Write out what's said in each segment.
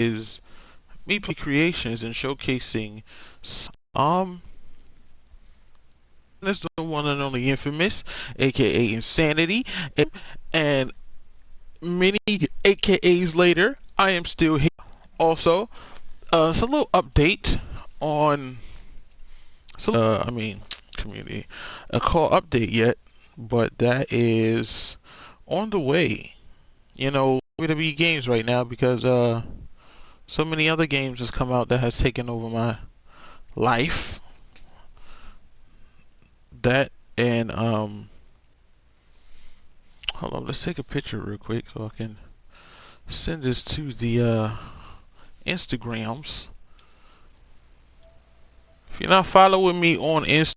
is me play creations and showcasing um that's the one and only infamous, aka Insanity, and many AKAs later, I am still here. Also, it's a little update on community, a call update yet, but that is on the way. You know, WWE games right now because so many other games has come out that has taken over my life. That and hold on, let's take a picture real quick so I can send this to the Instagrams. If you're not following me on Instagram,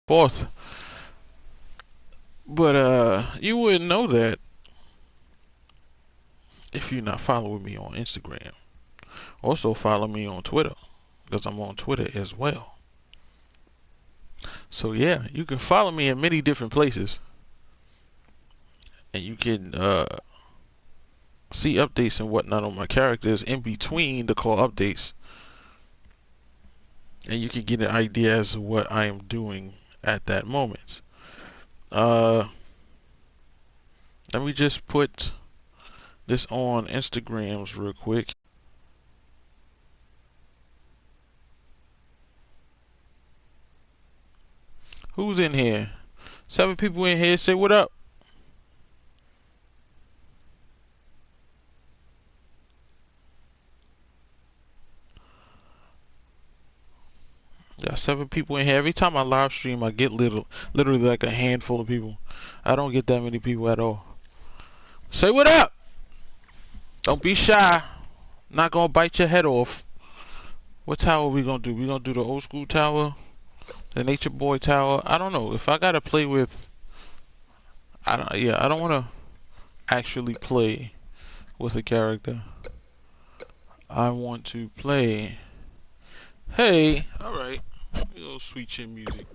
fourth, but you wouldn't know that if you're not following me on Instagram. Also follow me on Twitter because I'm on Twitter as well. So yeah, you can follow me in many different places, and you can see updates and whatnot on my characters in between the call updates, and you can get an idea as to what I am doing at that moment. Let me just put this on Instagrams real quick. Who's in here? 7 people in here. Say what up. Got 7 people in here. Every time I live stream, I get literally like a handful of people. I don't get that many people at all. Say what up. Don't be shy. Not gonna bite your head off. What tower we gonna do? We gonna do the old school tower, the Nature Boy tower. I don't know if I gotta play with. I don't want to actually play with a character. I want to play. Hey, all right. A little sweet chin music.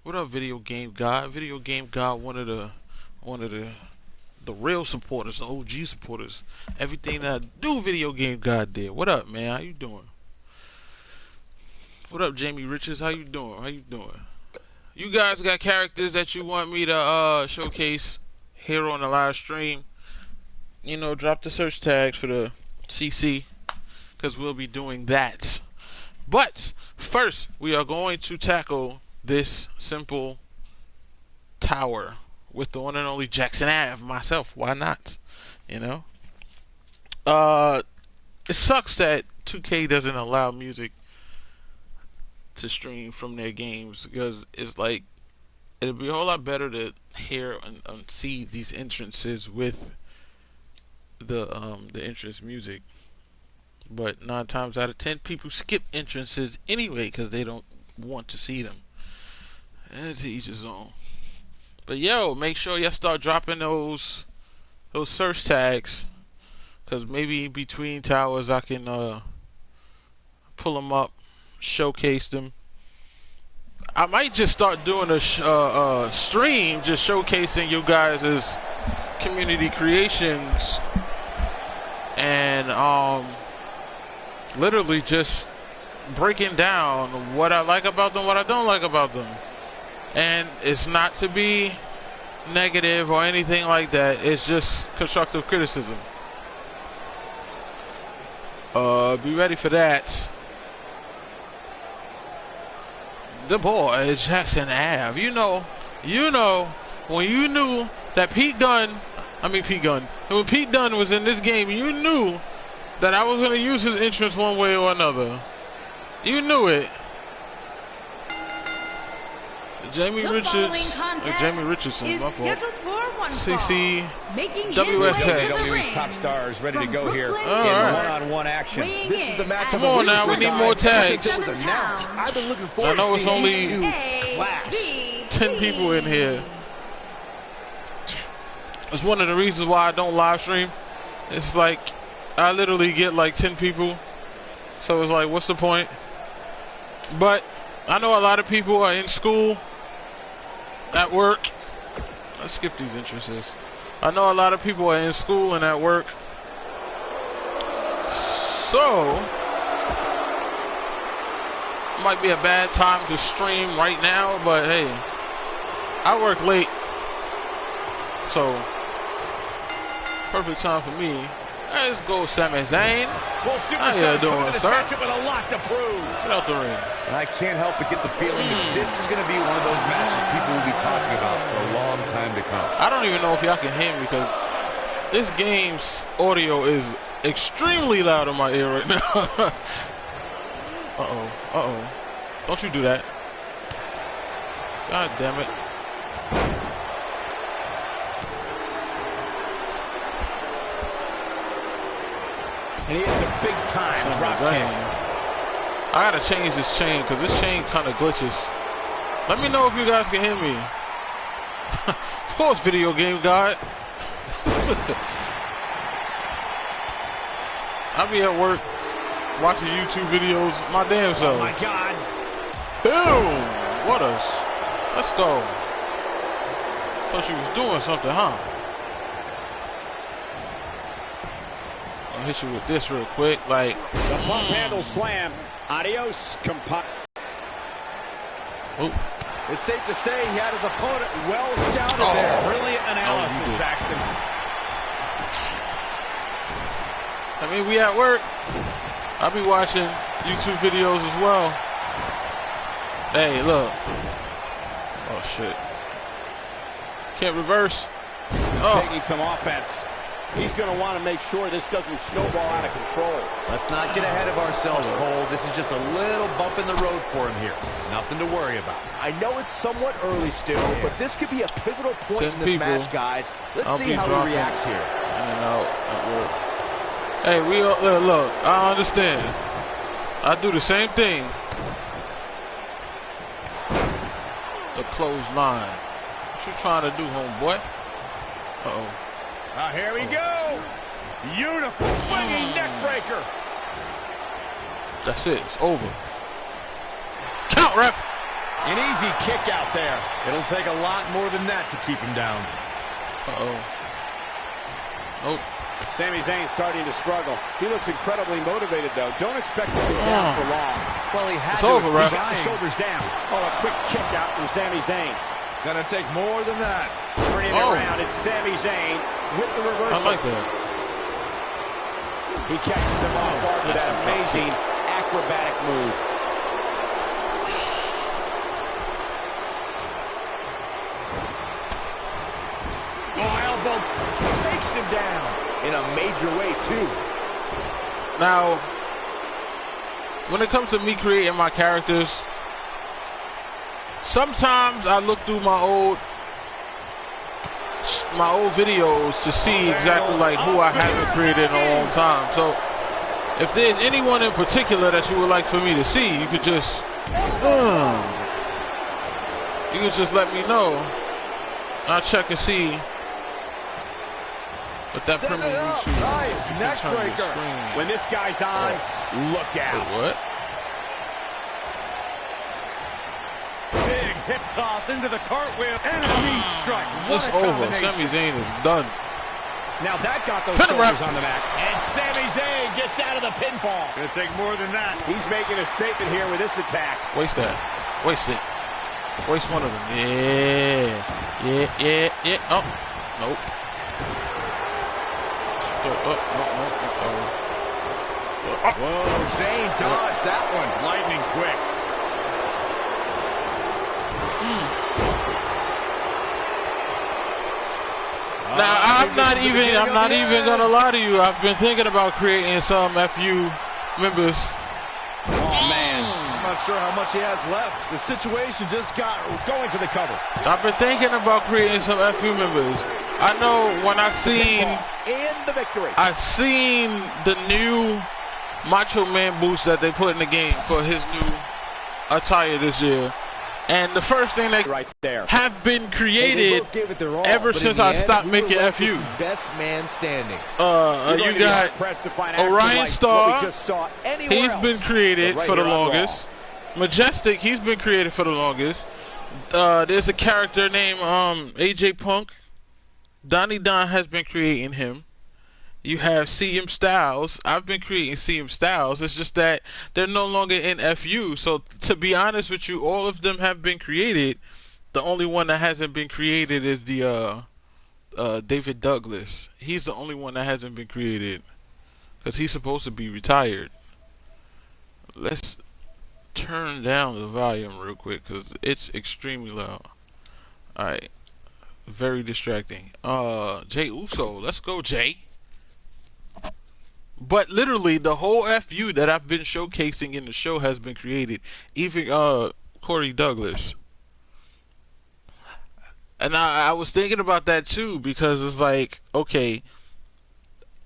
What up, Video Game God? Video Game God, one of the real supporters, the OG supporters. Everything that I do, Video Game God did. What up, man? How you doing? What up, Jamie Richards? How you doing? How you doing? You guys got characters that you want me to showcase here on the live stream? You know, drop the search tags for the CC, because we'll be doing that. But first, we are going to tackle this simple tower with the one and only Jackson Ave, myself. Why not? You know? It sucks that 2K doesn't allow music to stream from their games, because it's like, it'd be a whole lot better to hear and see these entrances with the entrance music. But 9 times out of 10, people skip entrances anyway because they don't want to see them. And to each his own. But yo, make sure y'all start dropping those search tags, because maybe between towers I can pull them up, showcase them. I might just start doing a stream just showcasing you guys' community creations, and literally just breaking down what I like about them, what I don't like about them. And it's not to be negative or anything like that. It's just constructive criticism. Be ready for that. The boy, Jackson Ave. You know, when you knew that when Pete Dunne was in this game, you knew that I was going to use his entrance one way or another. You knew it. Jamie Richardson, my fault. CC, WFA. WWE's top stars ready to go here in one-on-one action. This is the match. Come on now, we need more tags. It was announced. I've been looking forward I know it's only 10 10 people in here. It's one of the reasons why I don't live stream. It's like I literally get like 10 people, so it's like, what's the point? But I know a lot of people are in school, at work. Let's skip these entrances. I know a lot of people are in school and at work, so it might be a bad time to stream right now, but hey, I work late, so perfect time for me. Let's go, Sami Zayn. Well, how you doing, sir? With a lot to prove. Get out the ring. And I can't help but get the feeling that this is going to be one of those matches people will be talking about for a long time to come. I don't even know if y'all can hear me because this game's audio is extremely loud in my ear right now. Uh-oh. Don't you do that. God damn it. And he has a big-time drop kick. I gotta change this chain because this chain kind of glitches. Let me know if you guys can hear me. Of course, video game guy. I be at work watching YouTube videos my damn self. Oh my God. Boom! What let's go. Thought she was doing something, huh? I'll hit you with this real quick, like the pump handle slam. Adios, compadre. It's safe to say he had his opponent well scouted there. Brilliant analysis, Saxton. I mean, we at work. I'll be watching YouTube videos as well. Hey, look. Oh, shit. Can't reverse. He's taking some offense. He's going to want to make sure this doesn't snowball out of control. Let's not get ahead of ourselves, Cole. This is just a little bump in the road for him here. Nothing to worry about. I know it's somewhat early still, but this could be a pivotal point in this match, guys. Let's see how he reacts here. In and out at work. Hey, look, I understand. I do the same thing. The clothesline. What you trying to do, homeboy? Uh-oh. Here we go. Beautiful swinging neck breaker. That's it. It's over. Count, ref. An easy kick out there. It'll take a lot more than that to keep him down. Nope. Sami Zayn starting to struggle. He looks incredibly motivated, though. Don't expect him to be down for long. Well, he had it's over, ref. He's got the shoulders down. Oh, a quick kick out from Sami Zayn. It's going to take more than that. Turning it around, it's Sami Zayn with the reversal. I like that. He catches him off guard with that amazing acrobatic move. Elbow takes him down in a major way, too. Now, when it comes to me creating my characters, sometimes I look through my old videos to see exactly like who I haven't created in a long time. So if there's anyone in particular that you would like for me to see, you could just let me know. I'll check and see. But that premium YouTube, nice neck breaker. When this guy's on, look out. What? Big hip toss into the cartwheel and a knee strike. It's over. Sami Zayn is done. Now that got those shoulders on the mat. And Sami Zayn gets out of the pinfall. Gonna take more than that. He's making a statement here with this attack. Waste that. Waste it. Waste one of them. Yeah. Oh, nope. Whoa, Zayn dodged that one. Lightning quick. Now I'm not even gonna lie to you. I've been thinking about creating some FU members. Oh man, I'm not sure how much he has left. The situation just got going for the cover. I've been thinking about creating some FU members. I know when I seen the new Macho Man boost that they put in the game for his new attire this year. And the first thing that right there have been created ever since I stopped making FU. Best man standing. You got Orion Star. He's been created for the longest. Majestic, he's been created for the longest. There's a character named AJ Punk. Donnie Don has been creating him. You have CM Styles. I've been creating CM Styles. It's just that they're no longer in FU. So to be honest with you, all of them have been created. The only one that hasn't been created is the David Douglas. He's the only one that hasn't been created because he's supposed to be retired. Let's turn down the volume real quick because it's extremely loud. Alright. Very distracting. Jay Uso. Let's go, Jay. But literally, the whole FU that I've been showcasing in the show has been created. Even Corey Douglas. And I was thinking about that too, because it's like, okay,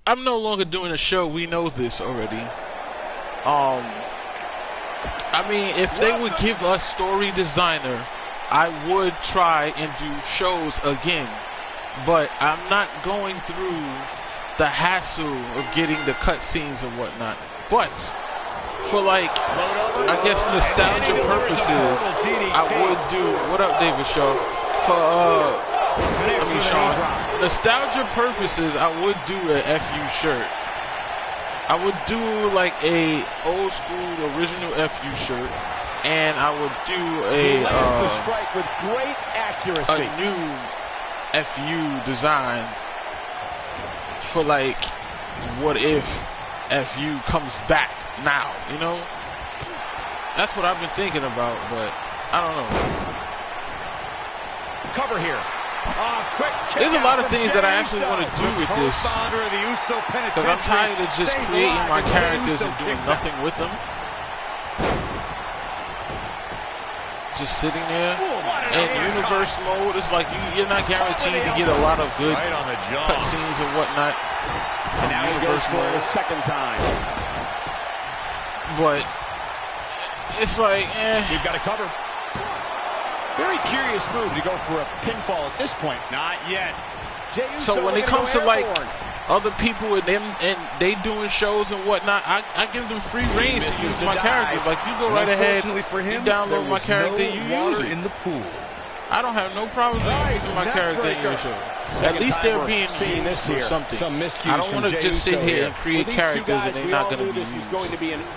I'm no longer doing a show. We know this already. I mean, if they would give us story designer, I would try and do shows again. But I'm not going through the hassle of getting the cutscenes and whatnot. But for like, I guess nostalgia purposes, I would do. What up, David Shaw? For Sean. Nostalgia purposes, I would do a FU shirt. I would do like a old school original FU shirt, and I would do a new FU design for like, what if FU comes back now, you know? That's what I've been thinking about, but I don't know. Cover here. There's a lot of things that I actually want to do with this, because I'm tired of just creating my characters and doing nothing with them. Just sitting there. And universe mode, it's like you're not guaranteed to get a lot of good cutscenes and whatnot from universe mode. The second time. But it's like, You've got to cover. Very curious move to go for a pinfall at this point. Not yet. So when it comes to like other people and them and they doing shows and whatnot, I give them free range to use my characters. Like, you go right ahead, you download my character, you use it. In the pool. I don't have no problem with using my character in your show. At least they're being used for something. I don't want to just sit here and create characters and they're not going to be used.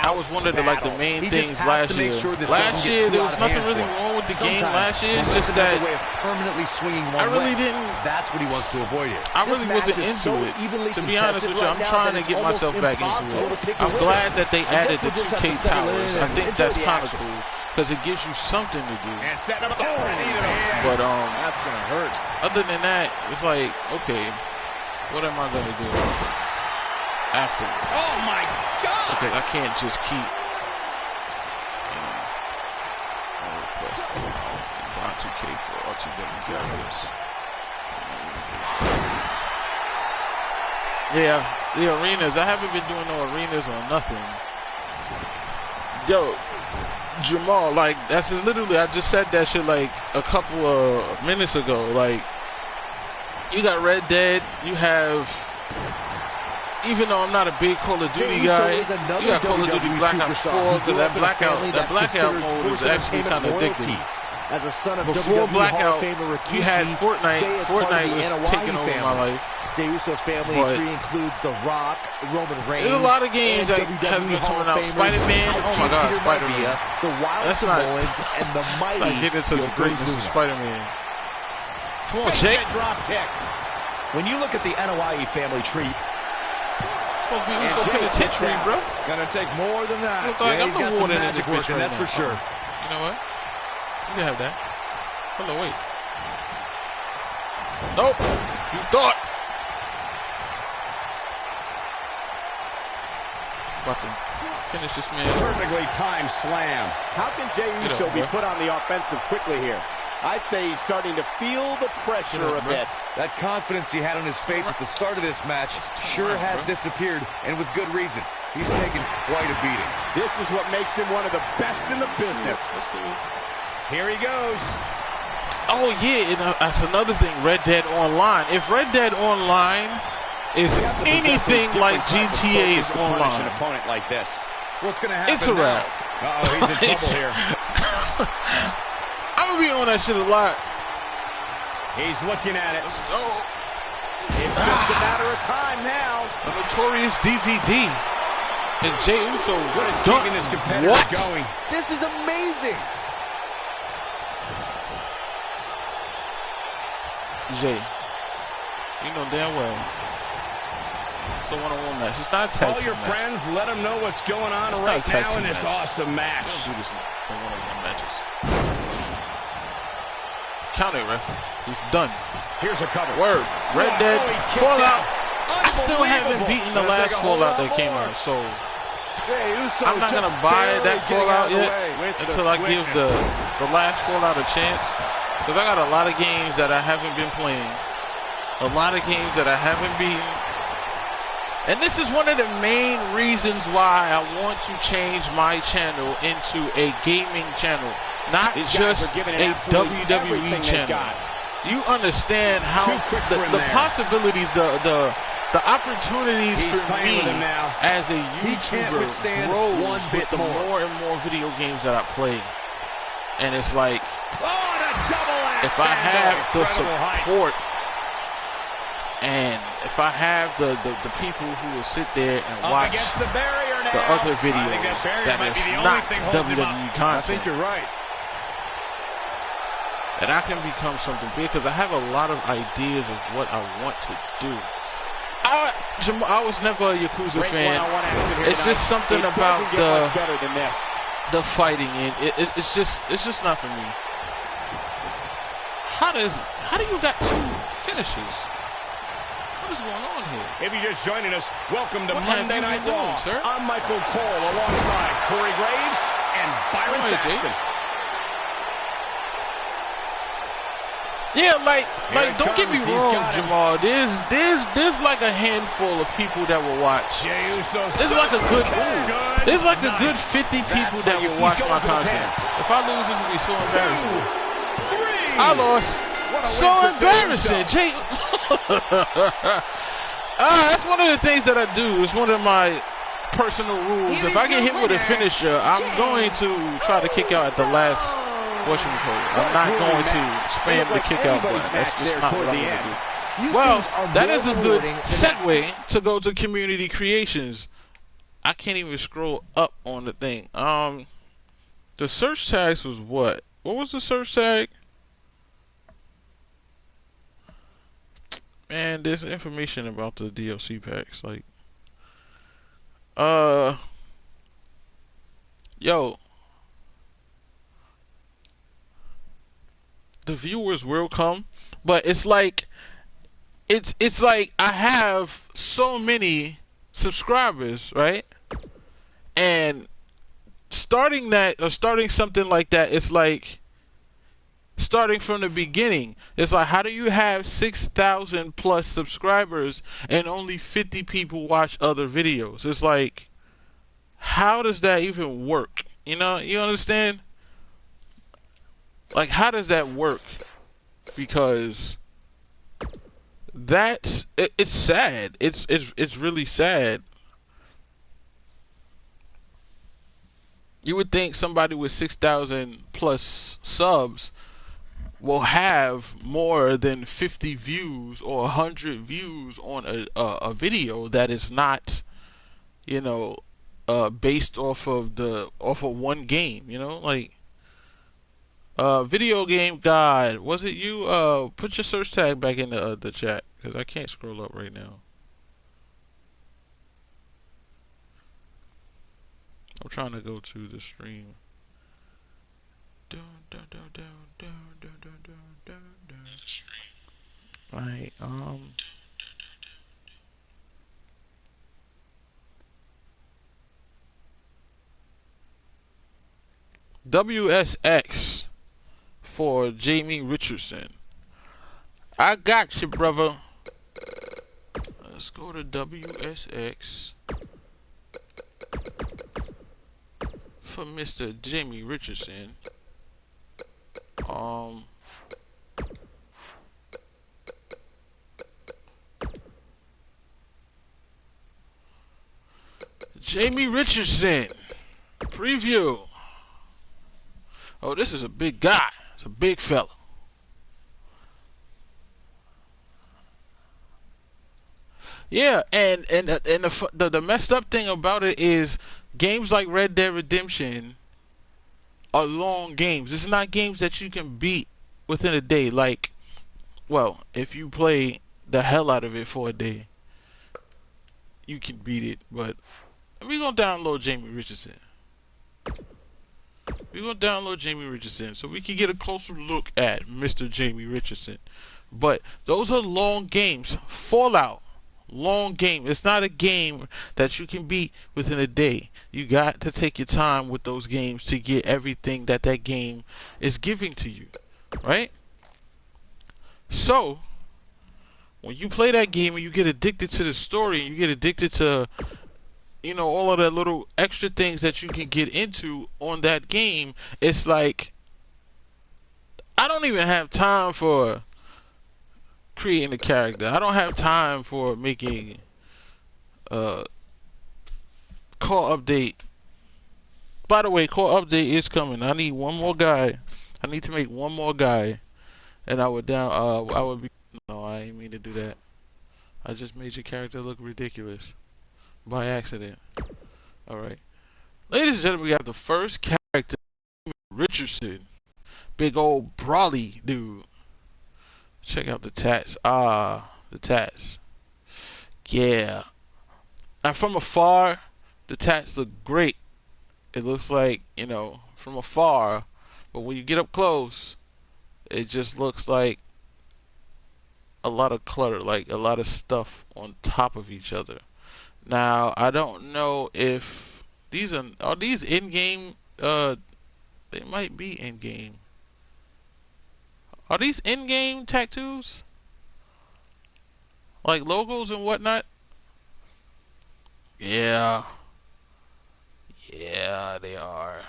I was one of the like the main things last year. Last year there was nothing really wrong with the game. Last year it's just that I really didn't. That's what he wants to avoid it. I really wasn't into it. To be honest with you, I'm trying to get myself back into it. I'm glad that they added the 2K towers. I think that's kind of cool because it gives you something to do. But that's gonna hurt. Other than that, it's like, okay, what am I gonna do afterwards? Oh my God! Okay, I can't just keep request buy 2K for RTW characters. Yeah, the arenas. I haven't been doing no arenas or nothing. Yo, Jamal, like, that's literally, I just said that shit like a couple of minutes ago. Like, you got Red Dead, you have, even though I'm not a big Call of Duty guy, you got Call of Duty Black Ops 4, because that blackout mode was actually kind of addictive. As a son of Before WWE Blackout, Hall of Famer you had Fortnite. Fortnite was taking over my life. Jey Uso's family tree includes The Rock, Roman Reigns. There's a lot of games that have been coming out. Spider-Man, oh my God, Spider-Man. That's not get into the greatness of Spider-Man. Come on, Jake. When you look at the NOIE family tree, it's supposed to be Uso penitentiary, bro. Gonna take more than that. Look like I'm the warden in this picture, that's for sure. You know what? You can have that. Hold on, wait. Nope. You thought. About to finish this man. Perfectly timed slam. How can Jey Uso be put on the offensive quickly here? I'd say he's starting to feel the pressure a bit. That confidence he had on his face at the start of this match sure has disappeared, and with good reason. He's taken quite a beating. This is what makes him one of the best in the business. Here he goes. Oh yeah, and that's another thing. Red Dead Online. If Red Dead Online is anything like GTA's Online, an opponent like this. What's going to happen? It's a wrap. Uh-oh, he's in trouble here. I'm gonna be on that shit a lot. He's looking at it. Let's go. It's just a matter of time now. The notorious DVD. And Jey Uso is keeping his competitor going. This is amazing. Jey, you know damn well. It's a one-on-one match. It's not a tag Call team your match. friends, let them know what's going on It's right not a tag now in team this match. awesome match. Don't do this in one-on-one matches. Count it, ref. He's done. Here's a cover. Word. Red Dead he kicked Fallout. out. I still haven't beaten the last Fallout that came out, so I'm not gonna buy that Fallout yet until I give the last Fallout a chance. Because I got a lot of games that I haven't been playing. A lot of games that I haven't beaten. And this is one of the main reasons why I want to change my channel into a gaming channel. Not just a WWE channel. You understand how the possibilities, the opportunities for me as a YouTuber grows with the more and more video games that I play. And it's like, if I have the support and if I have the people who will sit there and watch the other videos that is not WWE content, I think you're right. And I can become something big because I have a lot of ideas of what I want to do. I was never a Yakuza fan. It's just something about the fighting, and it's just not for me. How do you got two finishes? What is going on here? If you're just joining us, welcome to What Monday Night Raw. sir? I'm Michael Cole alongside Corey Graves and Byron Saxton. Yeah, like don't get me wrong, Jamal. There's like a handful of people that will watch. There's like a good there's like a good 50 people that will watch my content. If I lose, this will be so embarrassing. I lost. So embarrassing, Jey. That's one of the things that I do. It's one of my personal rules. If I get hit with a finisher, I'm going to try to kick out at the last. I'm not going to spam the kick out button. That's just not what I'm going to do. Well, that is a good segue to go to community creations. I can't even scroll up on the thing. The search tags was what? What was the search tag? Man, there's information about the DLC packs. Like, yo. The viewers will come, but it's like I have so many subscribers, right? And starting something like that, it's like starting from the beginning. It's like, how do you have 6,000 plus subscribers and only 50 people watch other videos? It's like, how does that even work? You know, you understand? Like, how does that work? Because it's sad. It's really sad. You would think somebody with 6,000 plus subs will have more than 50 views or 100 views on a video that is not, you know, based off of one game. You know, like. Video game god, was it you? Put your search tag back in the chat because I can't scroll up right now. I'm trying to go to the stream. Right. WSX. For Jamie Richardson. I got you, brother. Let's go to WSX for Mr. Jamie Richardson. Jamie Richardson preview. Oh, this is a big guy. It's a big fella. Yeah, and the messed up thing about it is games like Red Dead Redemption are long games. It's not games that you can beat within a day. Like, well, if you play the hell out of it for a day, you can beat it. But we're gonna download Jamie Richardson. We're gonna download Jamie Richardson so we can get a closer look at Mr. Jamie Richardson. But those are long games. Fallout, long game. It's not a game that you can beat within a day. You got to take your time with those games to get everything that that game is giving to you, right? So when you play that game and you get addicted to the story, and you get addicted to, you know, all of the little extra things that you can get into on that game, it's like I don't even have time for creating a character. I don't have time for making core update. By the way, core update is coming. I need one more guy. I need to make one more guy, and I would be. No, I didn't mean to do that. I just made your character look ridiculous by accident. All right, ladies and gentlemen, we have the first character, Richardson, big old brawly dude. Check out the tats. The tats. Yeah. And from afar, the tats look great. It looks like, you know, from afar, but when you get up close, it just looks like a lot of clutter, like a lot of stuff on top of each other. Now, I don't know if these are these in-game. They might be in-game. Are these in-game tattoos? Like logos and whatnot? Yeah. Yeah, they are.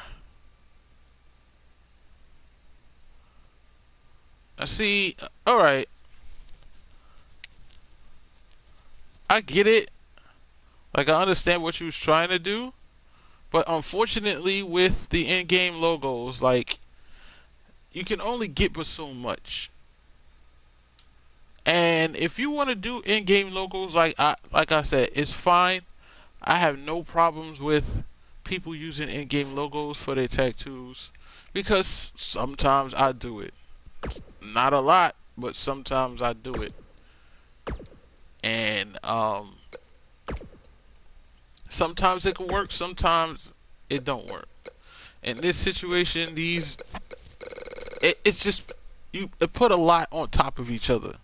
I see. Alright. I get it. Like, I understand what you was trying to do. But unfortunately, with the in-game logos, like, you can only get but so much. And if you want to do in-game logos, like I said, it's fine. I have no problems with people using in-game logos for their tattoos because sometimes I do it. Not a lot, but sometimes I do it. And sometimes it can work, sometimes it don't work. In this situation, it's just it put a lot on top of each other.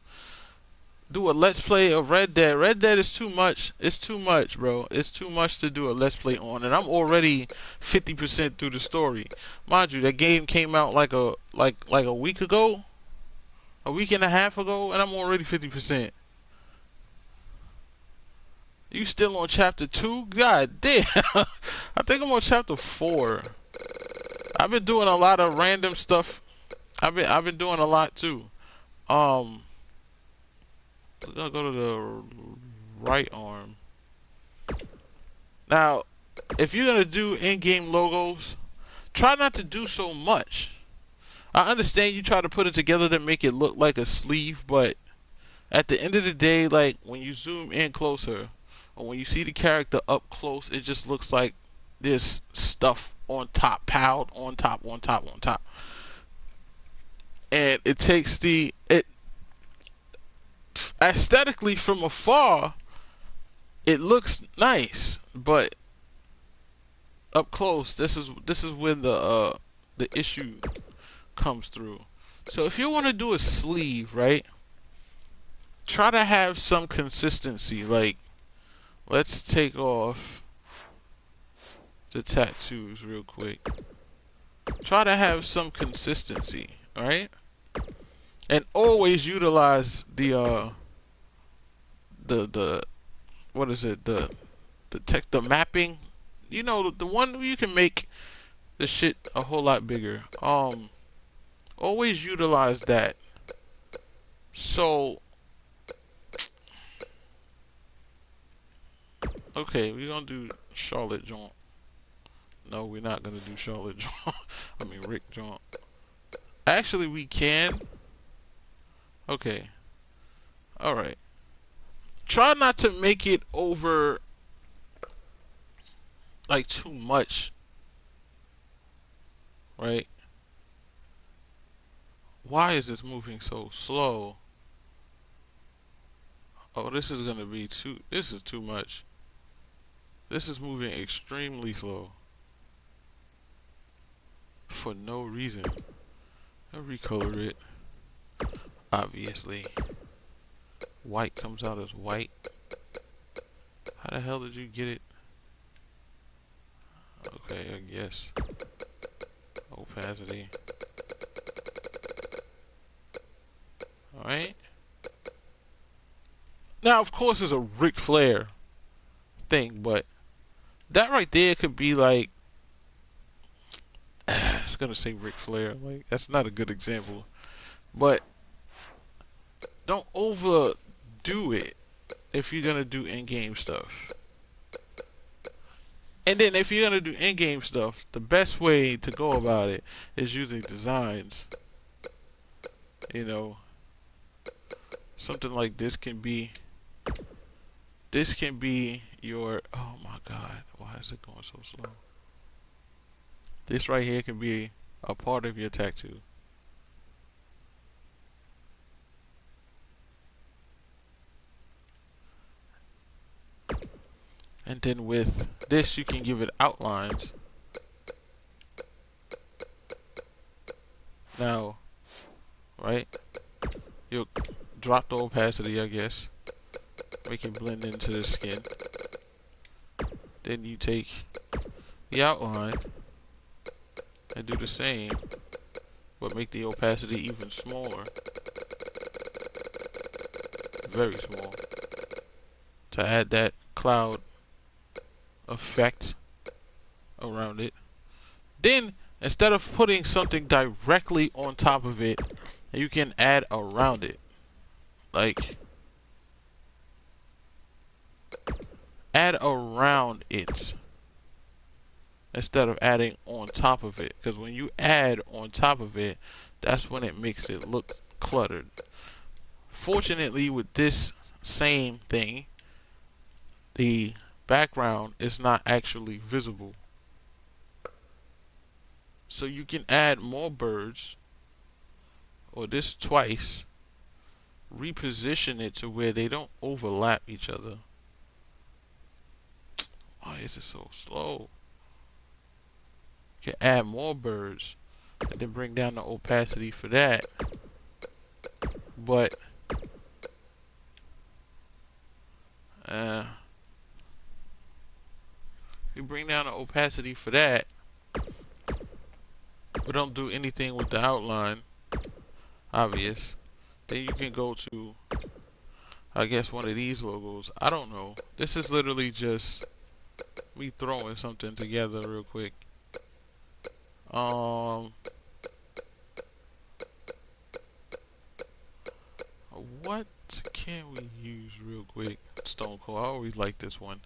Do a let's play of Red Dead. Red Dead is too much. It's too much, bro. It's too much to do a let's play on, and I'm already 50% through the story. Mind you, that game came out like a week ago, a week and a half ago, and I'm already 50%. You still on chapter 2? God damn. I think I'm on chapter 4. I've been doing a lot of random stuff. I've been doing a lot too. We're gonna go to the right arm. Now, if you're gonna do in-game logos, try not to do so much. I understand you try to put it together to make it look like a sleeve, but at the end of the day, like when you zoom in closer, or when you see the character up close, it just looks like there's stuff on top, piled on top, on top, on top. And it takes aesthetically from afar, it looks nice, but up close, this is when the issue comes through. So if you want to do a sleeve, right, try to have some consistency. Like, let's take off the tattoos real quick. Try to have some consistency, alright? And always utilize the what is it, the mapping, you know, the one where you can make the shit a whole lot bigger. Always utilize that. So, okay, we're gonna do Charlotte joint. No, we're not gonna do Charlotte joint. I mean Rick joint. Actually, we can. Okay. All right. Try not to make it over like too much, right? Why is this moving so slow? Oh, this is gonna be too. This is too much. This is moving extremely slow for no reason. I'll recolor it. Obviously, white comes out as white. How the hell did you get it? Okay, I guess. Opacity. Alright. Now, of course, it's a Ric Flair thing, but that right there could be like. It's gonna say Ric Flair. Like, that's not a good example. But don't overdo it if you're gonna do in-game stuff. And then if you're gonna do in-game stuff, the best way to go about it is using designs. You know, something like this can be. This can be your. Oh my God! Why is it going so slow? This right here can be a part of your tattoo. And then with this, you can give it outlines. Now, right? You'll drop the opacity, I guess. Make it blend into the skin. Then you take the outline and do the same, but make the opacity even smaller. Very small. To add that cloud effect around it. Then, instead of putting something directly on top of it, you can add around it. Like, add around it instead of adding on top of it. Because when you add on top of it, that's when it makes it look cluttered. Fortunately, with this same thing, the background is not actually visible. So you can add more birds, or this twice, reposition it to where they don't overlap each other. Why is it so slow? You can add more birds and then bring down the opacity for that. But you bring down the opacity for that, but don't do anything with the outline. Obvious. Then you can go to, I guess, one of these logos. I don't know. This is literally just me throwing something together real quick. What can we use real quick? Stone Cold. I always like this one.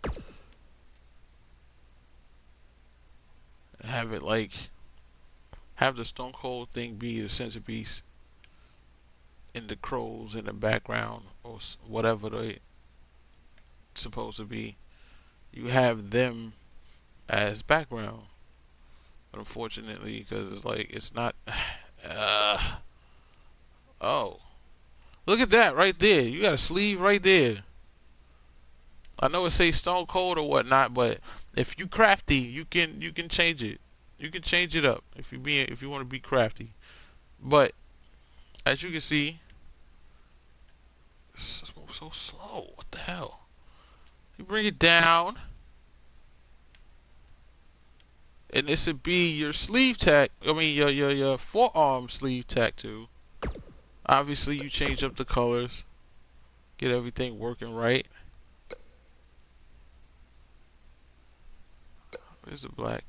Have it like, have the Stone Cold thing be the centerpiece, and the crows in the background or whatever they supposed to be. You have them as background. But unfortunately, because it's like, it's not. Oh, look at that right there. You got a sleeve right there. I know it says Stone Cold or whatnot, but if you crafty, you can change it. You can change it up if you want to be crafty. But as you can see, it's so slow. What the hell? You bring it down, and this would be your sleeve tack. I mean your forearm sleeve tattoo. Obviously, you change up the colors, get everything working right. Where's the black?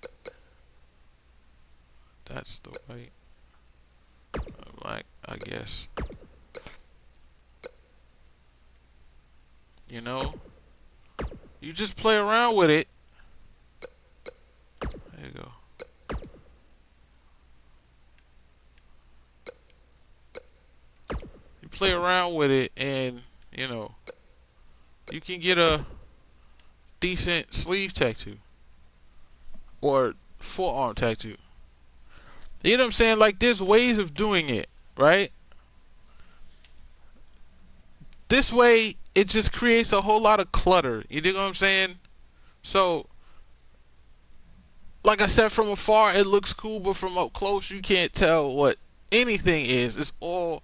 That's the white. Like, I guess. You know? You just play around with it. There you go. You play around with it and, you know, you can get a decent sleeve tattoo. Or forearm tattoo. You know what I'm saying? Like, there's ways of doing it, right? This way, it just creates a whole lot of clutter. You dig what I'm saying? So, like I said, from afar, it looks cool, but from up close, you can't tell what anything is. It's all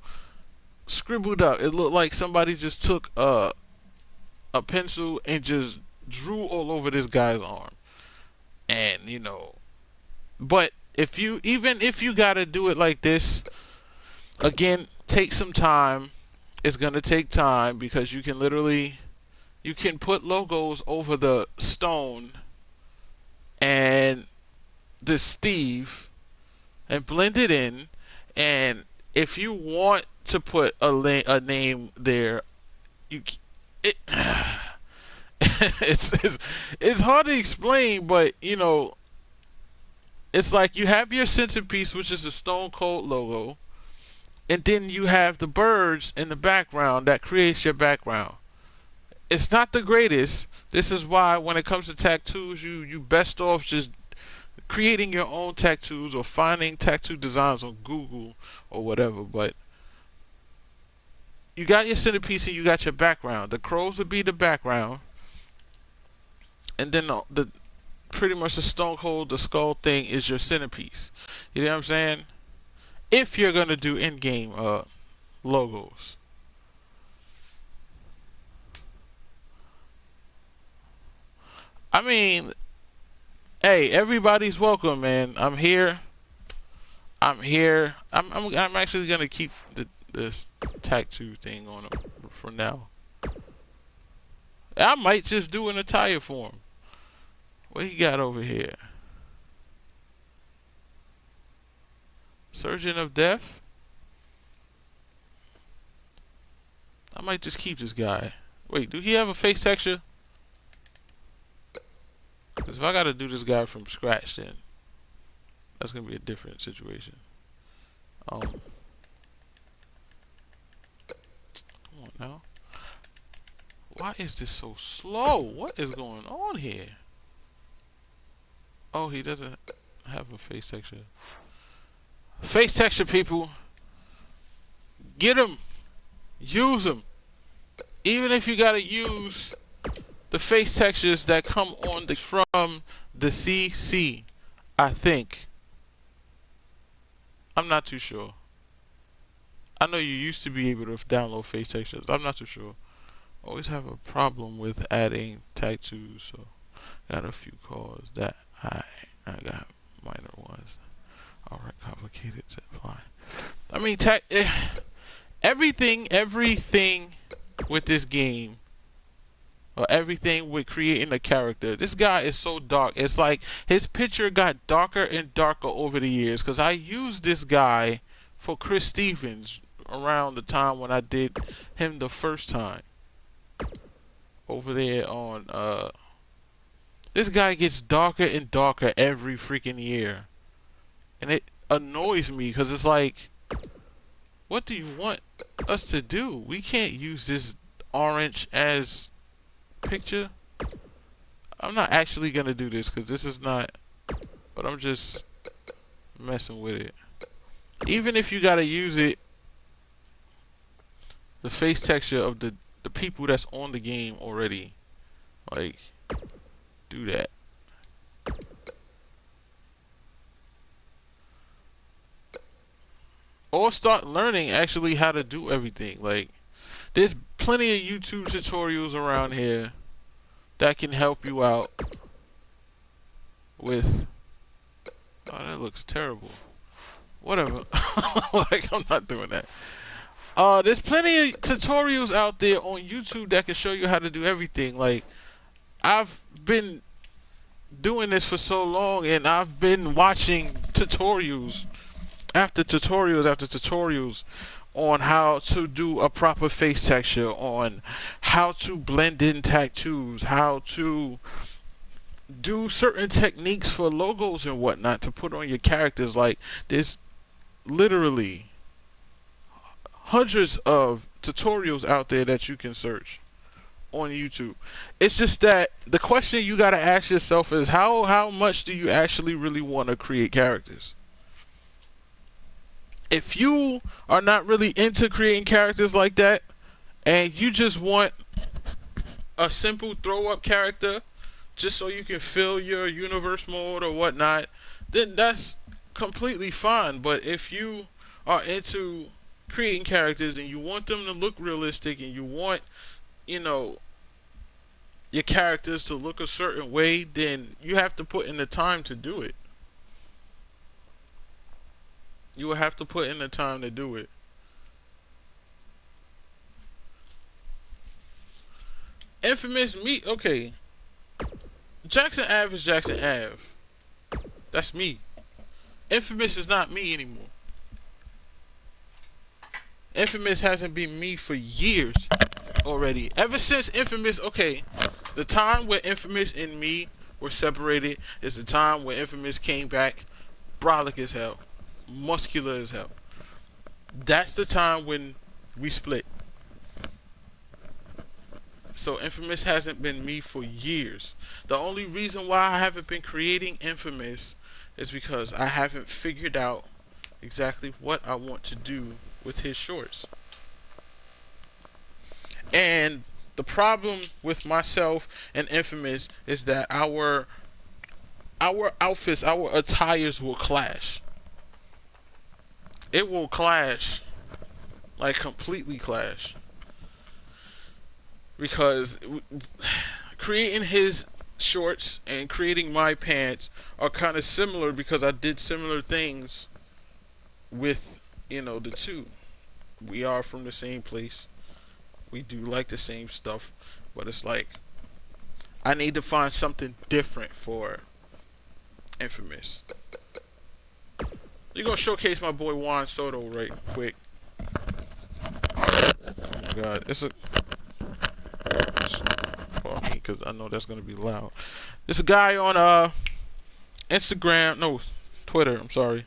scribbled up. It looked like somebody just took a pencil and just drew all over this guy's arm. And, you know, but even if you gotta do it like this, again, take some time. It's gonna take time because you can put logos over the stone and the Steve and blend it in. And if you want to put a name there, it's hard to explain, but you know, it's like you have your centerpiece, which is the Stone Cold logo. And then you have the birds in the background that creates your background. It's not the greatest. This is why when it comes to tattoos, you best off just creating your own tattoos or finding tattoo designs on Google or whatever. But you got your centerpiece and you got your background. The crows would be the background. And then the pretty much the Stone Cold, the skull thing is your centerpiece. You know what I'm saying? If you're going to do in-game logos. I mean, hey, everybody's welcome, man. I'm here. I'm actually going to keep this tattoo thing on him for now. I might just do an attire for him. What he got over here? Surgeon of Death? I might just keep this guy. Wait, do he have a face texture? Because if I gotta do this guy from scratch, then that's gonna be a different situation. Come on now. Why is this so slow? What is going on here? Oh, he doesn't have a face texture. Face texture, people. Get them. Use them. Even if you gotta use the face textures that come on from the CC, I think. I'm not too sure. I know you used to be able to download face textures. I'm not too sure. Always have a problem with adding tattoos, so got a few calls that I got minor ones. Alright, complicated to apply. I mean, everything with this game, or everything with creating a character. This guy is so dark. It's like his picture got darker and darker over the years. Because I used this guy for Chris Stevens around the time when I did him the first time. Over there on, this guy gets darker and darker every freaking year. And it annoys me because it's like, what do you want us to do? We can't use this orange as picture. I'm not actually gonna do this because this is not, but I'm just messing with it. Even if you gotta use it, the face texture of the people that's on the game already, like, do that. Or start learning actually how to do everything. Like, there's plenty of YouTube tutorials around here that can help you out with. Oh, that looks terrible. Whatever. Like, I'm not doing that. There's plenty of tutorials out there on YouTube that can show you how to do everything. Like, I've been doing this for so long, and I've been watching tutorials after tutorials on how to do a proper face texture, on how to blend in tattoos, how to do certain techniques for logos and whatnot to put on your characters. Like, there's literally hundreds of tutorials out there that you can search on YouTube. It's just that the question you got to ask yourself is how much do you actually really want to create characters? If you are not really into creating characters like that, and you just want a simple throw up character just so you can fill your universe mode or whatnot, then that's completely fine. But if you are into creating characters and you want them to look realistic, and you want, you know, your characters to look a certain way, then you have to put in the time to do it. You will have to put in the time to do it. Infamous me, okay. Jackson Ave is Jackson Ave. That's me. Infamous is not me anymore. Infamous hasn't been me for years already. Ever since Infamous, okay, the time where Infamous and me were separated is the time where Infamous came back brolic as hell, muscular as hell. That's the time when we split. So Infamous hasn't been me for years. The only reason why I haven't been creating Infamous is because I haven't figured out exactly what I want to do with his shorts. And the problem with myself and Infamous is that our outfits, our attires will clash. It will clash, like completely clash. Because creating his shorts and creating my pants are kind of similar, because I did similar things with, you know, the two. We are from the same place. We do like the same stuff, but it's like I need to find something different for Infamous. You're gonna showcase my boy Juan Soto right quick. Oh my god, it's a pardon me, because I know that's gonna be loud. There's a guy on Instagram, no, Twitter, I'm sorry.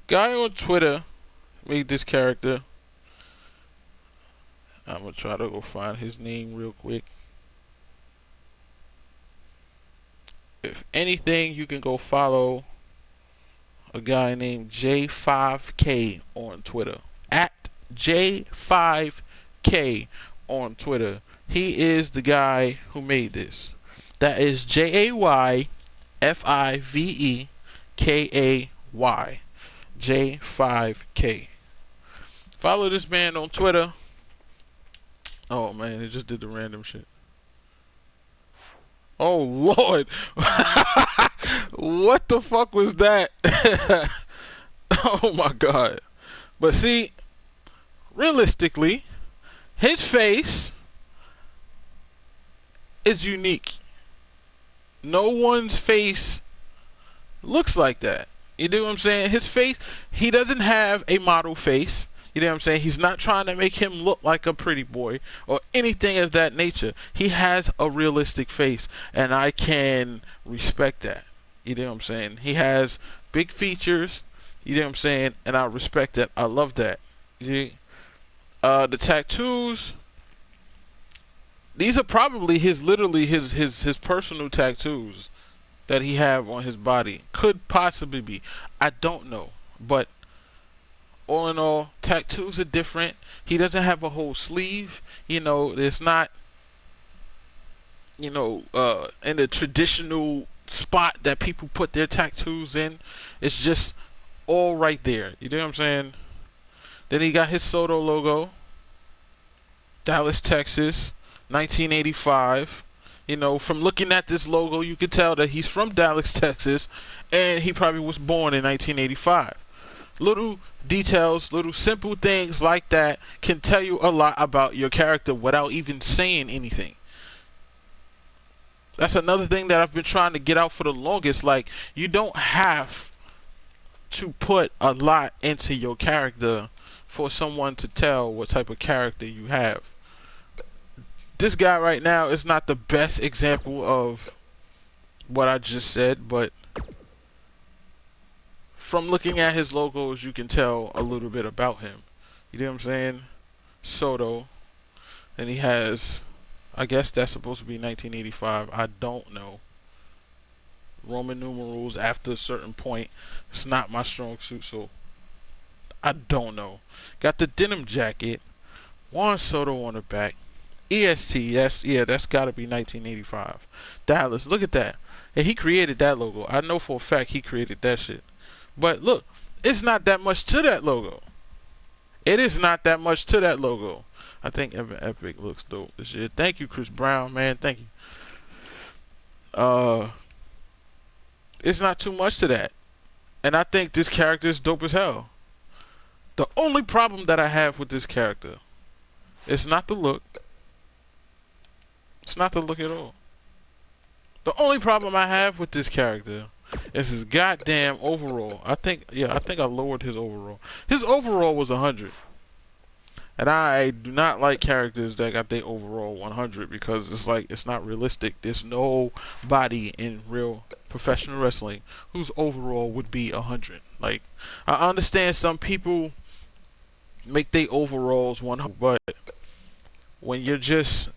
Guy on Twitter made this character. I'm gonna try to go find his name real quick. If anything, you can go follow a guy named J5K on Twitter. At J5K on Twitter. He is the guy who made this. That is JayFivekay. J5K. Follow this man on Twitter. Oh man, it just did the random shit. Oh Lord. What the fuck was that? Oh my god. But see, realistically, his face is unique. No one's face looks like that. You know what I'm saying? His face, he doesn't have a model face. You know what I'm saying? He's not trying to make him look like a pretty boy or anything of that nature. He has a realistic face, and I can respect that. You know what I'm saying? He has big features. You know what I'm saying? And I respect that. I love that. The tattoos, these are probably literally his personal tattoos that he have on his body. Could possibly be. I don't know. But all in all, tattoos are different. He doesn't have a whole sleeve. You know, it's not, you know, in the traditional spot that people put their tattoos in. It's just all right there. You know what I'm saying? Then he got his Soto logo. Dallas, Texas, 1985. You know, from looking at this logo, you could tell that he's from Dallas, Texas, and he probably was born in 1985. Little details, little simple things like that can tell you a lot about your character without even saying anything. That's another thing that I've been trying to get out for the longest. Like, you don't have to put a lot into your character for someone to tell what type of character you have. This guy right now is not the best example of what I just said, but from looking at his logos, you can tell a little bit about him. You know what I'm saying? Soto. And he has, I guess that's supposed to be 1985. I don't know. Roman numerals after a certain point. It's not my strong suit, so I don't know. Got the denim jacket. Juan Soto on the back. EST, that's gotta be 1985. Dallas, look at that. And he created that logo. I know for a fact he created that shit. But look, it's not that much to that logo. It is not that much to that logo. I think Epic looks dope this year. Thank you, Chris Brown, man. Thank you. It's not too much to that. And I think this character is dope as hell. The only problem that I have with this character is not the look. It's not the look at all. The only problem I have with this character is his goddamn overall. I think I lowered his overall. His overall was 100. And I do not like characters that got their overall 100 because it's like, it's not realistic. There's nobody in real professional wrestling whose overall would be 100. Like, I understand some people make their overalls 100, but when you're just,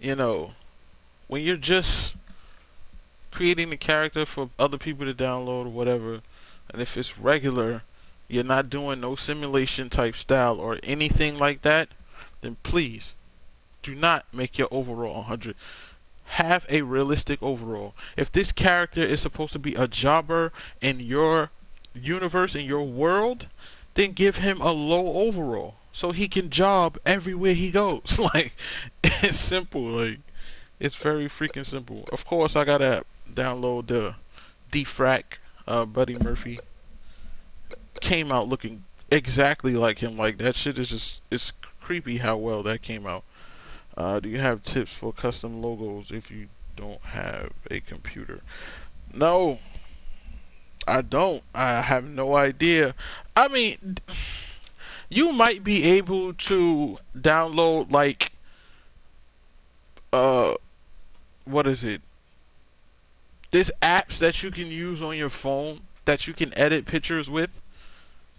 when you're just creating the character for other people to download or whatever, and if it's regular, you're not doing no simulation type style or anything like that, then please do not make your overall 100. Have a realistic overall. If this character is supposed to be a jobber in your universe, in your world, then give him a low overall so he can job everywhere he goes. Like, it's simple. Like, it's very freaking simple. Of course, I gotta download the Defrac. Buddy Murphy came out looking exactly like him. Like, that shit is just, it's creepy how well that came out. Do you have tips for custom logos if you don't have a computer? No, I don't. I have no idea. I mean, you might be able to download, like, what is it? There's apps that you can use on your phone that you can edit pictures with,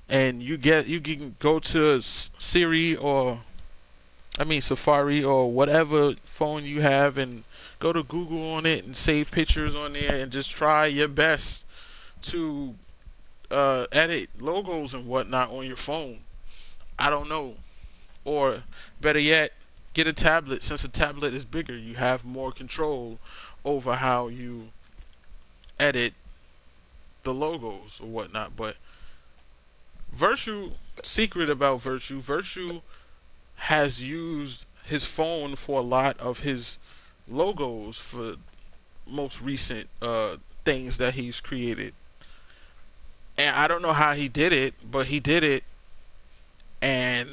and you can go to Safari or whatever phone you have and go to Google on it and save pictures on there and just try your best to edit logos and whatnot on your phone. I don't know. Or better yet, get a tablet. Since a tablet is bigger, you have more control over how you edit the logos or whatnot. But secret about Virtue has used his phone for a lot of his logos for most recent things that he's created. And I don't know how he did it, but he did it, and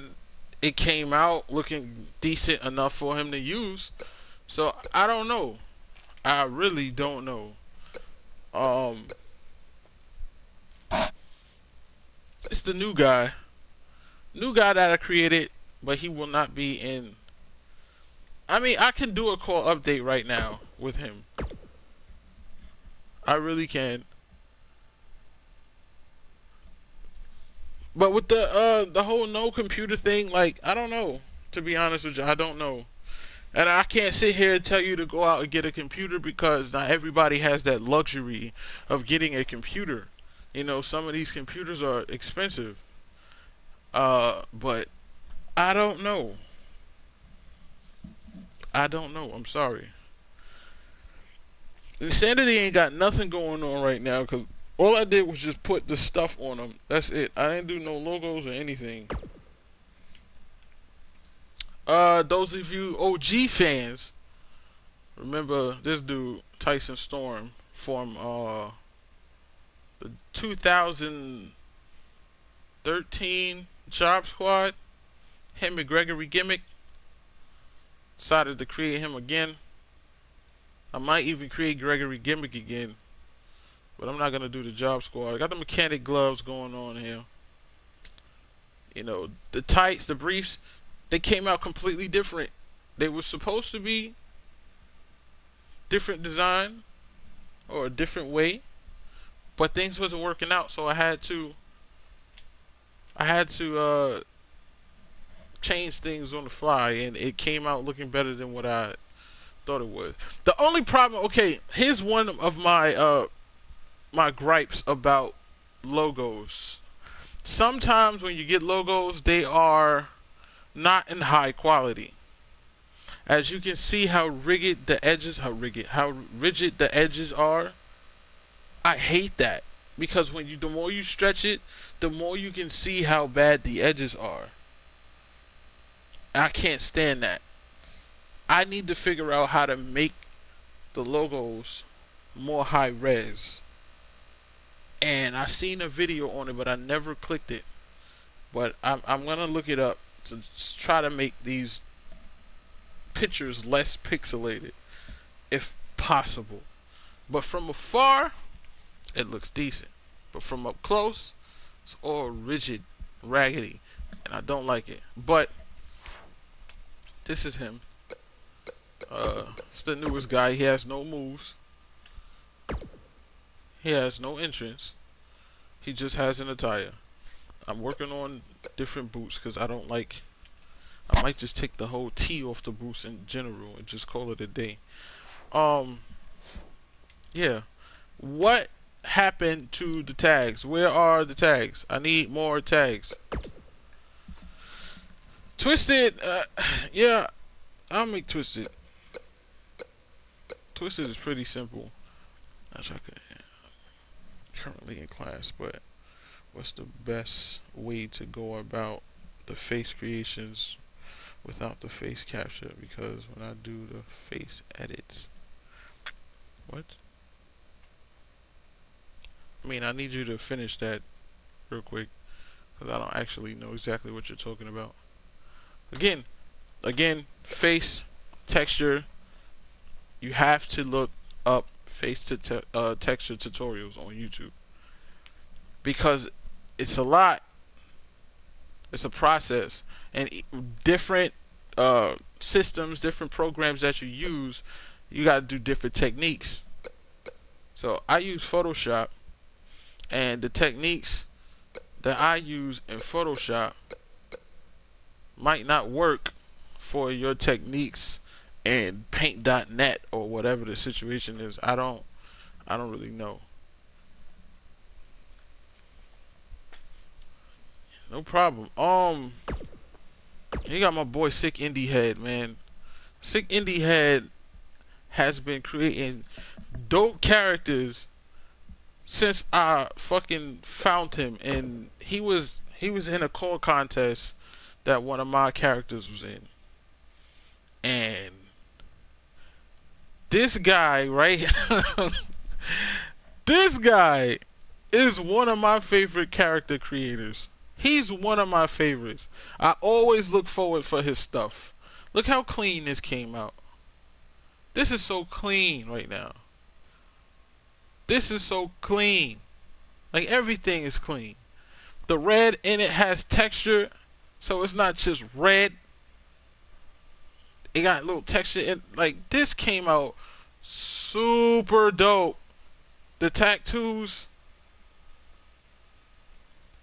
it came out looking decent enough for him to use. So I don't know. I really don't know. It's the new guy that I created, but he will not be in. I mean, I can do a call update right now with him. I really can. But with the whole no computer thing, like, I don't know. To be honest with you, I don't know. And I can't sit here and tell you to go out and get a computer because not everybody has that luxury of getting a computer. You know, some of these computers are expensive. But I don't know. I'm sorry. Insanity ain't got nothing going on right now because all I did was just put the stuff on them. That's it. I didn't do no logos or anything. Those of you OG fans, remember this dude, Tyson Storm, from the 2013 Job Squad. Him and Gregory Gimmick. Decided to create him again. I might even create Gregory Gimmick again. but I'm not gonna do the job squad. I got the mechanic gloves going on here. You know, the tights, the briefs, they came out completely different. They were supposed to be different design or a different way, but things wasn't working out, so I had to change things on the fly, and it came out looking better than what I thought it would. The only problem, okay, here's one of my my gripes about logos. Sometimes when you get logos, they are not in high quality. As you can see how rigid the edges, how rigid the edges are. I hate that, because when the more you stretch it, the more you can see how bad the edges are. I can't stand that. I need to figure out how to make the logos more high res. And I seen a video on it, but I never clicked it. But I'm gonna look it up to try to make these pictures less pixelated, if possible. But from afar, it looks decent. But from up close, it's all rigid, raggedy, and I don't like it. But this is him. It's the newest guy. He has no moves. He has no entrance. He just has an attire. I'm working on different boots because I don't like. I might just take the whole T off the boots in general and just call it a day. Yeah. What happened to the tags? Where are the tags? I need more tags. Twisted. Yeah. I'll make Twisted. Twisted is pretty simple. That's like currently in class, but what's the best way to go about the face creations without the face capture? Because when I do the face edits, what? I mean, I need you to finish that real quick, because I don't actually know exactly what you're talking about. Again, face texture. You have to look up face to texture tutorials on YouTube, because it's a lot. It's a process, and different systems, different programs that you use, you got to do different techniques. So I use Photoshop, and the techniques that I use in Photoshop might not work for your techniques and paint.net or whatever the situation is. I don't really know. No problem. You got my boy Sick Indie Head, man. Sick Indie Head has been creating dope characters since I fucking found him, and he was in a call contest that one of my characters was in. And this guy, right? This guy is one of my favorite character creators. He's one of my favorites. I always look forward for his stuff. Look how clean this came out. This is so clean right now. This is so clean. Like, everything is clean. The red in it has texture, so it's not just red. It got a little texture in. Like, this came out super dope. The tattoos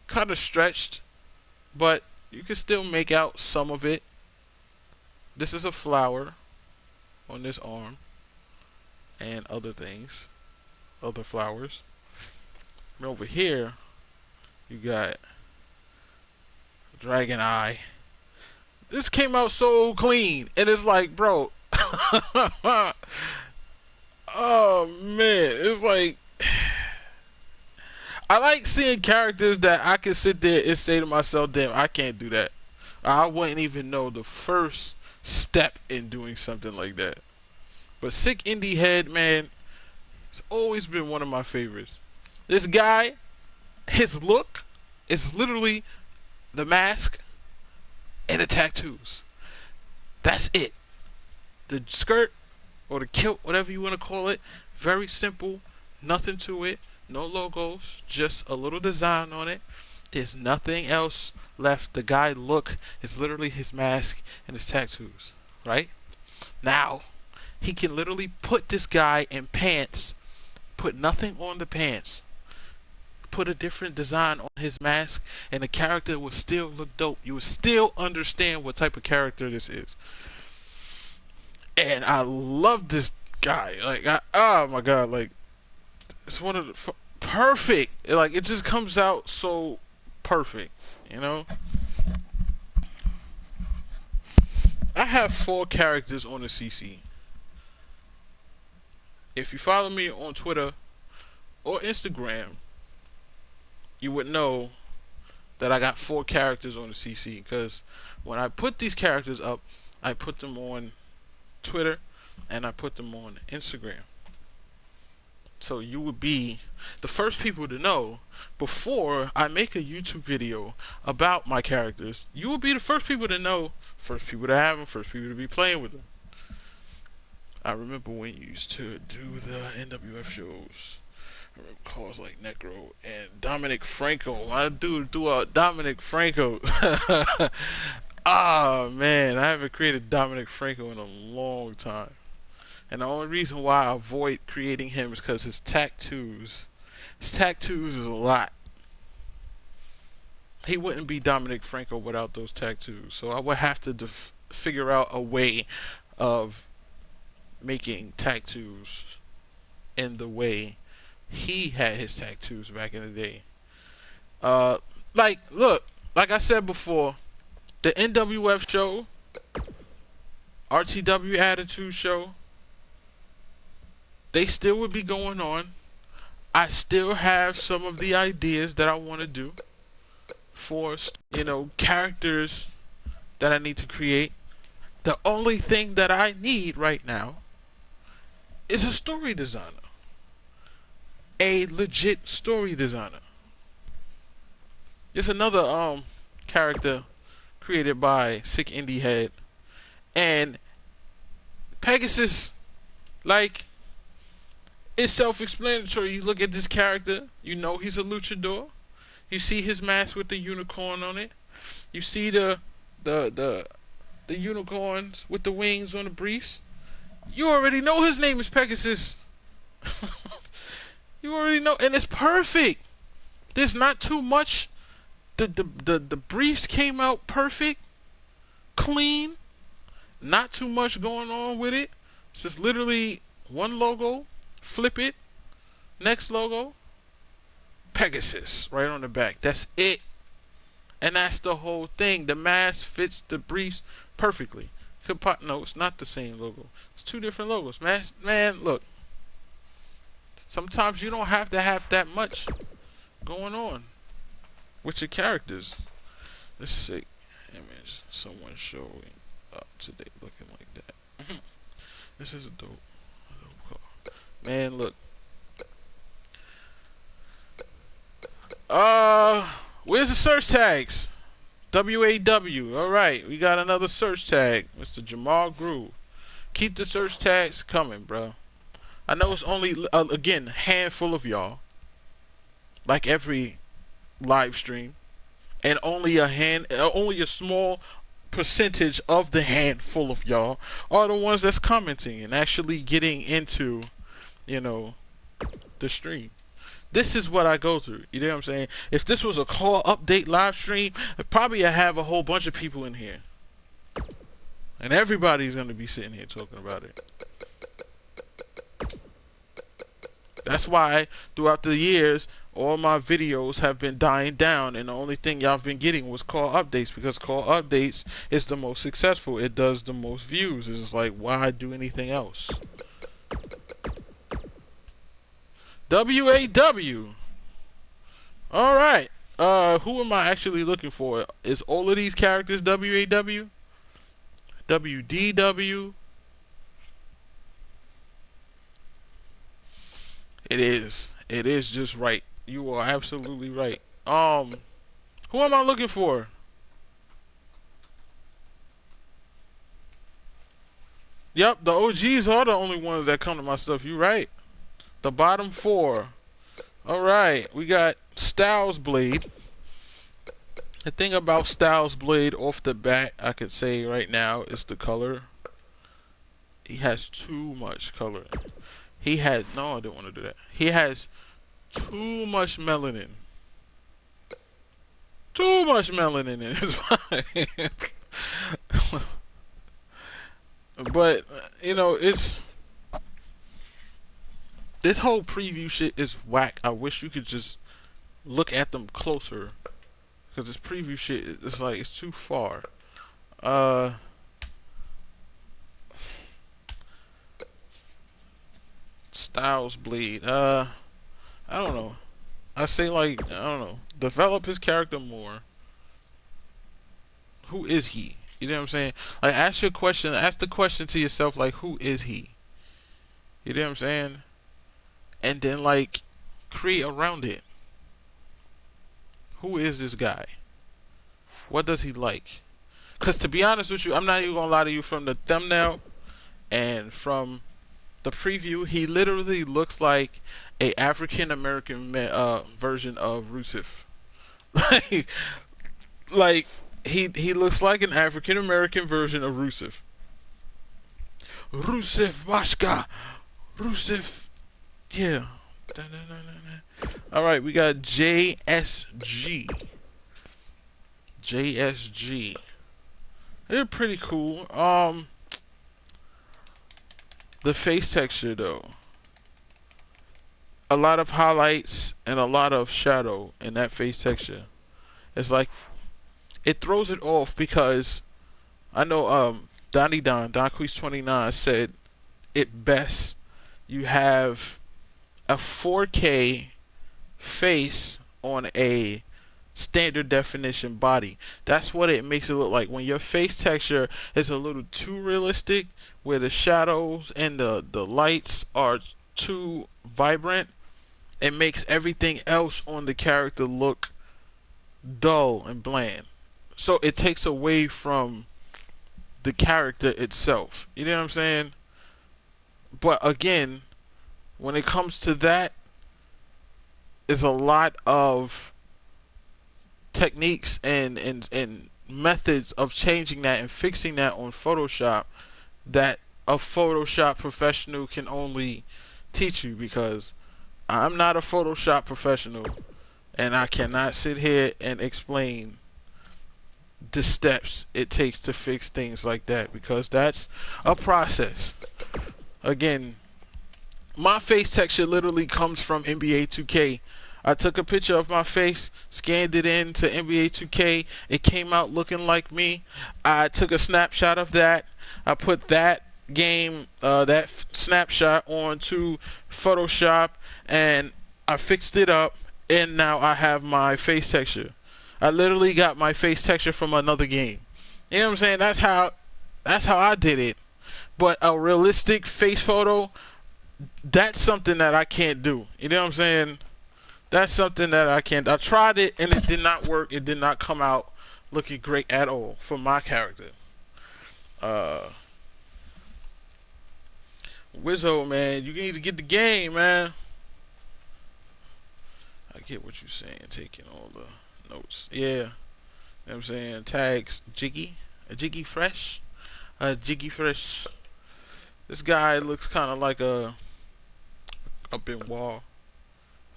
kind of stretched, but you can still make out some of it. This is a flower on this arm, and other things, other flowers. And over here, you got dragon eye. This came out so clean, and it's like, bro. Oh man, it's like, I like seeing characters that I can sit there and say to myself, damn, I can't do that. I wouldn't even know the first step in doing something like that. But Sick Indie Head, man, it's always been one of my favorites. This guy, his look is literally the mask and the tattoos. That's it. The skirt or the kilt, whatever you want to call it, very simple, nothing to it. No logos, just a little design on it. There's nothing else left. The guy look is literally his mask and his tattoos, right? Now, he can literally put this guy in pants, put nothing on the pants, put a different design on his mask, and the character will still look dope. You will still understand what type of character this is. And I love this guy. Like, oh my god, like, it's one of the perfect. Like, it just comes out so perfect, you know? I have 4 characters on the CC. If you follow me on Twitter or Instagram, you would know that I got 4 characters on the CC, because when I put these characters up, I put them on Twitter and I put them on Instagram. So you would be the first people to know before I make a YouTube video about my characters. You will be the first people to know, first people to have them, first people to be playing with them. I remember when you used to do the NWF shows. I remember calls like Necro and Dominic Franco. My dude threw out Dominic Franco. Ah, man, I haven't created Dominic Franco in a long time. And the only reason why I avoid creating him is because his tattoos. His tattoos is a lot. He wouldn't be Dominic Franco without those tattoos. So I would have to figure out a way of making tattoos in the way he had his tattoos back in the day. Look, like I said before, the NWF show, RTW Attitude show, they still would be going on. I still have some of the ideas that I want to do for, characters that I need to create. The only thing that I need right now is a story designer. A legit story designer. There's another character created by Sick Indie Head, and Pegasus, like, it's self-explanatory. You look at this character, you know he's a luchador. You see his mask with the unicorn on it. You see the unicorns with the wings on the briefs. You already know his name is Pegasus. You already know, and it's perfect. There's not too much. The briefs came out perfect, clean, not too much going on with it. It's just literally one logo, flip it, next logo, Pegasus right on the back. That's it. And that's the whole thing. The mask fits the briefs perfectly. No, it's not the same logo. It's 2 different logos. Man, look. Sometimes you don't have to have that much going on with your characters. Let's see. Image. Someone showing up today looking like that. This is a dope car. Man, look. Where's the search tags? WAW. Alright, we got another search tag. Mr. Jamal Groove. Keep the search tags coming, bro. I know it's only, again, a handful of y'all. Like every live stream. And only a small percentage of the handful of y'all are the ones that's commenting and actually getting into, the stream. This is what I go through. You know what I'm saying? If this was a call update live stream, I'd probably have a whole bunch of people in here. And everybody's going to be sitting here talking about it. That's why throughout the years, all my videos have been dying down, and the only thing y'all have been getting was call updates, because call updates is the most successful. It does the most views. It's like, why do anything else? WAW. Alright. Who am I actually looking for? Is all of these characters WAW? WDW? It is. It is just right. You are absolutely right. Who am I looking for? Yep, the OGs are the only ones that come to my stuff. You right. The bottom 4. All right, we got Styles Blade. The thing about Styles Blade off the bat, I could say right now, is the color. He has too much color. He has no, I didn't want to do that. He has too much melanin. Too much melanin in his body. But you know, it's this whole preview shit is whack. I wish you could just look at them closer, because this preview shit is like it's too far. Styles Blade. I don't know. I say like I don't know. Develop his character more. Who is he? You know what I'm saying? Like ask your question. Ask the question to yourself. Like who is he? You know what I'm saying? And then like create around it. Who is this guy? What does he like? Because to be honest with you, I'm not even gonna lie to you. From the thumbnail and from the preview, he literally looks like a African American version of Rusev. like he looks like an African American version of Rusev. Rusev Mashka. Rusev. Yeah. All right, we got JSG. JSG. They're pretty cool. The face texture though. A lot of highlights and a lot of shadow in that face texture. It's like it throws it off because I know Don Quiz 29 said it best. You have a 4K face on a standard definition body. That's what it makes it look like. When your face texture is a little too realistic, where the shadows and the lights are too vibrant, it makes everything else on the character look dull and bland. So it takes away from the character itself. You know what I'm saying? But again, when it comes to that, is a lot of techniques and methods of changing that and fixing that on Photoshop that a Photoshop professional can only teach you, because I'm not a Photoshop professional and I cannot sit here and explain the steps it takes to fix things like that, because that's a process. Again, my face texture literally comes from NBA 2K. I took a picture of my face, scanned it into NBA 2K. It came out looking like me. I took a snapshot of that. I put that game, that snapshot onto Photoshop, and I fixed it up. And now I have my face texture. I literally got my face texture from another game. You know what I'm saying? That's how I did it. But a realistic face photo, that's something that I can't do. You know what I'm saying? That's something that I can't. I tried it and it did not work. It did not come out looking great at all for my character. Wizzo, man, you need to get the game, man. I get what you're saying, taking all the notes. Yeah. You know what I'm saying? Tags Jiggy. Jiggy Fresh. Jiggy Fresh. This guy looks kind of like a Benoit,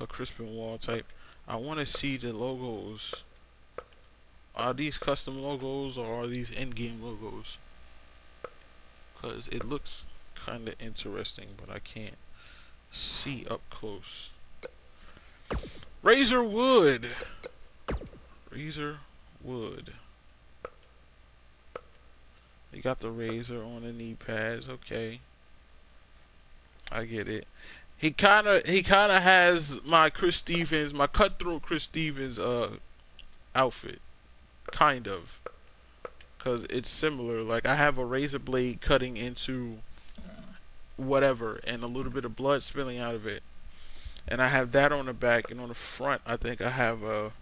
a Chris Benoit type. I want to see the logos. Are these custom logos or are these in-game logos? Because it looks kind of interesting, but I can't see up close. Razor Wood. Razor Wood. You got the razor on the knee pads. Okay, I get it. He kind of has my Chris Stevens, my cutthroat Chris Stevens outfit, kind of, cause it's similar. Like I have a razor blade cutting into whatever, and a little bit of blood spilling out of it, and I have that on the back, and on the front I think I have a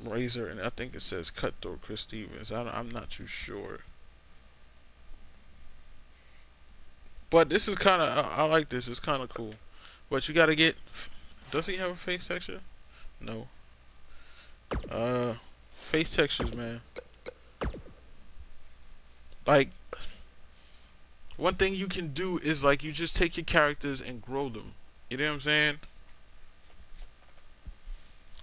razor, and I think it says cutthroat Chris Stevens. I'm not too sure. But this is kind of, I like this. It's kind of cool. But you got to get Does he have a face texture? No. Face textures, man. Like, one thing you can do is like you just take your characters and grow them. You know what I'm saying?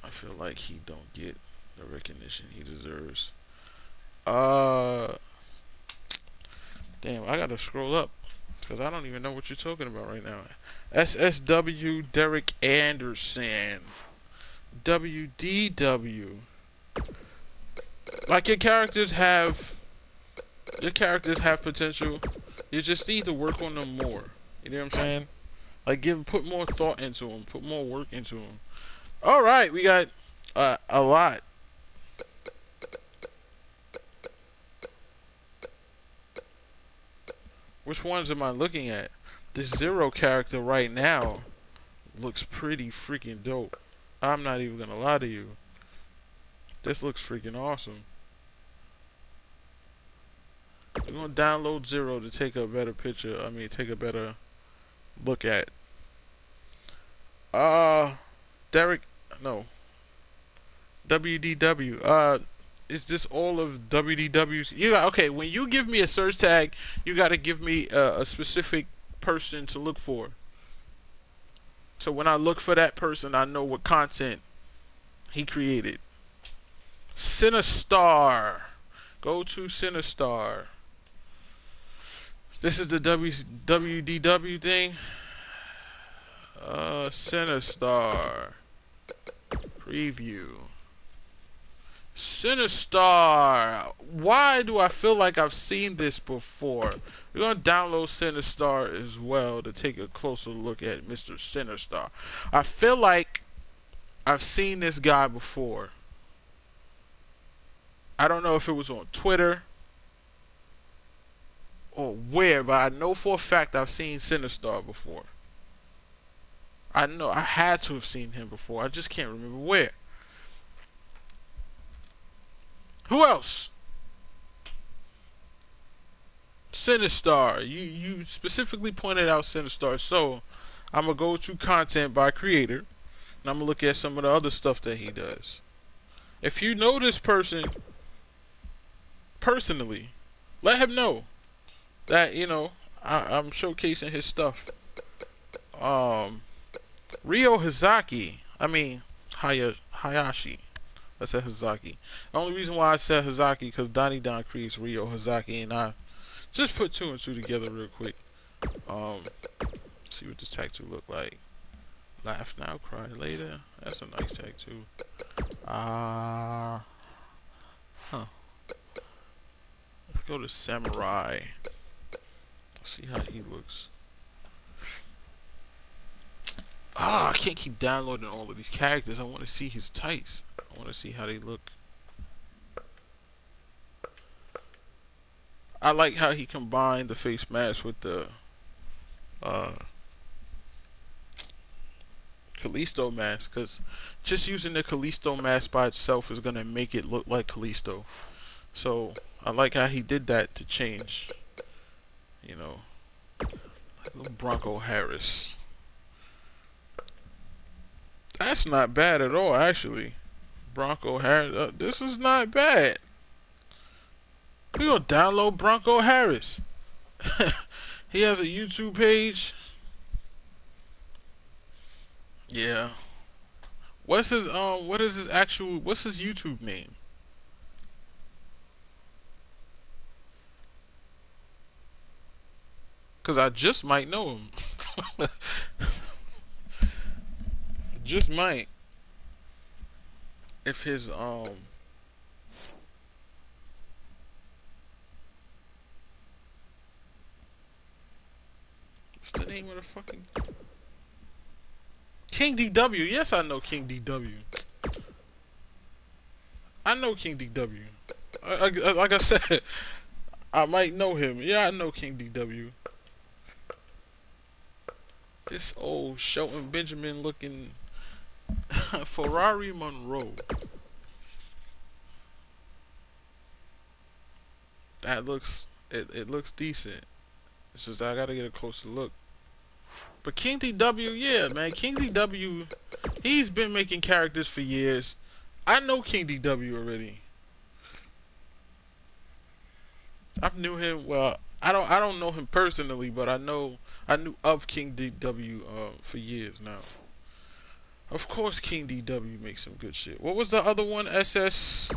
I feel like he don't get the recognition he deserves. Damn, I gotta scroll up because I don't even know what you're talking about right now. SSW Derek Anderson. WDW. Like your characters have potential. You just need to work on them more. You know what I'm saying? Like put more thought into them, put more work into them. All right, we got a lot. Which ones am I looking at? The Zero character right now looks pretty freaking dope. I'm not even gonna lie to you. This looks freaking awesome. We're gonna download Zero to take a better picture. I mean, take a better look at. Derek, no. WDW. Is this all of WDW's? Okay, when you give me a search tag, you gotta give me a specific person to look for. So when I look for that person, I know what content he created. Sinistar. Go to Sinistar. This is the WDW thing. Sinistar. Preview. Sinistar. Why do I feel like I've seen this before? We're going to download Sinistar as well to take a closer look at Mr. Sinistar. I feel like I've seen this guy before. I don't know if it was on Twitter or where, but I know for a fact I've seen Sinistar before. I know I had to have seen him before. I just can't remember where. Who else? Sinistar. You specifically pointed out Sinistar, so I'm gonna go to content by creator, and I'm gonna look at some of the other stuff that he does. If you know this person personally, let him know that I'm showcasing his stuff. Ryo Hazaki. I mean Hayashi. I said Hazaki. The only reason why I said Hazaki because Donnie Don creates Ryo Hazaki, and I just put two and two together real quick. See what this tattoo look like. Laugh now, cry later. That's a nice tattoo. Let's go to Samurai. Let's see how he looks. I can't keep downloading all of these characters. I want to see his tights. I want to see how they look. I like how he combined the face mask with the Kalisto mask, because just using the Kalisto mask by itself is going to make it look like Kalisto. So I like how he did that to change, like Bronco Harris. That's not bad at all, actually. Bronco Harris. This is not bad. We're going to download Bronco Harris. He has a YouTube page. Yeah. What's his what's his YouTube name? Cause I just might know him. Just might. If his what's the name of the fucking King DW? Yes, I know King DW. I know King DW. Like I said, I might know him. Yeah, I know King DW. This old Shelton Benjamin looking Ferrari Monroe. That looks it looks decent. It's just I gotta get a closer look. But King DW, yeah, man, King DW He's been making characters for years. I know King DW already. I knew him. Well, I don't know him personally, but I knew of King DW for years now. Of course, King DW makes some good shit. What was the other one? SSW.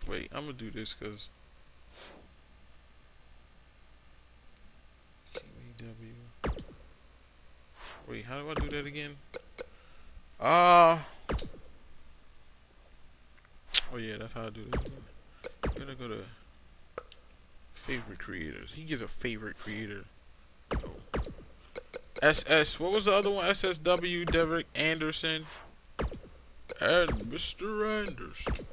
Wait, I'm gonna do this because King DW. Wait, how do I do that again? Oh yeah, that's how I do this. I'm gonna go to favorite creators. He gives a favorite creator. No. SS. What was the other one? SSW. Derek Anderson. And Mr. Anderson.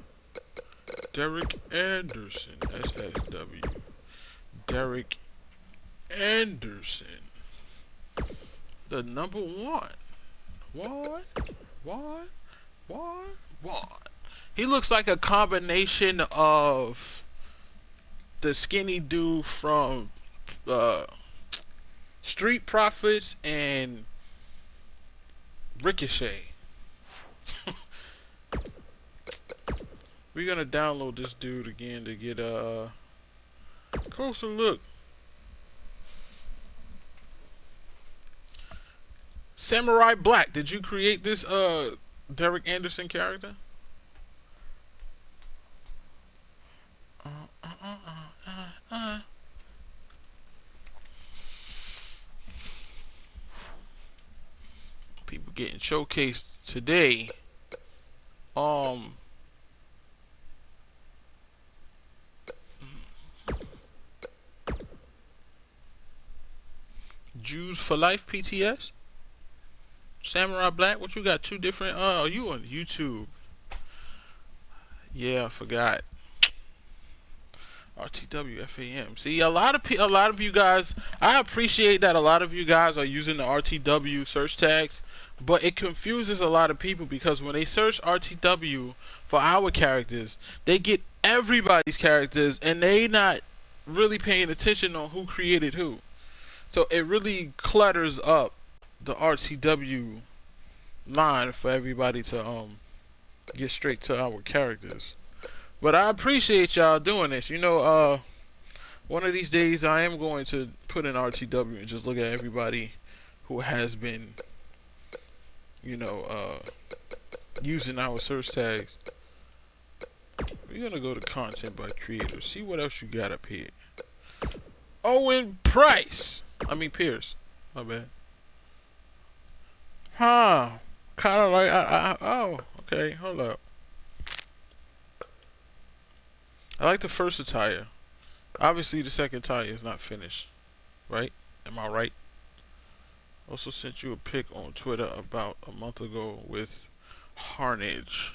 Derek Anderson. SSW. Derek Anderson. The number one. What? He looks like a combination of the skinny dude from Street Profits and Ricochet. We're gonna download this dude again to get a closer look. Samurai Black, did you create this Derek Anderson character? People getting showcased today. Jews for Life PTS. Samurai Black, what you got? Two different. Oh, you on YouTube? Yeah, I forgot. RTW FAM. See, a lot of you guys. I appreciate that a lot of you guys are using the RTW search tags, but it confuses a lot of people because when they search RTW for our characters, they get everybody's characters, and they not really paying attention on who created who. So it really clutters up the RTW line for everybody to get straight to our characters. But I appreciate y'all doing this. You know, one of these days I am going to put in RTW and just look at everybody who has been, you know, using our search tags. We're gonna go to content by creator. See what else you got up here. Owen Price. I mean Pierce. My bad. Huh. Kind of like oh, okay. Hold up. I like the first attire. Obviously, the second attire is not finished, right? Am I right? Also sent you a pic on Twitter about a month ago with Harnage.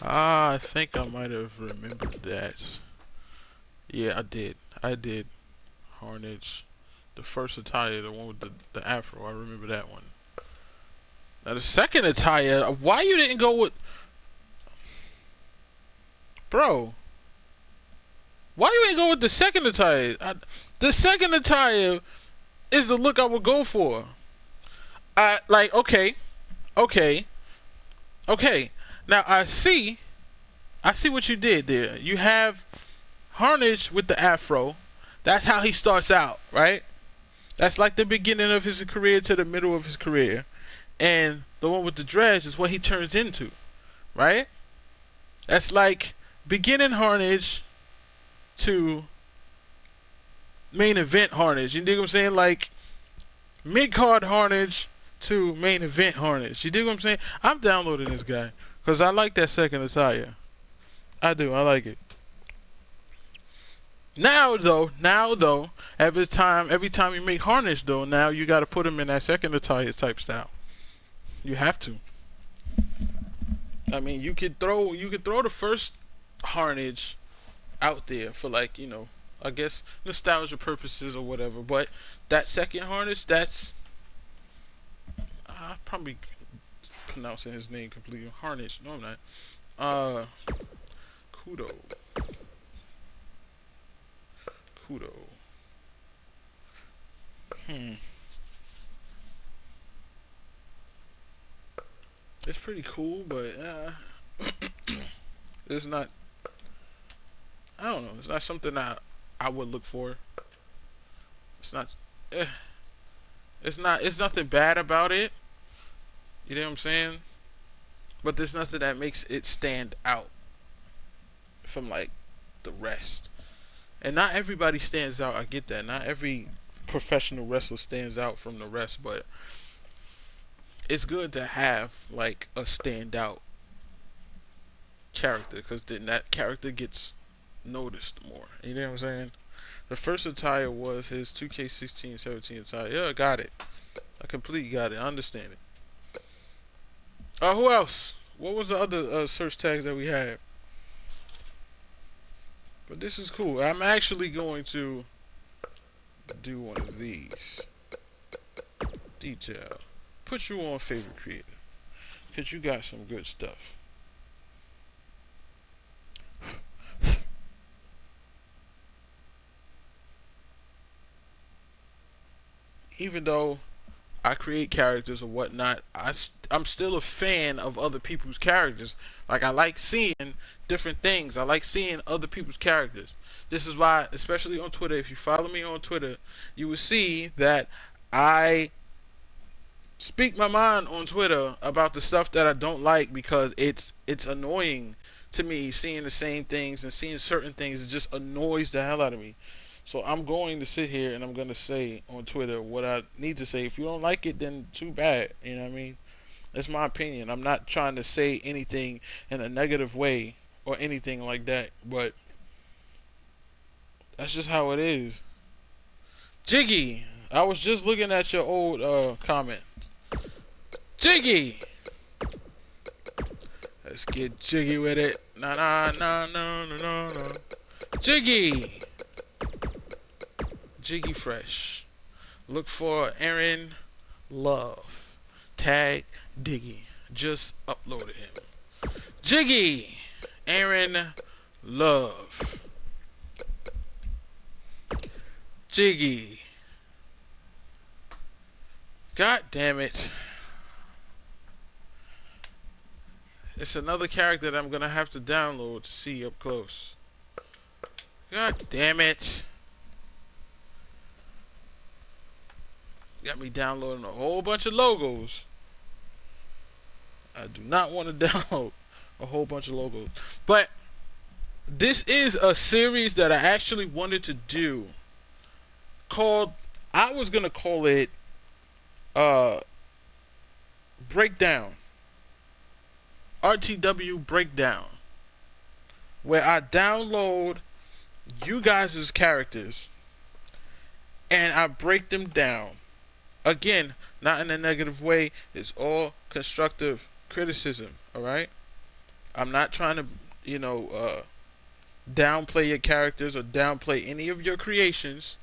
Ah, I think I might have remembered that. Yeah, I did. I did. Harnage. The first attire, the one with the afro. I remember that one. Now the second attire, why you didn't go with... Bro. Why you ain't go with the second attire? The second attire is the look I would go for. Like, okay. Now I see what you did there. You have Harnage with the afro. That's how he starts out, right? That's like the beginning of his career to the middle of his career. And the one with the dreads is what he turns into, right? That's like beginning Harnage to main event Harnage. You dig what I'm saying? Like mid-card Harnage to main event Harnage. You dig what I'm saying? I'm downloading this guy because I like that second attire. I do. I like it. Now though, every time you make Harnage though, now you got to put him in that second attire type style. You have to. I mean, you could throw the first Harnage out there for, like, you know, I guess nostalgia purposes or whatever, but that second Harnage, that's I'm probably pronouncing his name completely. Harnage. No, I'm not. Kudo. Hmm. It's pretty cool, but it's not. I don't know. It's not something I would look for. It's not. Eh, it's not. It's nothing bad about it. You know what I'm saying? But there's nothing that makes it stand out from like the rest. And not everybody stands out. I get that. Not every professional wrestler stands out from the rest, but it's good to have like a standout character because then that character gets noticed more. You know what I'm saying? The first attire was his 2K16-17 attire. Yeah, I got it. I completely got it. I understand it. Who else? What was the other search tags that we had? But this is cool. I'm actually going to do one of these. Detail. Put you on favorite creator. Because you got some good stuff. Even though I create characters or whatnot, I'm still a fan of other people's characters. Like, I like seeing different things. I like seeing other people's characters. This is why, especially on Twitter, if you follow me on Twitter, you will see that I speak my mind on Twitter about the stuff that I don't like because it's annoying to me seeing the same things and seeing certain things. It just annoys the hell out of me. So I'm going to sit here and I'm going to say on Twitter what I need to say. If you don't like it, then too bad. You know what I mean? That's my opinion. I'm not trying to say anything in a negative way or anything like that, but that's just how it is. Jiggy, I was just looking at your old comment. Jiggy! Let's get jiggy with it. Na na na na na na na. Jiggy! Jiggy Fresh. Look for Aaron Love. Tag Diggy. Just uploaded him. Jiggy! Aaron Love. Jiggy. God damn it. It's another character that I'm gonna have to download to see up close. God damn it. Got me downloading a whole bunch of logos. I do not want to download a whole bunch of logos. But this is a series that I actually wanted to do called, I was gonna call it Breakdown. RTW Breakdown. Where I download you guys' characters and I break them down. Again, not in a negative way. It's all constructive criticism, alright? I'm not trying to, downplay your characters or downplay any of your creations.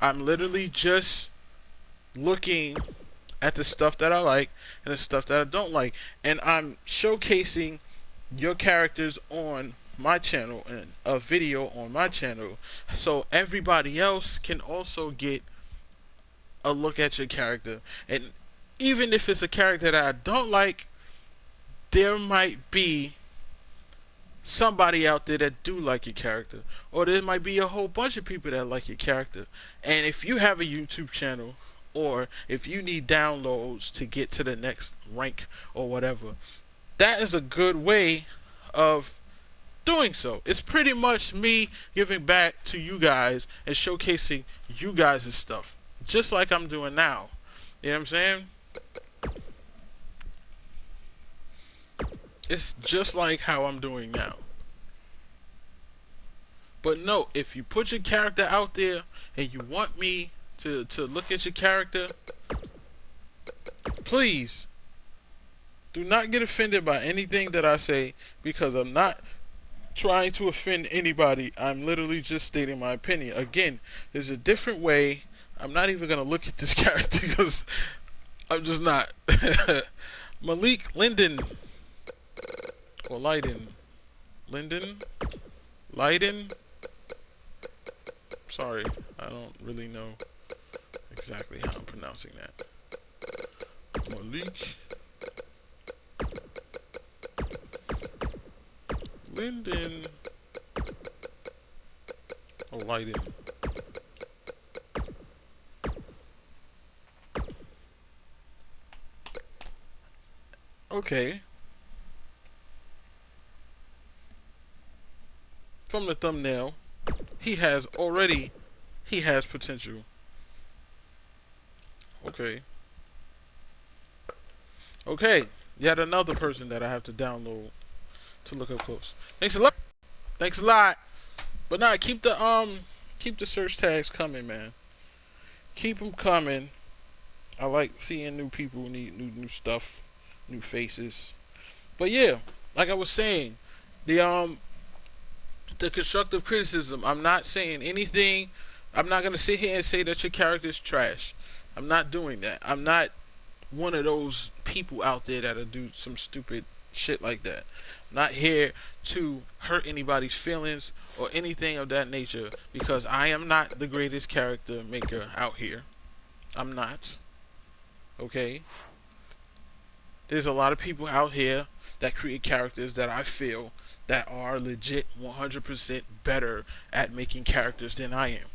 I'm literally just looking at the stuff that I like and the stuff that I don't like. And I'm showcasing your characters on my channel and a video on my channel so everybody else can also get a look at your character. And even if it's a character that I don't like, there might be somebody out there that do like your character, or there might be a whole bunch of people that like your character. And if you have a YouTube channel, or if you need downloads to get to the next rank or whatever, that is a good way of doing so. It's pretty much me giving back to you guys and showcasing you guys' stuff, just like I'm doing now. You know what I'm saying? It's just like how I'm doing now. But no, if you put your character out there and you want me to look at your character, please do not get offended by anything that I say, because I'm not trying to offend anybody. I'm literally just stating my opinion. Again, there's a different way. I'm not even going to look at this character because I'm just not. Malik Linden. Or Leiden. Linden? Leiden? Sorry, I don't really know exactly how I'm pronouncing that. Malik Linden Lighten. Okay. From the thumbnail, he has potential. Okay. Okay. Yet another person that I have to download to look up close. Thanks a lot. Thanks a lot. But nah, keep the search tags coming, man. Keep them coming. I like seeing new people, new stuff, new faces. But yeah, like I was saying, the the constructive criticism. I'm not saying anything. I'm not gonna sit here and say that your character's trash. I'm not doing that. I'm not one of those people out there that'll do some stupid shit like that. I'm not here to hurt anybody's feelings or anything of that nature because I am not the greatest character maker out here. I'm not. Okay? There's a lot of people out here that create characters that I feel that are legit 100% better at making characters than I am.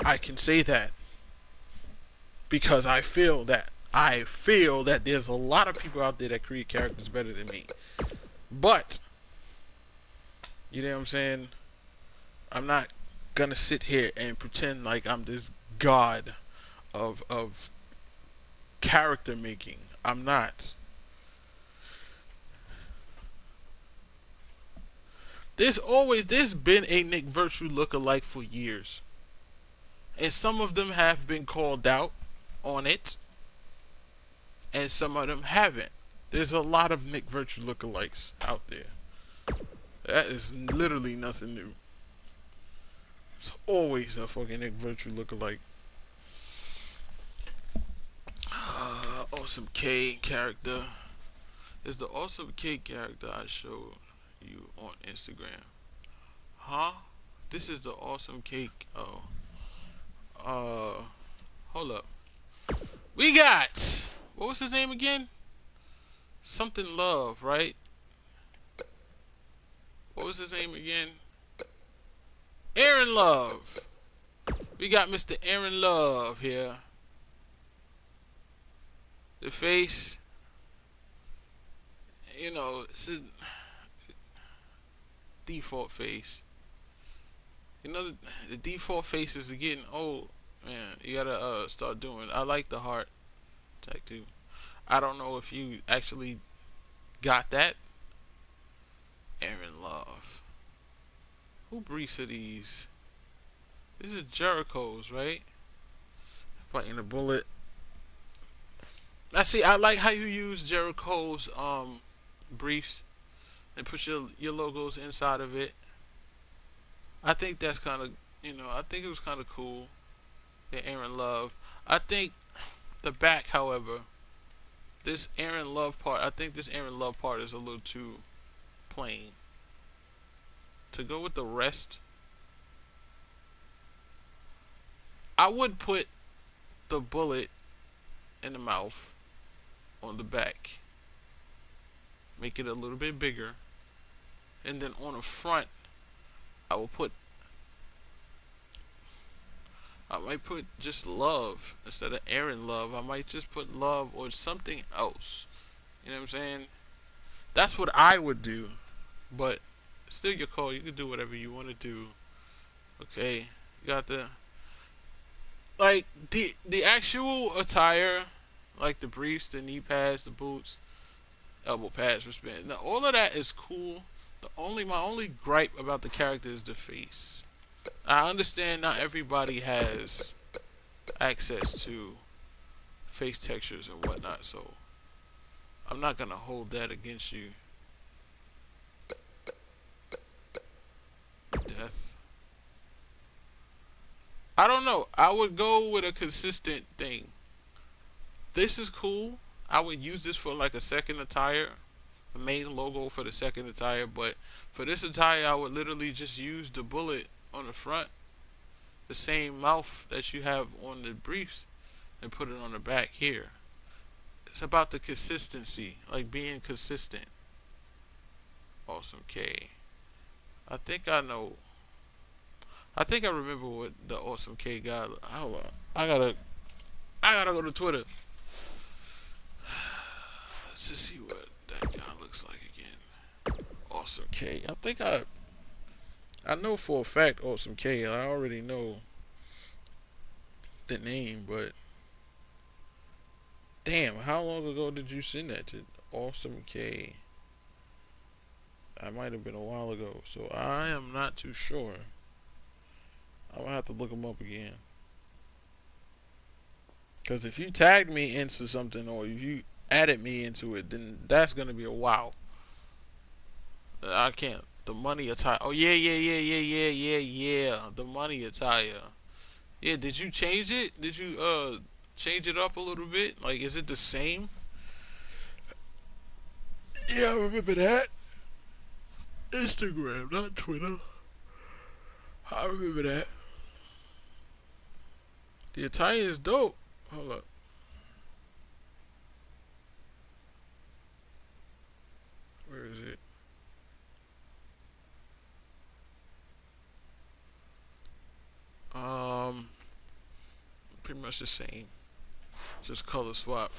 I can say that because I feel that. I feel that there's a lot of people out there that create characters better than me. But, you know what I'm saying? I'm not gonna sit here and pretend like I'm this god of character making. I'm not. There's been a Nick Virtue lookalike for years. And some of them have been called out on it. And some of them haven't. There's a lot of Nick Virtue lookalikes out there. That is literally nothing new. It's always a fucking Nick Virtue lookalike. Awesome K character. Is the Awesome K character I showed you on Instagram? Huh? This is the Awesome K. Oh. Hold up. We got. What was his name again? Something Love, right? What was his name again? Aaron Love. We got Mr. Aaron Love here. The face, you know, it's a default face. You know, the default faces are getting old. Man, you gotta start doing. I like the heart tattoo. I don't know if you actually got that. Aaron Love. Who briefs are these? This is Jericho's, right? Fighting a bullet. I see. I like how you use Jericho's briefs and put your logos inside of it. I think that's kind of, I think it was kind of cool. Yeah, Aaron Love. I think the back, however, this Aaron Love part. I think this Aaron Love part is a little too plain. To go with the rest, I would put the bullet in the mouth on the back. Make it a little bit bigger. And then on the front, I might put just Love instead of Aaron Love. I might just put Love or something else. You know what I'm saying? That's what I would do. But still your call. You can do whatever you want to do. Okay. You got the actual attire, like the briefs, the knee pads, the boots, elbow pads for spin. Now all of that is cool. My only gripe about the character is the face. I understand not everybody has access to face textures and whatnot, so I'm not gonna hold that against you. Death. I don't know. I would go with a consistent thing. This is cool. I would use this for like a second attire. The main logo for the second attire, but for this attire I would literally just use the bullet on the front the same mouth that you have on the briefs and put it on the back here. It's about the consistency, like being consistent. Awesome K. I think I know. I think I remember what the Awesome K guy. Hold on. I gotta go to Twitter. Let's just see what that guy looks like again. Awesome K. I think I know for a fact Awesome K. I already know the name, but damn, how long ago did you send that to Awesome K? That might have been a while ago, so I am not too sure. I'm gonna have to look him up again. Because if you tagged me into something or if you added me into it, then that's gonna be a wow. I can't. The money attire. Oh yeah. The money attire. Yeah, did you change it? Did you change it up a little bit? Like, is it the same? Yeah, I remember that. Instagram, not Twitter. I remember that. The attire is dope. Hold up. Where is it? Pretty much the same. Just color swap.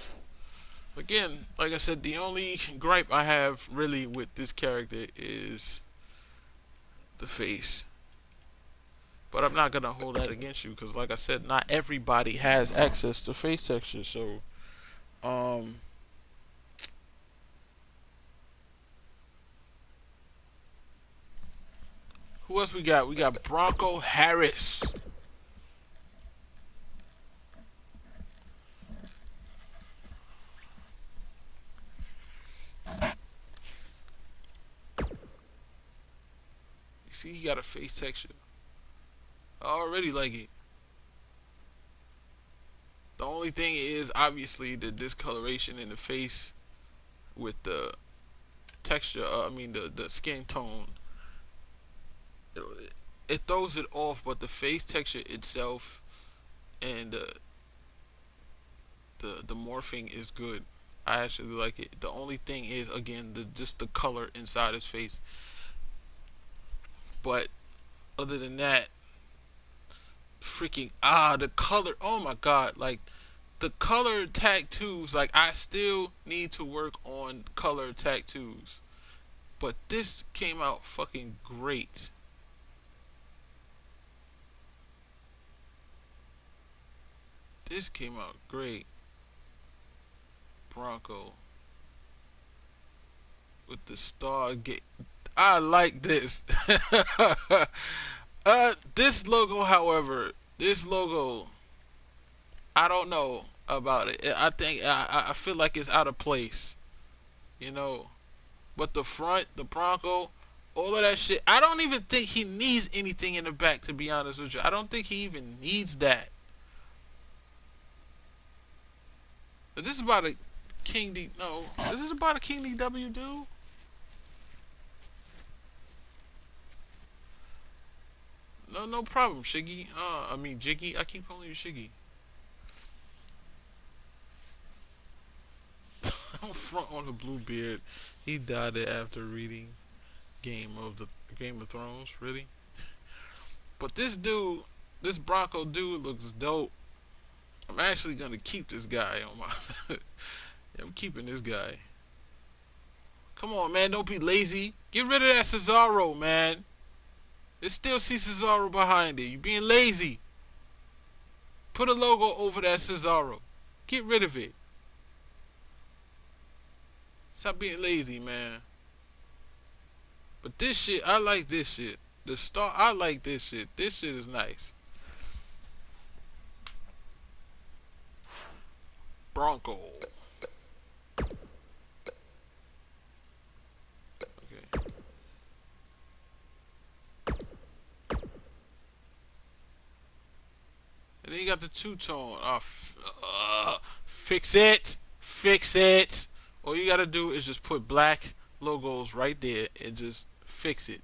Again, like I said, the only gripe I have really with this character is the face. But I'm not gonna hold that against you because, like I said, not everybody has access to face texture. So, who else we got? We got Bronco Harris. You see, he got a face texture. I already like it. The only thing is, obviously, the discoloration in the face with the texture. I mean, the skin tone. It throws it off, but the face texture itself and the morphing is good. I actually like it. The only thing is, again, just the color inside his face. But other than that, freaking the color. Oh my god, like the color tattoos. Like, I still need to work on color tattoos. But this came out fucking great. This came out great. Bronco with the star gate. I like this. This logo, however, I don't know about it. I think I feel like it's out of place, you know. But the front, the Bronco, all of that shit. I don't even think he needs anything in the back. To be honest with you, I don't think he even needs that. But this is about a King D. No, this is about a King DW dude. No problem, Shiggy. I mean Jiggy. I keep calling you Shiggy. I'm front on the Bluebeard. He died after reading Game of Thrones. Really? But this dude, this Bronco dude, looks dope. I'm actually gonna keep this guy on my. I'm keeping this guy. Come on, man. Don't be lazy. Get rid of that Cesaro, man. It still see Cesaro behind it. You being lazy. Put a logo over that Cesaro. Get rid of it. Stop being lazy, man. But this shit, I like this shit. The star, I like this shit. This shit is nice. Bronco. Okay. And then you got the two-tone. Fix it. Fix it. All you gotta do is just put black logos right there and just fix it.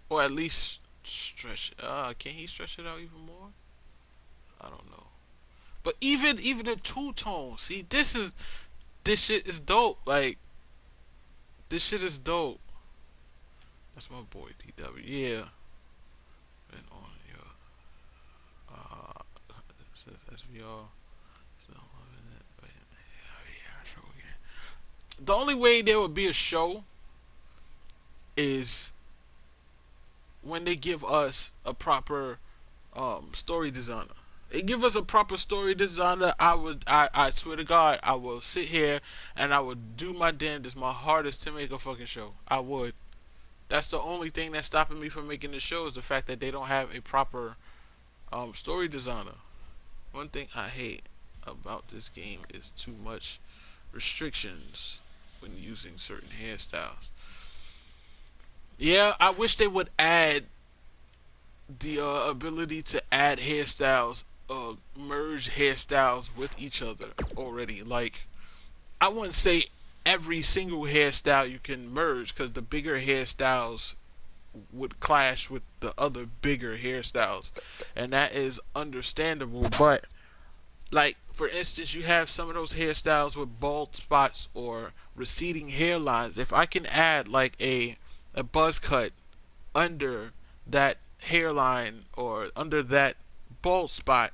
or at least stretch. Can he stretch it out even more? I don't know. But even the two tone. See, this shit is dope. Like this shit is dope. That's my boy DW. Yeah. And on your says SVR. The only way there would be a show is when they give us a proper story designer. They give us a proper story designer. I swear to God, I will sit here and I would do my damnedest, my hardest to make a fucking show. I would. That's the only thing that's stopping me from making the show is the fact that they don't have a proper story designer. One thing I hate about this game is too much restrictions when using certain hairstyles. Yeah, I wish they would add the ability to add hairstyles, merge hairstyles with each other already. Like, I wouldn't say every single hairstyle you can merge, because the bigger hairstyles would clash with the other bigger hairstyles, and that is understandable. But like, for instance, you have some of those hairstyles with bald spots or receding hairlines. If I can add like a buzz cut under that hairline or under that bald spot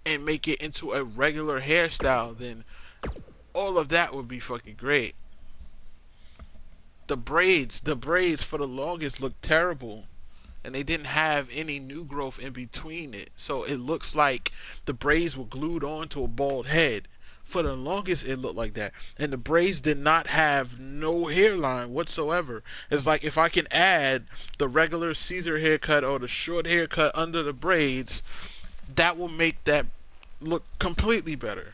and make it into a regular hairstyle, then all of that would be fucking great. The braids for the longest looked terrible, and they didn't have any new growth in between it, so it looks like the braids were glued onto a bald head. For the longest it looked like that, and the braids did not have no hairline whatsoever. It's like, if I can add the regular Caesar haircut or the short haircut under the braids, that will make that look completely better.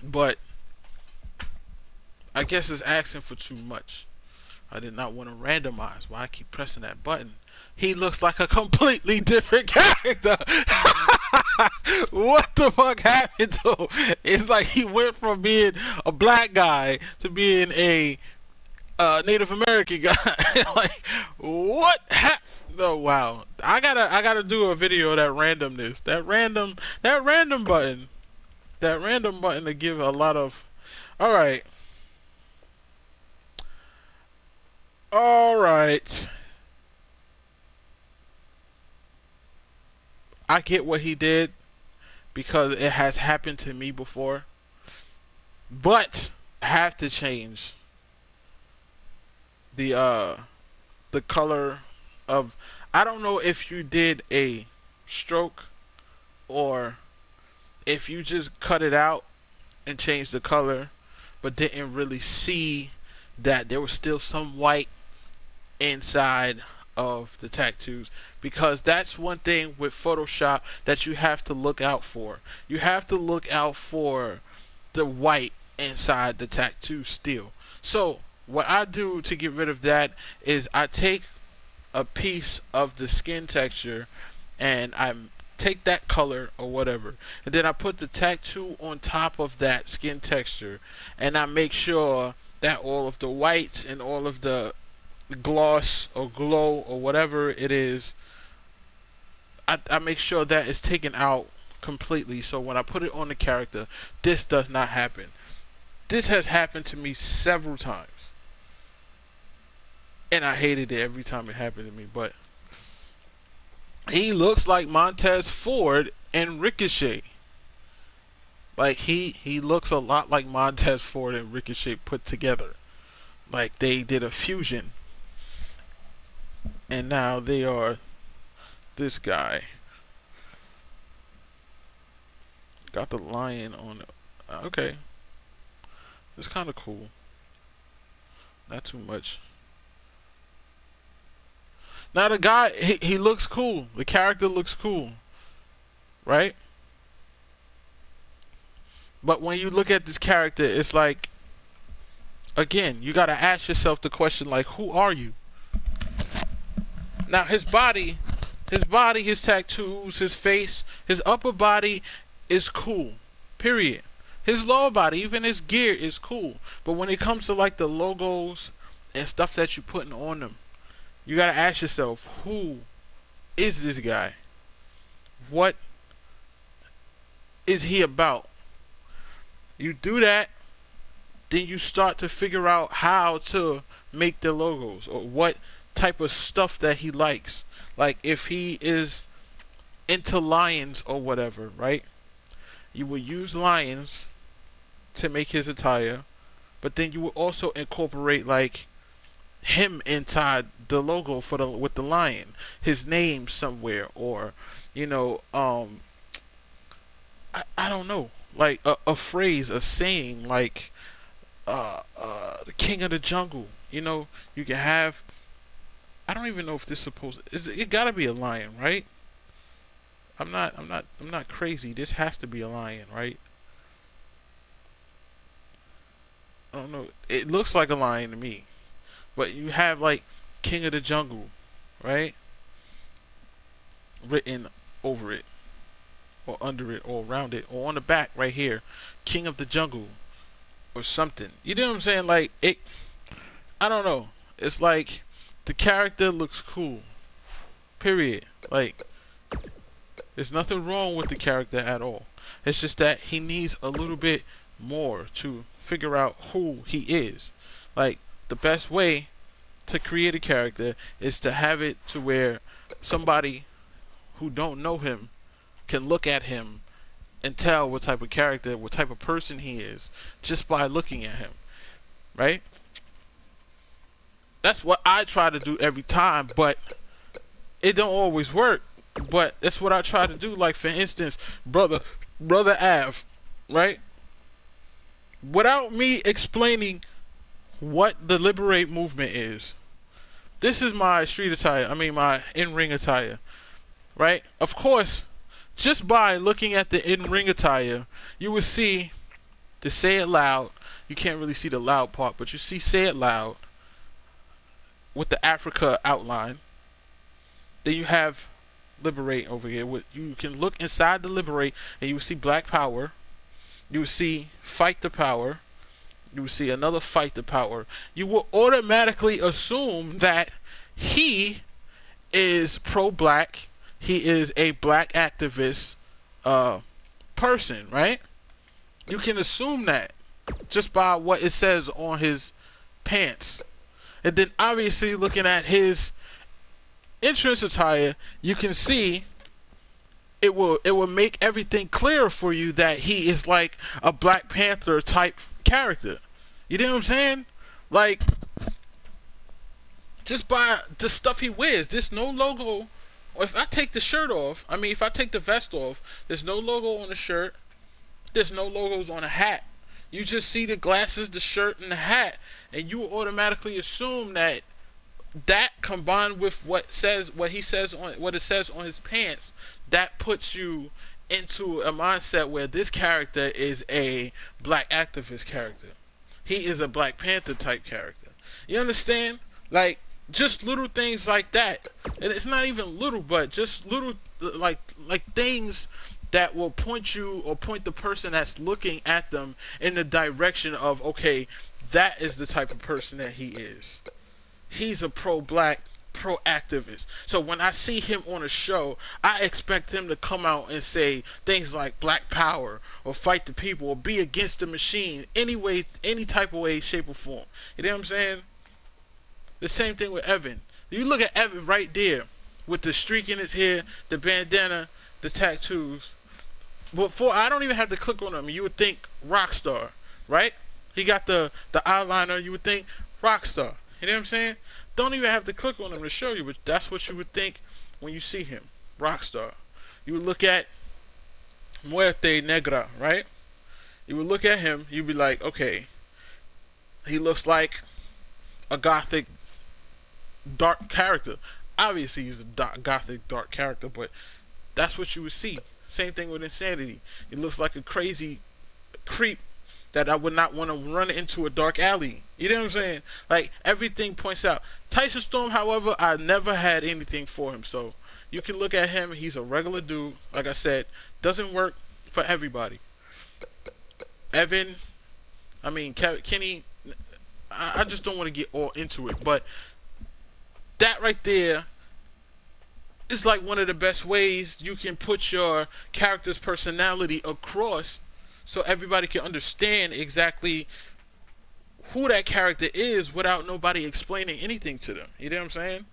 But I guess it's asking for too much. I did not want to randomize. Why I keep pressing that button? He looks like a completely different character. What the fuck happened to him? It's like he went from being a black guy to being a Native American guy. Like, what happened? Oh wow! I gotta do a video of that randomness. That random button. That random button to give a lot of. All right. Alright. I get what he did because it has happened to me before. But I have to change the color of, I don't know if you did a stroke or if you just cut it out and changed the color but didn't really see that there was still some white inside of the tattoos, because that's one thing with Photoshop that you have to look out for. You have to look out for the white inside the tattoo still. So what I do to get rid of that is I take a piece of the skin texture and I take that color or whatever, and then I put the tattoo on top of that skin texture, and I make sure that all of the whites and all of the gloss or glow or whatever it is, I make sure that is taken out completely, so when I put it on the character, this does not happen. This has happened to me several times, and I hated it every time it happened to me. But he looks like Montez Ford and Ricochet. Like, he looks a lot like Montez Ford and Ricochet put together. Like, they did a fusion. And now they are this guy. Got the lion on it. Okay. It's kind of cool. Not too much. Now the guy, he looks cool. The character looks cool. Right? But when you look at this character, it's like, again, you gotta ask yourself the question, like, who are you? Now his body, his tattoos, his face, his upper body is cool. Period. His lower body, even his gear is cool. But when it comes to like the logos and stuff that you're putting on them, You gotta ask yourself, who is this guy? What is he about? You do that, then you start to figure out how to make the logos or what type of stuff that he likes. Like if he is into lions or whatever, right? You will use lions to make his attire, but then you will also incorporate like him inside the logo for the with the lion, his name somewhere, or you know, I don't know, like a phrase, a saying, like the king of the jungle. You know, you can have. I don't even know if this supposed. It gotta be a lion, right? I'm not crazy. This has to be a lion, right? I don't know. It looks like a lion to me. But you have like King of the Jungle, right? Written over it, or under it, or around it, or on the back right here. King of the Jungle, or something. You know what I'm saying? Like, it. I don't know. It's like the character looks cool. Period. Like, there's nothing wrong with the character at all. It's just that he needs a little bit more to figure out who he is. Like, the best way to create a character is to have it to where somebody who don't know him can look at him and tell what type of character, what type of person he is just by looking at him, right? That's what I try to do every time, but it don't always work. But that's what I try to do. Like, for instance, brother Av, right? Without me explaining what the Liberate movement is, this is my street attire. I mean, my in-ring attire, right? Of course, just by looking at the in-ring attire, you will see, to say it loud, you can't really see the loud part, but you see say it loud with the Africa outline. Then you have Liberate over here. You can look inside the Liberate and you will see Black Power. You will see Fight the Power. You will see another Fight the Power. You will automatically assume that he is pro-black. He is a black activist person, right? You can assume that just by what it says on his pants. And then obviously looking at his entrance attire, you can see it will make everything clear for you that he is like a Black Panther type character. You know what I'm saying? Like, just by the stuff he wears, there's no logo. Or if I take the shirt off, I mean, if I take the vest off, there's no logo on the shirt. There's no logos on the hat. You just see the glasses, the shirt, and the hat, and you automatically assume that combined with what it says on his pants, that puts you into a mindset where this character is a black activist character. He is a Black Panther type character. You understand? Like, just little things like that. And it's not even little, but just little like things that will point you or point the person that's looking at them in the direction of, okay, that is the type of person that he is. He's a pro-black, pro-activist. So when I see him on a show, I expect him to come out and say things like Black Power or fight the people or be against the machine any way, any type of way, shape, or form. You know what I'm saying? The same thing with Evan. You look at Evan right there with the streak in his hair, the bandana, the tattoos. Before, I don't even have to click on him. You would think Rockstar, right? He got the eyeliner. You would think Rockstar. You know what I'm saying? Don't even have to click on him to show you, but that's what you would think when you see him. Rockstar. You would look at Muerte Negra, right? You would look at him, you'd be like, okay, he looks like a gothic dark character. Obviously he's a gothic dark character, but that's what you would see. Same thing with Insanity. He looks like a crazy creep that I would not want to run into a dark alley. You know what I'm saying? Like, everything points out. Tyson Storm, however, I never had anything for him. So you can look at him. He's a regular dude. Like I said, doesn't work for everybody. Evan, I mean, Kenny, I just don't want to get all into it. But That right there is like one of the best ways you can put your character's personality across so everybody can understand exactly who that character is without nobody explaining anything to them. You know what I'm saying?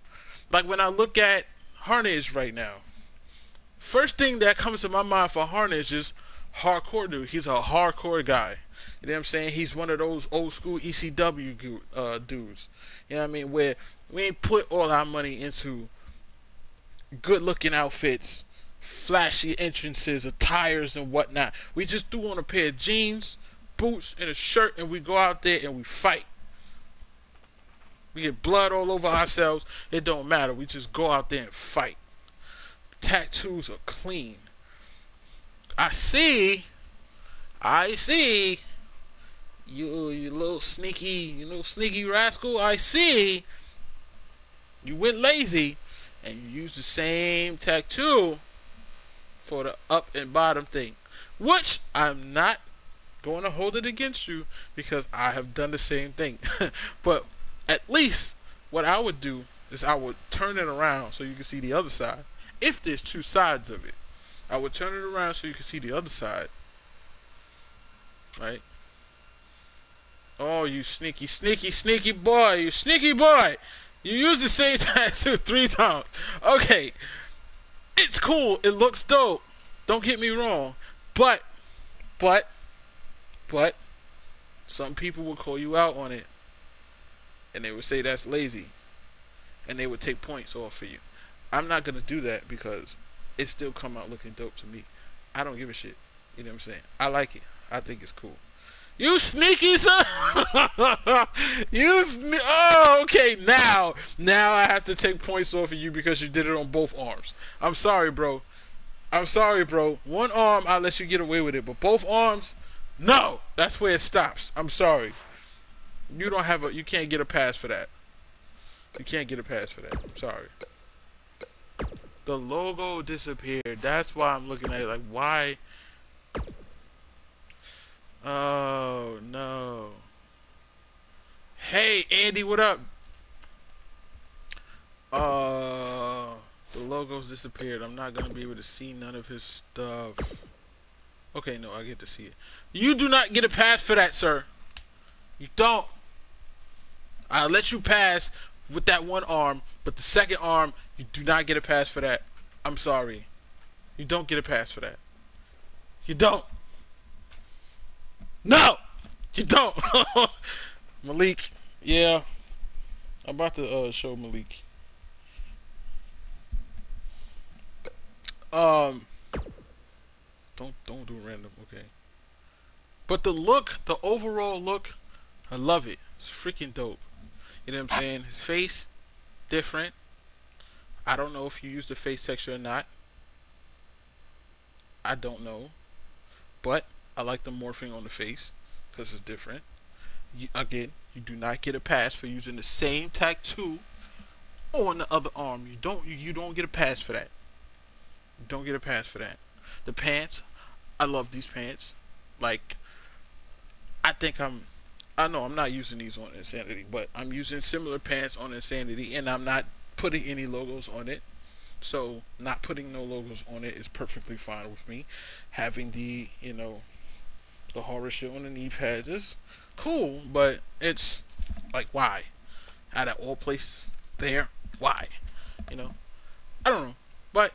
Like when I look at Harnage right now, first thing that comes to my mind for Harnage is hardcore dude. He's a hardcore guy. You know what I'm saying? He's one of those old school ECW dudes. You know what I mean? Where we ain't put all our money into good looking outfits, flashy entrances, attires, and whatnot. We just threw on a pair of jeans, boots, and a shirt, and we go out there and we fight. We get blood all over ourselves. It don't matter. We just go out there and fight. Tattoos are clean. I see. You little sneaky rascal. I see. You went lazy, and you used the same tattoo for the up and bottom thing, which I'm not going to hold it against you because I have done the same thing. But at least what I would do is I would turn it around so you can see the other side. If there's two sides of it, I would turn it around so you can see the other side. Right? Oh, you sneaky boy. You sneaky boy. You used the same tattoo 3 times. Okay. It's cool. It looks dope. Don't get me wrong. But, some people will call you out on it. And they would say that's lazy. And they would take points off for you. I'm not going to do that because it still come out looking dope to me. I don't give a shit. You know what I'm saying? I like it. I think it's cool. You sneaky son! Oh, okay. Now I have to take points off of you because you did it on both arms. I'm sorry, bro. One arm, I'll let you get away with it, but both arms, no. That's where it stops. I'm sorry. You can't get a pass for that. You can't get a pass for that. I'm sorry. The logo disappeared. That's why I'm looking at it like, why? Oh, no. Hey, Andy, what up? The logo's disappeared. I'm not going to be able to see none of his stuff. Okay, no, I get to see it. You do not get a pass for that, sir. You don't. I'll let you pass with that one arm, but the second arm, you do not get a pass for that. I'm sorry. You don't get a pass for that. You don't. No! You don't! Malik, yeah. I'm about to show Malik. Don't do random, okay. But the look, the overall look, I love it. It's freaking dope. You know what I'm saying? His face, different. I don't know if you use the face texture or not. I don't know. But I like the morphing on the face because it's different. Again, you do not get a pass for using the same tattoo on the other arm. You don't get a pass for that. You don't get a pass for that. The pants, I love these pants. Like, I know I'm not using these on Insanity, but I'm using similar pants on Insanity, and I'm not putting any logos on it. So not putting no logos on it is perfectly fine with me. Having the the horror shit on the knee pads is cool, but it's like, why? Out of all places there, why? I don't know, but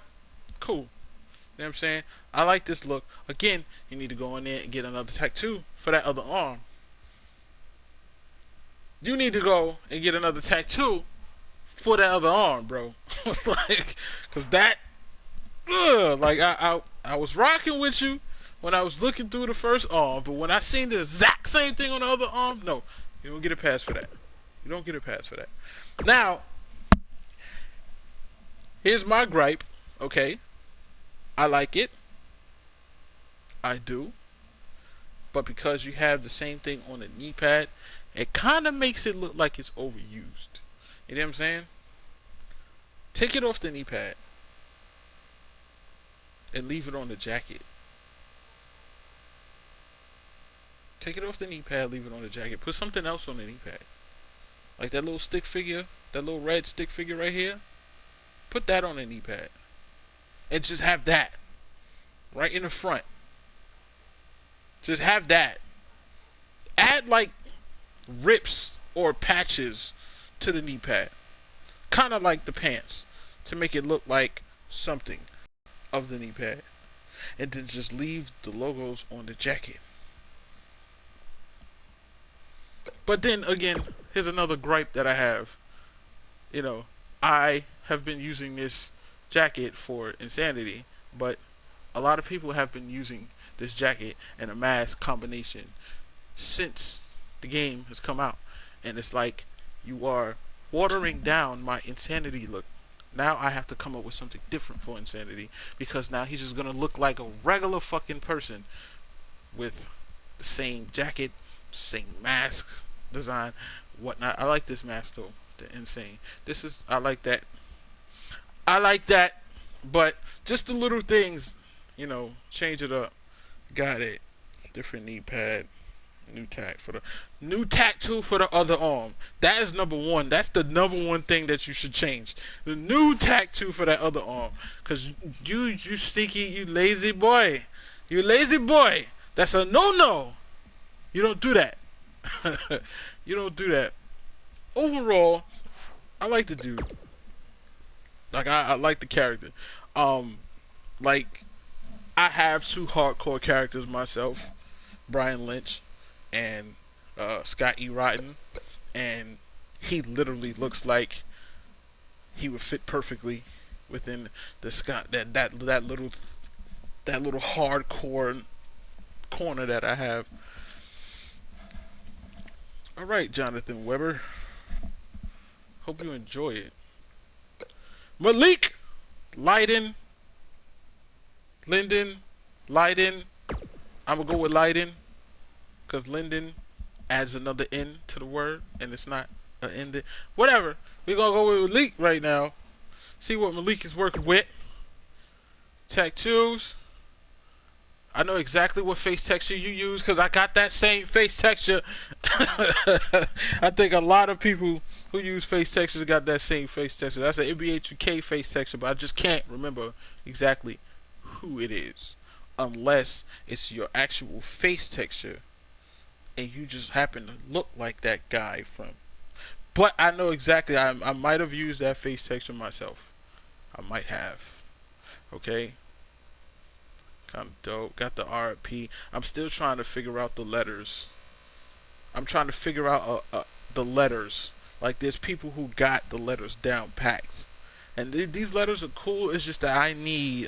cool. You know what I'm saying? I like this look. Again, you need to go in there and get another tattoo for that other arm. You need to go and get another tattoo for that other arm, bro. Like, cause that, like I was rocking with you when I was looking through the first arm, but when I seen the exact same thing on the other arm, no, you don't get a pass for that. You don't get a pass for that. Now, here's my gripe. Okay, I like it. I do. But because you have the same thing on the knee pad, it kind of makes it look like it's overused. You know what I'm saying? Take it off the knee pad and leave it on the jacket. Take it off the knee pad, leave it on the jacket. Put something else on the knee pad. like that little stick figure, that little red stick figure right here. Put that on a knee pad, and just have that right in the front. Just have that. Add like rips or patches to the knee pad, kind of like the pants, to make it look like something of the knee pad, and then just leave the logos on the jacket. But then again, here's another gripe that I have. You know, I have been using this jacket for Insanity, but a lot of people have been using this jacket and a mask combination since the game has come out. And it's like you are watering down my Insanity look. Now I have to come up with something different for Insanity, because now he's just gonna look like a regular fucking person with the same jacket, same mask design, whatnot. I like this mask though, the Insane. This is, I like that. I like that, but just the little things, you know, change it up. Got it. Different knee pad. New tattoo for the other arm. That is number one. That's the number one thing that you should change. The new tattoo for that other arm. Cause you sneaky, you lazy boy. You lazy boy. That's a no-no. You don't do that. You don't do that. Overall, I like the dude. Like I like the character. Like I have two hardcore characters myself, Brian Lynch and Scott E. Rotten, and he literally looks like he would fit perfectly within the Scott that little hardcore corner that I have. All right, Jonathan Weber. Hope you enjoy it. Malik Linden. I'm gonna go with Linden, because Linden adds another N to the word, and it's not an N. Whatever. We're gonna go with Malik right now. See what Malik is working with. Tattoos. I know exactly what face texture you use, because I got that same face texture. I think a lot of people who use face textures got that same face texture. That's an NBA 2K face texture, but I just can't remember exactly who it is, unless it's your actual face texture and you just happen to look like that guy from. But I know exactly. I might have used that face texture myself. I might have. Okay. Kind of dope. Got the RP. I'm still trying to figure out the letters. I'm trying to figure out the letters. Like, there's people who got the letters down packed, and these letters are cool. It's just that me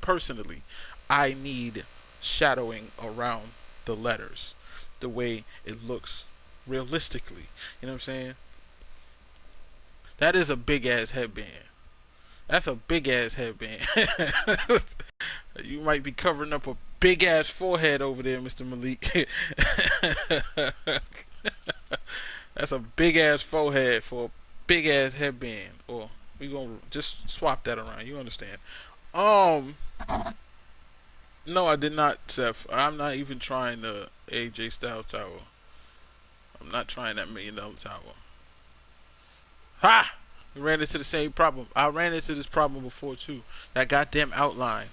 personally, I need shadowing around the letters, the way it looks realistically. You know what I'm saying? That is a big ass headband. That's a big ass headband. You might be covering up a big ass forehead over there, Mr. Malik. That's a big ass forehead for a big ass headband. Or we gonna just swap that around. You understand? No, I did not, Seth. I'm not even trying the AJ Styles Tower. I'm not trying that $1 million tower. Ha! We ran into the same problem. I ran into this problem before too. That goddamn outline.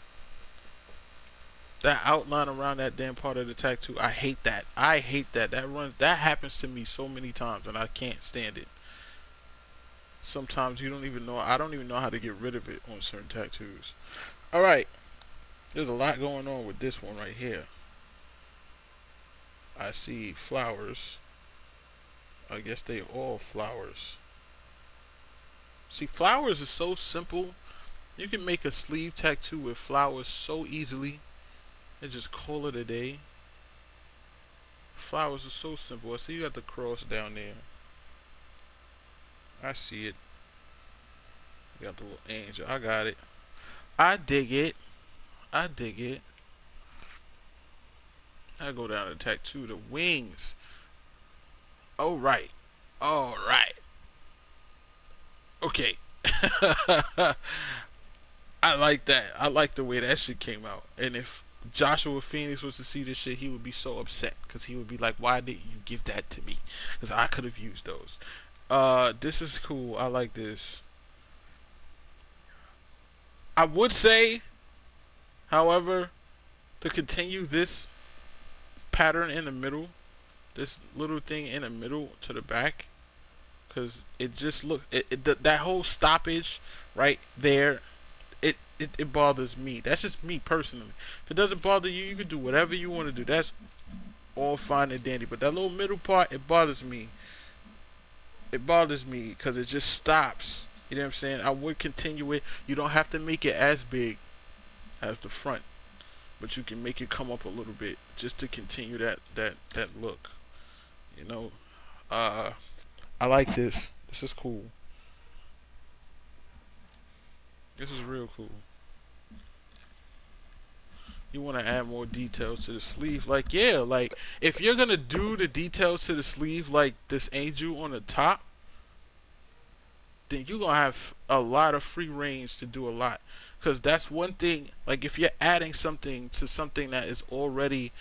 That outline around that damn part of the tattoo. I hate that. I hate that. That happens to me so many times, and I can't stand it. Sometimes you don't even know. I don't even know how to get rid of it on certain tattoos. All right. There's a lot going on with this one right here. I see flowers. I guess they all flowers. See, flowers is so simple. You can make a sleeve tattoo with flowers so easily and just call it a day. Flowers are so simple. I see you got the cross down there. I see it. You got the little angel. I got it. I dig it. I dig it. I go down to tattoo the wings. Alright. Alright. Okay. I like that. I like the way that shit came out. And if Joshua Phoenix was to see this shit, he would be so upset, because he would be like, why didn't you give that to me? Because I could have used those. This is cool. I like this. I would say, however, to continue this pattern in the middle, this little thing in the middle to the back, because it just that whole stoppage right there, it bothers me. That's just me personally. If it doesn't bother you, you can do whatever you want to do. That's all fine and dandy. But that little middle part, it bothers me. It bothers me because it just stops. You know what I'm saying? I would continue it. You don't have to make it as big as the front, but you can make it come up a little bit just to continue that look. You know, I like this. This is cool. This is real cool. You want to add more details to the sleeve, like, yeah, like if you're gonna do the details to the sleeve like this angel on the top, then you're gonna have a lot of free range to do a lot. Because that's one thing, like if you're adding something to something that is already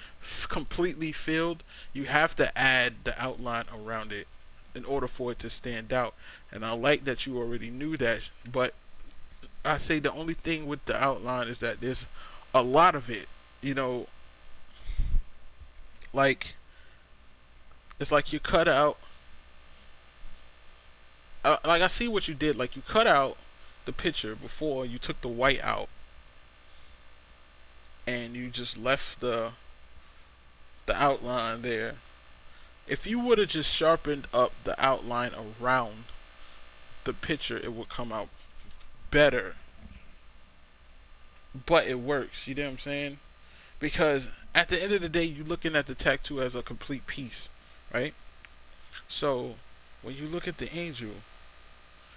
completely filled, you have to add the outline around it in order for it to stand out. And I like that you already knew that, but I say the only thing with the outline is that there's a lot of it. You know, like it's like you cut out. Like I see what you did. Like you cut out the picture before you took the white out, and you just left the outline there. If you would have just sharpened up the outline around the picture, it would come out better. But it works. You know what I'm saying? Because at the end of the day, you're looking at the tattoo as a complete piece, right? So when you look at the angel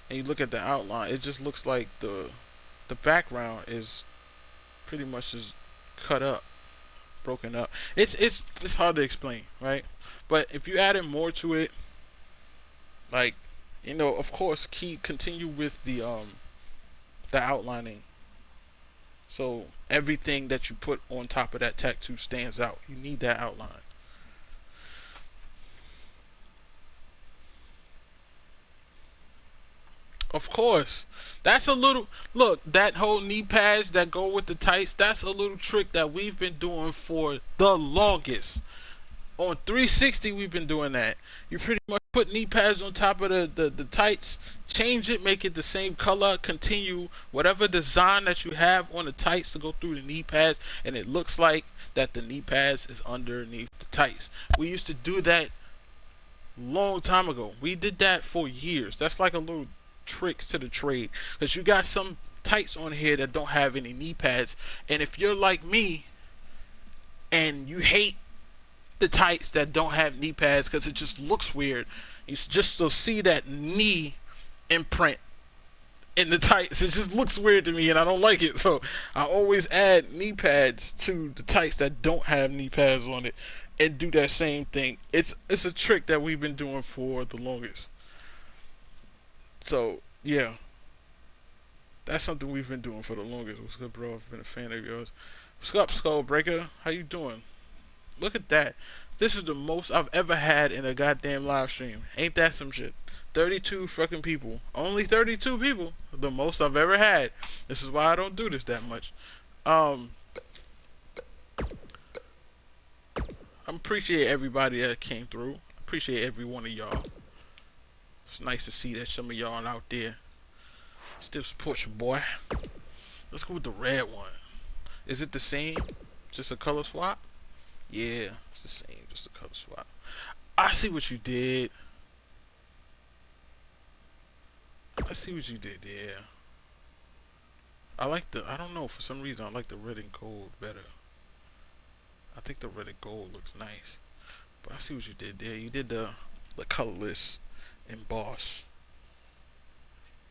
and you look at the outline, it just looks like the background is pretty much just cut up, broken up. It's hard to explain, right? But if you added more to it, like, you know, of course, continue with the outlining. So everything that you put on top of that tattoo stands out. You need that outline. Of course. That's a little look, that whole knee pads that go with the tights, that's a little trick that we've been doing for the longest. On 360 we've been doing that. You pretty much put knee pads on top of the tights, change it, make it the same color, continue whatever design that you have on the tights to go through the knee pads, and it looks like that the knee pads is underneath the tights. We used to do that long time ago. We did that for years. That's like a little tricks to the trade, because you got some tights on here that don't have any knee pads, and if you're like me and you hate the tights that don't have knee pads because it just looks weird, you just so see that knee imprint in the tights, it just looks weird to me and I don't like it. So I always add knee pads to the tights that don't have knee pads on it and do that same thing. It's a trick that we've been doing for the longest. So yeah, that's something we've been doing for the longest. What's good, bro? I've been a fan of yours. What's up, Skullbreaker? How you doing? Look at that. This is the most I've ever had in a goddamn live stream. Ain't that some shit? 32 fucking people. Only 32 people. The most I've ever had. This is why I don't do this that much. I appreciate everybody that came through. Appreciate every one of y'all. It's nice to see that some of y'all out there still support your boy. Let's go with the red one. Is it the same? Just a color swap? Yeah, it's the same, just a color swap. I see what you did. I see what you did there. I don't know, for some reason I like the red and gold better. I think the red and gold looks nice. But I see what you did there. You did the colorless emboss.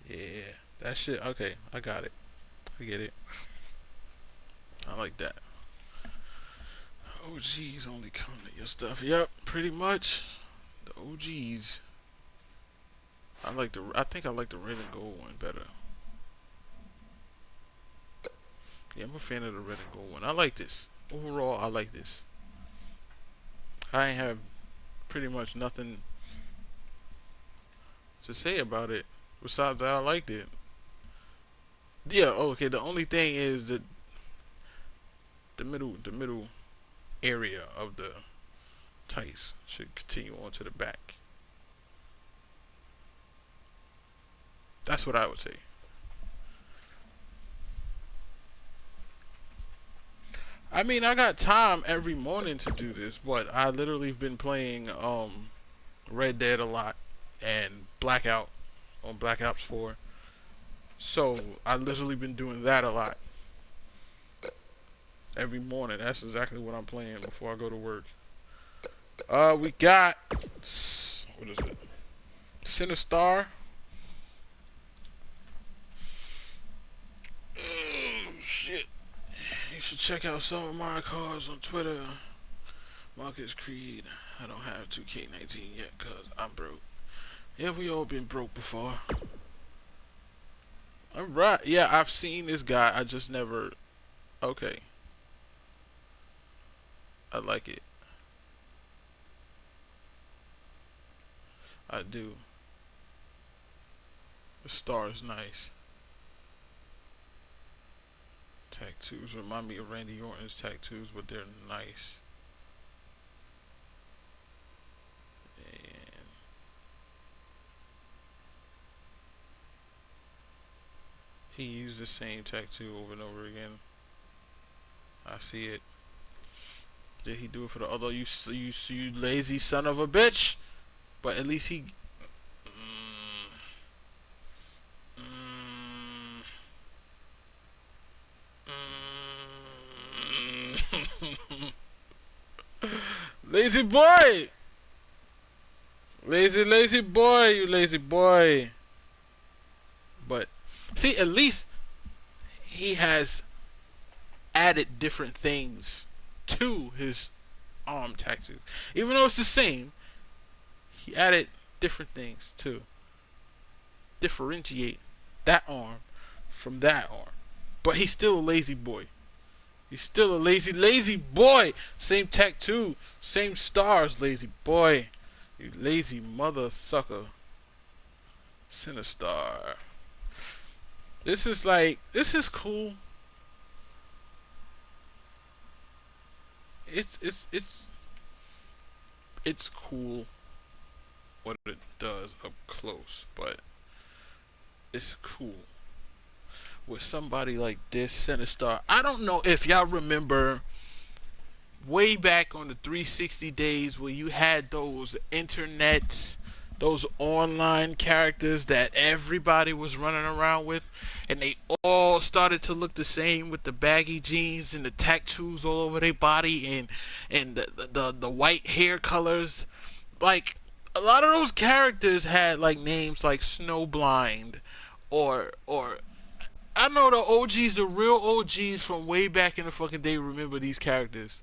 Yeah, that shit, okay, I got it. I get it. I like that. OGs only comment your stuff. Yep, pretty much. The OGs. I think I like the red and gold one better. Yeah, I'm a fan of the red and gold one. I like this. Overall, I like this. I have pretty much nothing to say about it. Besides that, I liked it. Yeah. Okay. The only thing is that the middle area of the tights should continue on to the back. That's what I would say. I mean, I got time every morning to do this, but I literally have been playing Red Dead a lot and Blackout on Black Ops 4. So I literally been doing that a lot every morning. That's exactly what I'm playing before I go to work. We got what is it? Sinistar. Oh shit! You should check out some of my cards on Twitter. Marcus Creed. I don't have 2K19 yet because I'm broke. Yeah, we all been broke before. Alright, yeah, I've seen this guy. I just never. Okay. I like it. I do. The star is nice. Tattoos remind me of Randy Orton's tattoos, but they're nice. And he used the same tattoo over and over again. I see it. Did he do it for the other? You lazy son of a bitch! But at least he. Lazy boy! Lazy boy, you lazy boy. But, see, at least he has added different things to his arm tattoo. Even though it's the same, he added different things to differentiate that arm from that arm. But he's still a lazy boy. He's still a lazy boy. Same tattoo, same stars, lazy boy. You lazy mother sucker. Sinistar. This is cool. It's cool what it does up close, but it's cool with somebody like this Sinistar. I don't know if y'all remember way back on the 360 days where you had those those online characters that everybody was running around with, and they all started to look the same with the baggy jeans and the tattoos all over their body and the white hair colors. Like, a lot of those characters had like names like Snowblind or I know the OGs, the real OGs from way back in the fucking day remember these characters.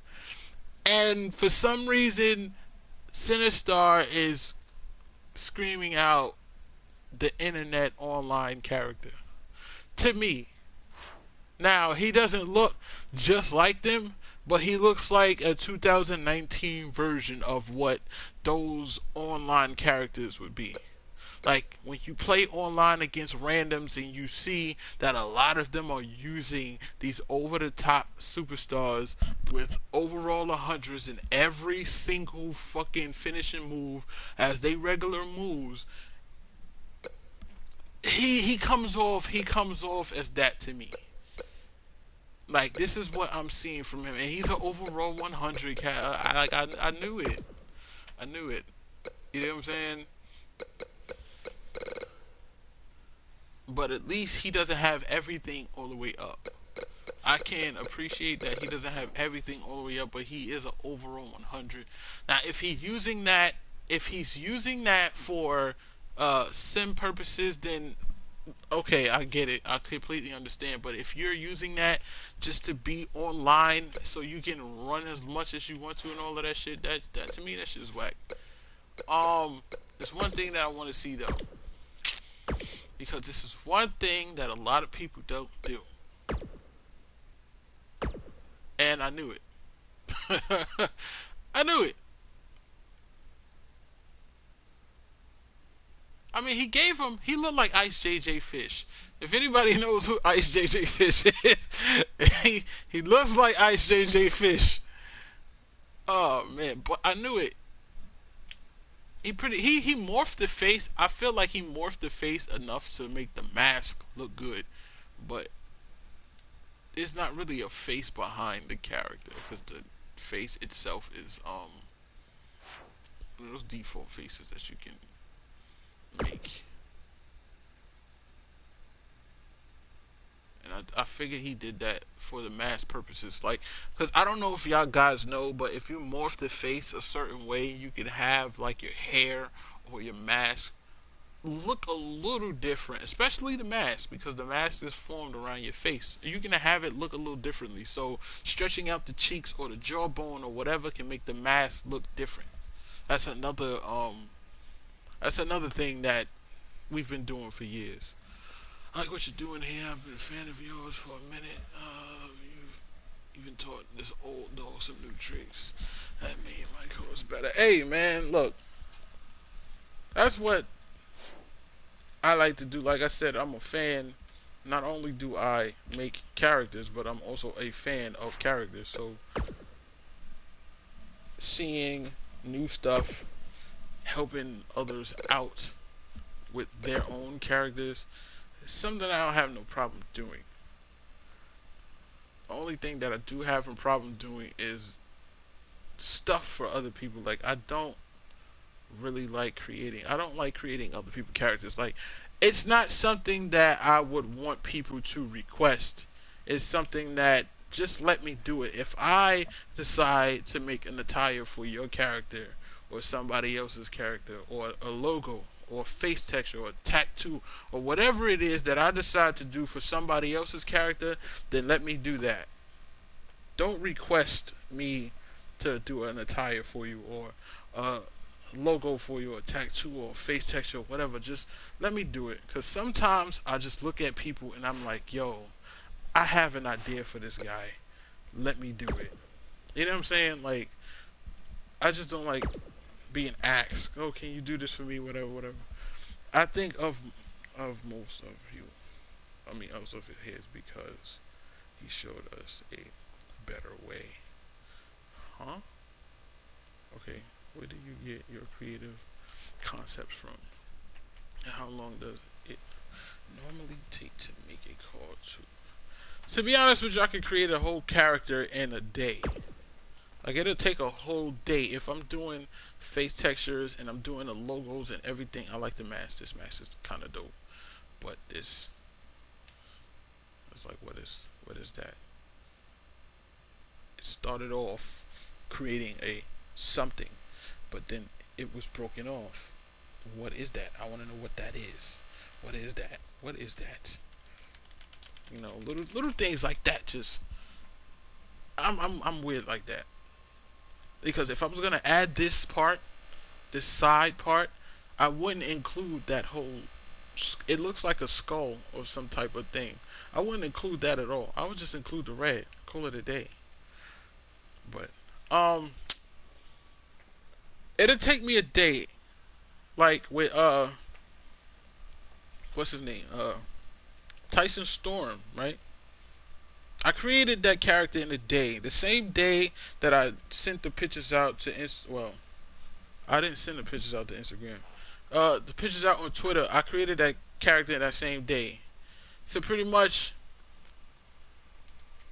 And for some reason, Sinistar is screaming out the internet online character. To me. Now, he doesn't look just like them, but he looks like a 2019 version of what those online characters would be. Like, when you play online against randoms and you see that a lot of them are using these over-the-top superstars with overall 100s in every single fucking finishing move as they regular moves, he comes off as that to me. Like, this is what I'm seeing from him, and he's an overall 100 cat. I knew it. I knew it. You know what I'm saying? But at least he doesn't have everything all the way up. I can appreciate that he doesn't have everything all the way up, but he is an overall 100. Now, if he's using that for sim purposes, then okay, I get it. I completely understand. But if you're using that just to be online so you can run as much as you want to and all of that shit, that to me, that shit is whack. There's one thing that I want to see though, because this is one thing that a lot of people don't do, and I knew it. I knew it. I mean, he looked like Ice JJ Fish. If anybody knows who Ice JJ Fish is, he looks like Ice JJ Fish. Oh man, but I knew it. He morphed the face. I feel like he morphed the face enough to make the mask look good, but there's not really a face behind the character because the face itself is one of those default faces that you can make. And I figured he did that for the mask purposes, like, because I don't know if y'all guys know, but if you morph the face a certain way, you can have like your hair or your mask look a little different, especially the mask, because the mask is formed around your face. You can have it look a little differently. So stretching out the cheeks or the jawbone or whatever can make the mask look different. That's another thing that we've been doing for years. I like what you're doing here. I've been a fan of yours for a minute. You've even taught this old dog some new tricks that made my cause better. Hey man, look, that's what I like to do. Like I said, I'm a fan. Not only do I make characters, but I'm also a fan of characters. So seeing new stuff, helping others out with their own characters, is something I don't have no problem doing. The only thing that I do have a problem doing is stuff for other people. Like, I don't really like creating. I don't like creating other people's characters. Like, it's not something that I would want people to request. It's something that just let me do it. If I decide to make an attire for your character or somebody else's character or a logo or face texture or tattoo or whatever it is that I decide to do for somebody else's character, then let me do that. Don't request me to do an attire for you or a logo for you or tattoo or face texture or whatever. Just let me do it, because sometimes I just look at people and I'm like, yo, I have an idea for this guy, let me do it. You know what I'm saying? Like, I just don't like being asked, oh, can you do this for me, whatever. I think of most of you, I mean most of his, because he showed us a better way. Huh? Okay, where do you get your creative concepts from? And how long does it normally take to make a call to be honest with you, I could create a whole character in a day. Like, it'll take a whole day. If I'm doing face textures and I'm doing the logos and everything, I like the mask. This mask is kind of dope. But it's like, what is that? It started off creating a something, but then it was broken off. What is that? I want to know what that is. What is that? What is that? You know, little things like that. Just I'm weird like that. Because if I was gonna add this part, this side part, I wouldn't include that whole. It looks like a skull or some type of thing. I wouldn't include that at all. I would just include the red. Call it a day. But it'll take me a day. Like with what's his name? Tyson Storm, right? I created that character in a day. The same day that I sent the pictures out to well, I didn't send the pictures out to Instagram. The pictures out on Twitter, I created that character that same day. So pretty much,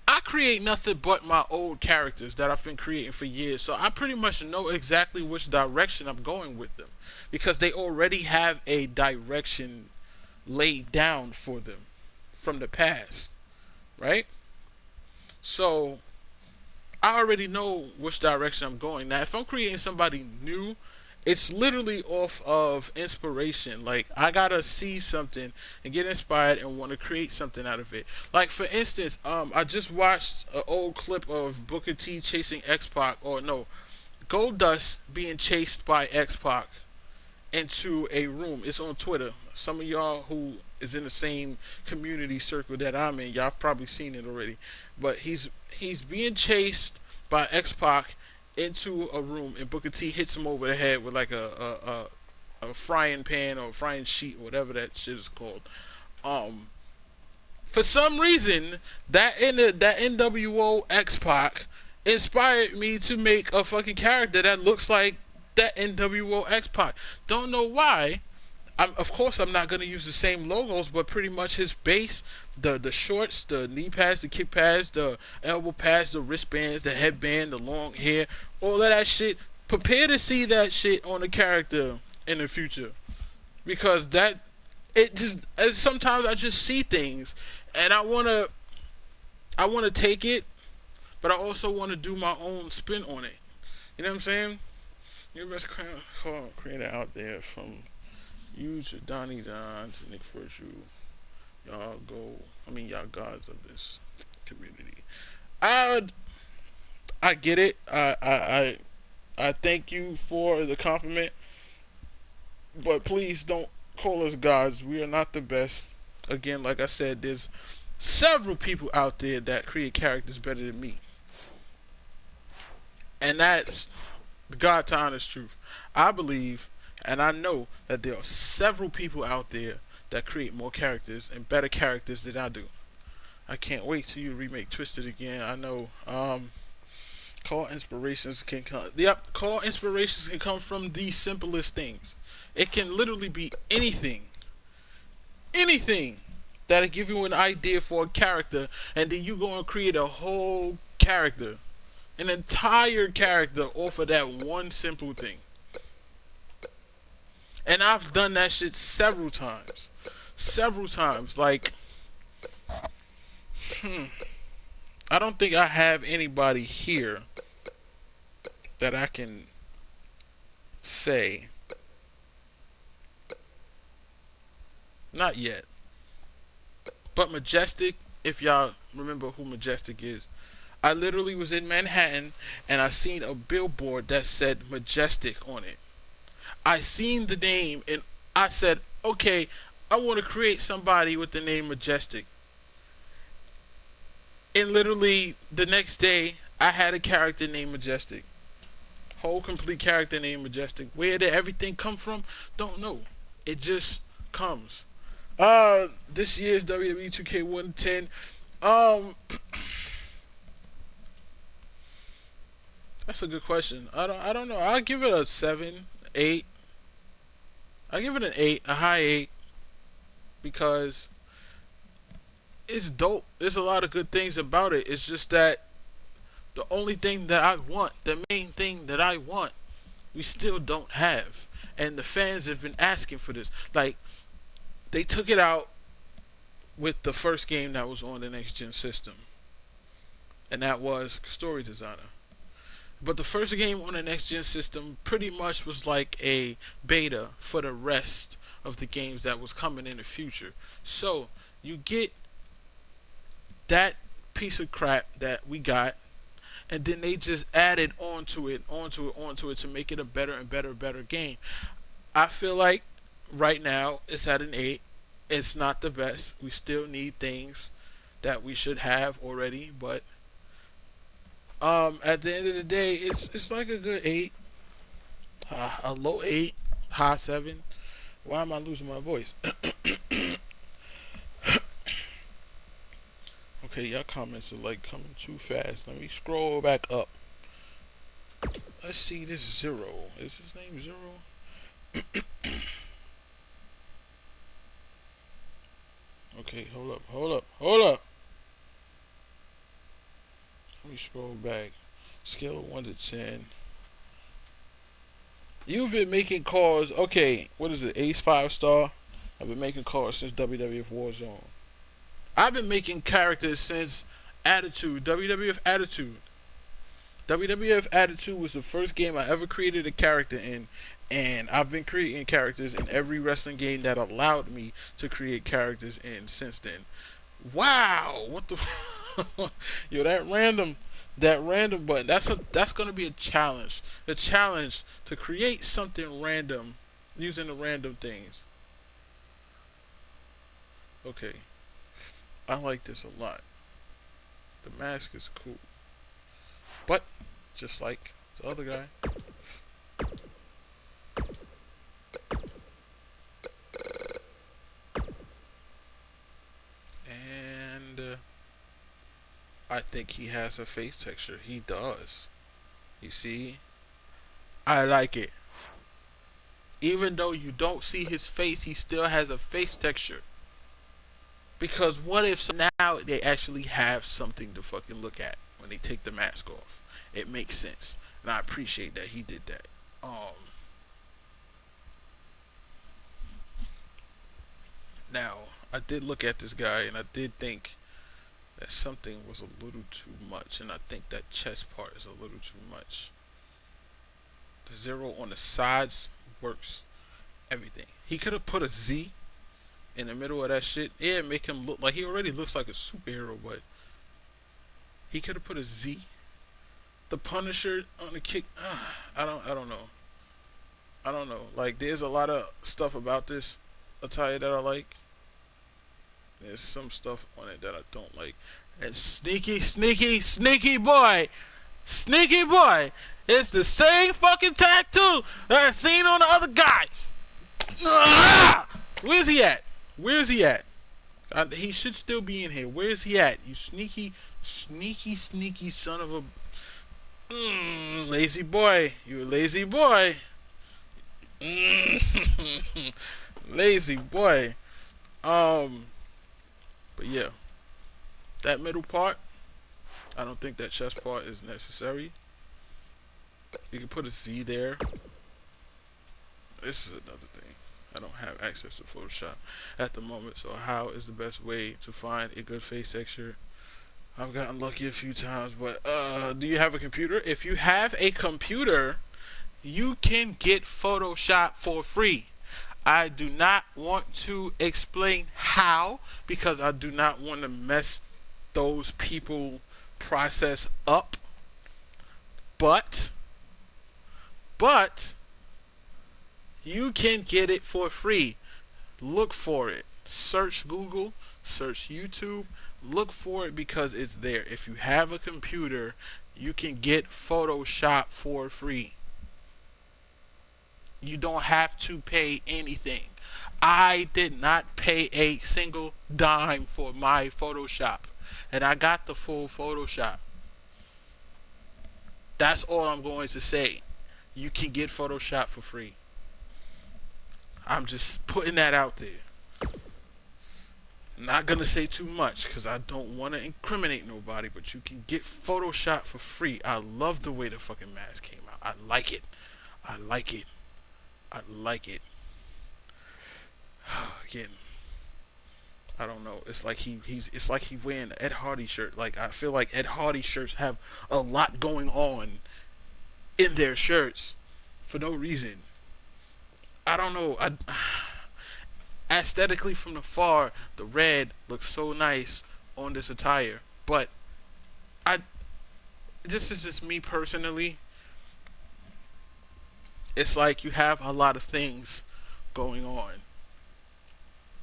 I create nothing but my old characters that I've been creating for years. So I pretty much know exactly which direction I'm going with them, because they already have a direction laid down for them from the past, right? So I already know which direction I'm going. Now, if I'm creating somebody new, it's literally off of inspiration. Like, I gotta see something and get inspired and want to create something out of it. Like, for instance, I just watched an old clip of Booker T chasing X-Pac, or no, Goldust being chased by X-Pac into a room. It's on Twitter. Some of y'all who is in the same community circle that I'm in, y'all have probably seen it already. But he's being chased by X-Pac into a room, and Booker T hits him over the head with like a frying pan or frying sheet or whatever that shit is called. For some reason, that NWO X-Pac inspired me to make a fucking character that looks like that NWO X-Pac. Don't know why. Of course, I'm not gonna use the same logos, but pretty much his base, the shorts, the knee pads, the kick pads, the elbow pads, the wristbands, the headband, the long hair, all of that shit. Prepare to see that shit on the character in the future, because sometimes I just see things, and I wanna take it, but I also wanna do my own spin on it. You know what I'm saying? Your best creator out there from. You to Donnie Don to Nick Virtue, y'all y'all gods of this community. I get it. I thank you for the compliment, but please don't call us gods. We are not the best. Again, like I said, there's several people out there that create characters better than me, and that's the God to honest truth. I believe. And I know that there are several people out there that create more characters and better characters than I do. I can't wait till you remake Twisted again. I know call inspirations can come. Yep, call inspirations can come from the simplest things. It can literally be anything. Anything that'll give you an idea for a character, and then you go and create a whole character. An entire character off of that one simple thing. And I've done that shit several times. Several times. Like, I don't think I have anybody here that I can say. Not yet. But Majestic, if y'all remember who Majestic is, I literally was in Manhattan and I seen a billboard that said Majestic on it. I seen the name and I said, okay, I want to create somebody with the name Majestic. And literally the next day, I had a character named Majestic. Whole complete character named Majestic. Where did everything come from? Don't know. It just comes. This year's WWE 2K110. That's a good question. I don't know. I'll give it a 7, 8. I give it an 8, a high 8, because it's dope. There's a lot of good things about it. It's just that the only thing that I want, the main thing that I want, we still don't have. And the fans have been asking for this. Like, they took it out with the first game that was on the next gen system. And that was Story Designer. But the first game on the next gen system pretty much was like a beta for the rest of the games that was coming in the future. So you get that piece of crap that we got, and then they just added onto it to make it a better and better game. I feel like right now it's at an 8. It's not the best. We still need things that we should have already, but at the end of the day, it's like a good 8, a low 8, high 7. Why am I losing my voice? Okay, y'all comments are like coming too fast. Let me scroll back up. Let's see this Zero. Is his name Zero? Okay, hold up. Let me scroll back. Scale of 1 to 10. You've been making calls. Okay, what is it? Ace 5-star? I've been making calls since WWF Warzone. I've been making characters since Attitude. WWF Attitude. WWF Attitude was the first game I ever created a character in. And I've been creating characters in every wrestling game that allowed me to create characters in since then. Wow, what the yo, that random button, that's gonna be a challenge. The challenge to create something random using the random things. Okay. I like this a lot. The mask is cool. But just like the other guy. I think he has a face texture. He does. You see? I like it. Even though you don't see his face, he still has a face texture. Because what if now they actually have something to fucking look at when they take the mask off? It makes sense. And I appreciate that he did that. Now, I did look at this guy and I did think that something was a little too much. And I think that chest part is a little too much. The 0 on the sides works everything. He could have put a Z in the middle of that shit. Yeah, make him look like he already looks like a superhero, but he could have put a Z. The Punisher on the kick. I don't know. I don't know. Like, there's a lot of stuff about this attire that I like. There's some stuff on it that I don't like. And sneaky boy. Sneaky boy. It's the same fucking tattoo that I seen on the other guy. Where's he at? Where's he at? He should still be in here. Where's he at? You sneaky son of a... lazy boy. You a lazy boy. Lazy boy. But yeah. That middle part, I don't think that chest part is necessary. You can put a Z there. This is another thing. I don't have access to Photoshop at the moment, so how is the best way to find a good face texture? I've gotten lucky a few times, but do you have a computer? If you have a computer, you can get Photoshop for free. I do not want to explain how, because I do not want to mess those people process up. But you can get it for free. Look for it. Search Google, search YouTube, look for it because it's there. If you have a computer, you can get Photoshop for free. You don't have to pay anything. I did not pay a single dime for my Photoshop, and I got the full Photoshop. That's all I'm going to say. You can get Photoshop for free. I'm just putting that out there. Not gonna say too much because I don't want to incriminate nobody, but you can get Photoshop for free. I love the way the fucking mask came out. I like it. I like it. I like it. Again, I don't know. It's like it's like he's wearing an Ed Hardy shirt. Like, I feel like Ed Hardy shirts have a lot going on in their shirts for no reason. I don't know. Aesthetically from the far, the red looks so nice on this attire, but this is just me personally. It's like you have a lot of things going on,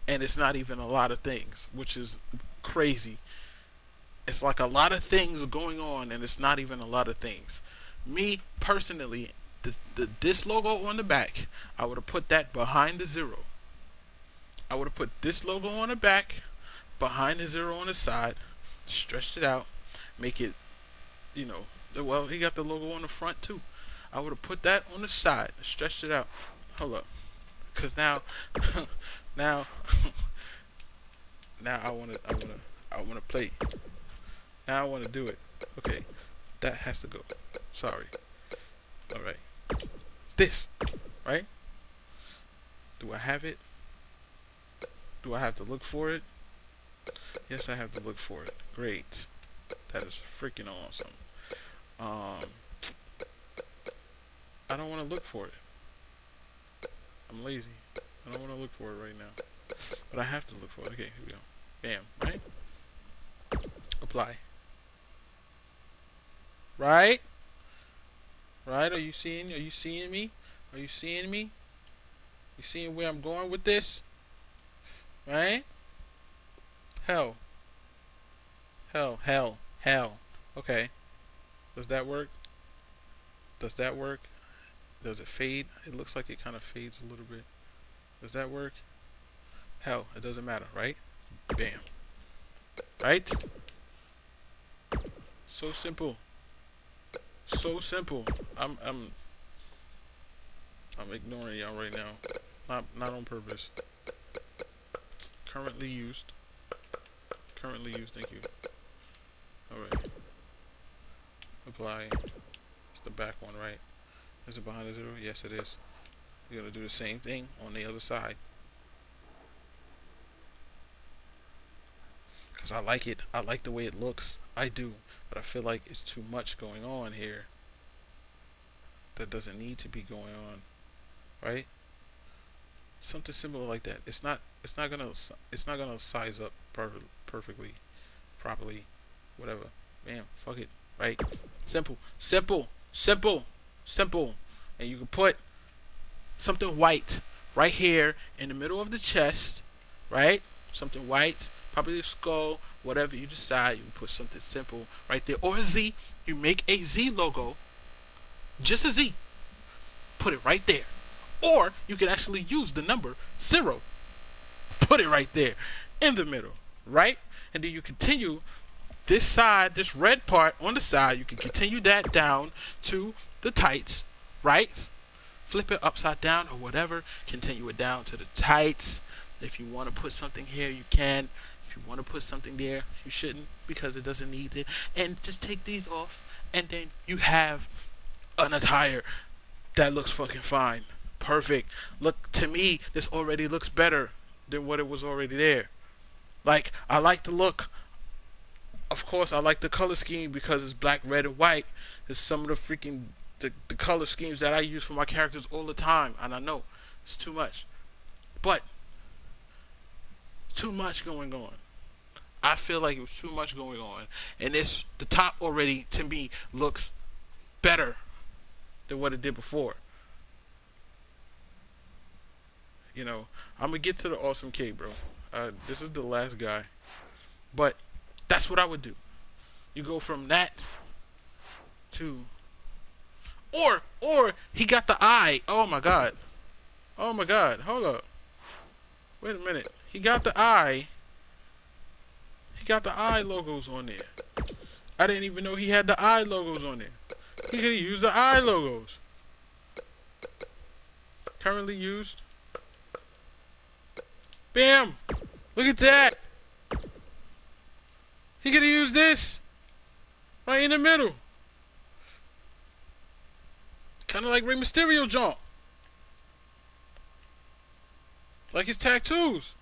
and it's not even a lot of things, which is crazy. It's like a lot of things going on, and it's not even a lot of things. Me personally, this logo on the back, I would have put that behind the 0. I would have put this logo on the back, behind the 0 on the side, stretched it out, make it, you know, well, he got the logo on the front too. I would have put that on the side, stretched it out. Hold up, cause now, now I wanna play. Now I wanna do it. Okay, that has to go. Sorry. All right. This, right? Do I have it? Do I have to look for it? Yes, I have to look for it. Great. That is freaking awesome. I don't want to look for it. I'm lazy. I don't want to look for it right now. But I have to look for it. Okay, here we go. Bam, right? Apply. Right? Right? Are you seeing me? Are you seeing me? You seeing where I'm going with this? Right? Hell. Okay. Does that work? Does that work? Does it fade? It looks like it kind of fades a little bit. Does that work? Hell, it doesn't matter, right? Bam. Right? So simple. So simple. I'm ignoring y'all right now. Not on purpose. Currently used. Currently used, thank you. Alright. Apply. It's the back one, right? Is it behind the zero? Yes, it is. You're gonna do the same thing on the other side. Because I like it. I like the way it looks. I do. But I feel like it's too much going on here that doesn't need to be going on. Right? Something similar like that. It's not gonna size up perfectly, properly, whatever. Bam, fuck it. Right? Simple. Simple. Simple. Simple. And you can put something white right here in the middle of the chest, right? Something white, probably the skull, whatever you decide. You can put something simple right there, or a Z. You make a Z logo, just a Z. Put it right there, or you can actually use the number 0. Put it right there in the middle, right? And then you continue this side, this red part on the side. You can continue that down to the tights, right? Flip it upside down or whatever. Continue it down to the tights. If you want to put something here, you can. If you want to put something there, you shouldn't, because it doesn't need it. And just take these off, and then you have an attire that looks fucking fine. Perfect. Look, to me, this already looks better than what it was already there. Like, I like the look. Of course, I like the color scheme because it's black, red, and white. It's some of the freaking the color schemes that I use for my characters all the time, and I know it's too much, but it's too much going on. I feel like it was too much going on, and the top already to me looks better than what it did before. You know, I'm gonna get to the awesome K, bro. This is the last guy, but that's what I would do. You go from that to Or he got the eye. Oh my god. Oh my god. Hold up. Wait a minute. He got the eye. He got the eye logos on there. I didn't even know he had the eye logos on there. He could use the eye logos. Currently used. Bam! Look at that! He could have used this right in the middle. Kind of like Rey Mysterio jump. Like his tattoos.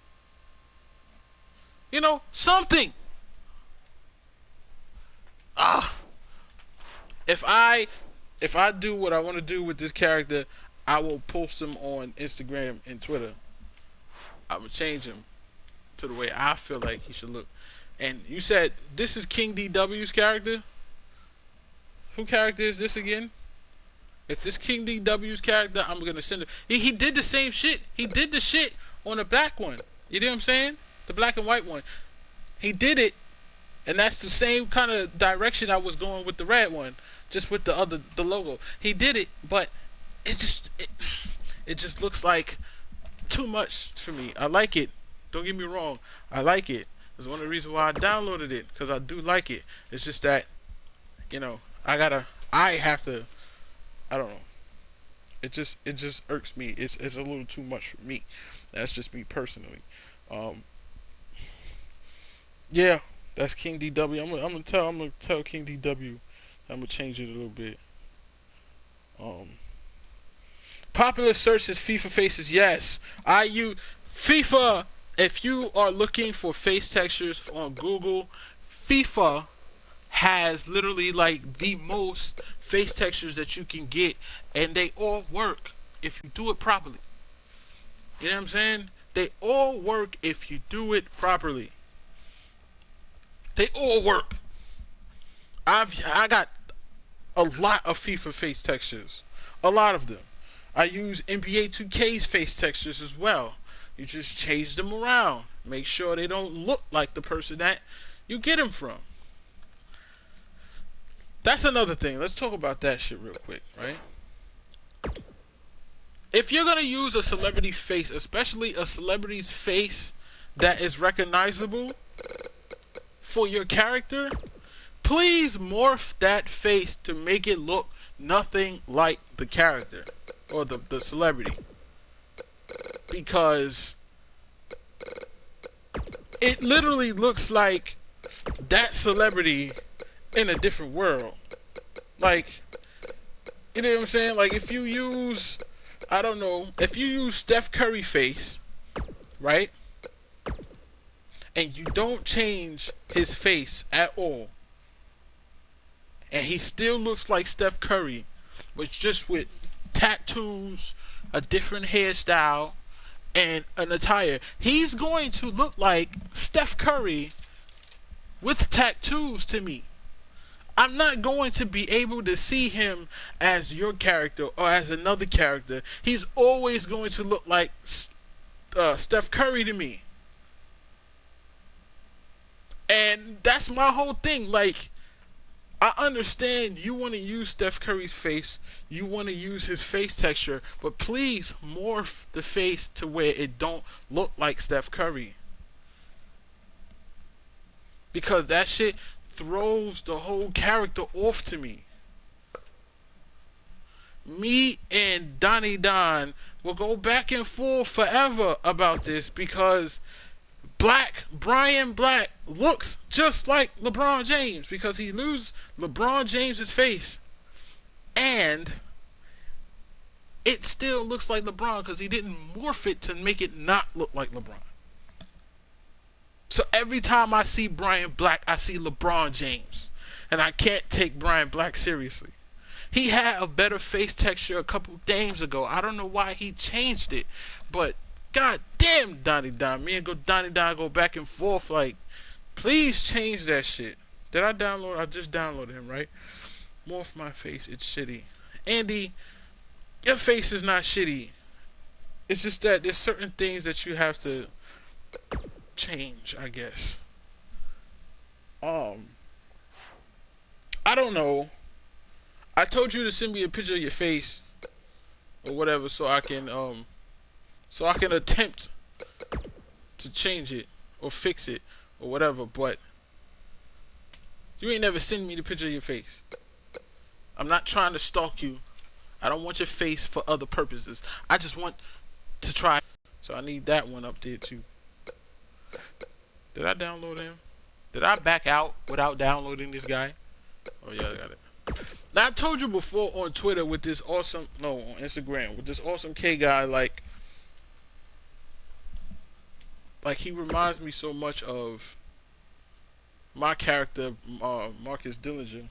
You know, something. If I do what I want to do with this character, I will post him on Instagram and Twitter. I'm gonna change him to the way I feel like he should look. And you said this is King DW's character? Who character is this again? If this King DW's character, I'm gonna send it. He did the same shit. He did the shit on the black one. You know what I'm saying? The black and white one. He did it, and that's the same kind of direction I was going with the red one, just with the logo. He did it, but it just looks like too much for me. I like it. Don't get me wrong. I like it. That's one of the reasons why I downloaded it, because I do like it. It's just that, you know, I have to. I don't know. It just irks me. It's a little too much for me. That's just me personally. Yeah, that's King DW. I'm gonna tell King DW. I'm gonna change it a little bit. Popular search is FIFA faces. Yes, I use FIFA. If you are looking for face textures on Google, FIFA has literally like the most face textures that you can get, and they all work if you do it properly. You know what I'm saying? They all work if you do it properly. They all work. I got a lot of FIFA face textures. A lot of them. I use NBA 2K's face textures as well. You just change them around. Make sure they don't look like the person that you get them from. That's another thing. Let's talk about that shit real quick, right? If you're gonna use a celebrity face, especially a celebrity's face that is recognizable for your character, Please morph that face to make it look nothing like the character or the celebrity, because it literally looks like that celebrity in a different world. Like, you know what I'm saying? Like, if you use, I don't know, if you use Steph Curry face, right? And you don't change his face at all, and he still looks like Steph Curry, but just with tattoos, a different hairstyle, and an attire. He's going to look like Steph Curry with tattoos to me. I'm not going to be able to see him as your character or as another character. He's always going to look like Steph Curry to me. And that's my whole thing. Like, I understand you want to use Steph Curry's face, you want to use his face texture, but please morph the face to where it don't look like Steph Curry. Because that shit throws the whole character off to me. Me and Donnie Don will go back and forth forever about this, because Brian Black looks just like LeBron James, because he loses LeBron James's face, and it still looks like LeBron because he didn't morph it to make it not look like LeBron. So every time I see Brian Black, I see LeBron James, and I can't take Brian Black seriously. He had a better face texture a couple games ago. I don't know why he changed it, but god damn, Donnie Don. Me and Donnie Don go back and forth. Like, please change that shit. Did I download? I just downloaded him, right? Morph my face. It's shitty. Andy, your face is not shitty. It's just that there's certain things that you have to change, I guess. I don't know. I told you to send me a picture of your face or whatever, so I can attempt to change it or fix it or whatever, but you ain't never send me the picture of your face. I'm not trying to stalk you. I don't want your face for other purposes. I just want to try. So I need that one up there too. Did I download him? Did I back out without downloading this guy? Oh yeah, I got it. Now, I told you before on Twitter with this awesome, no, on Instagram, with this awesome K guy, like he reminds me so much of my character, Marcus Dillinger.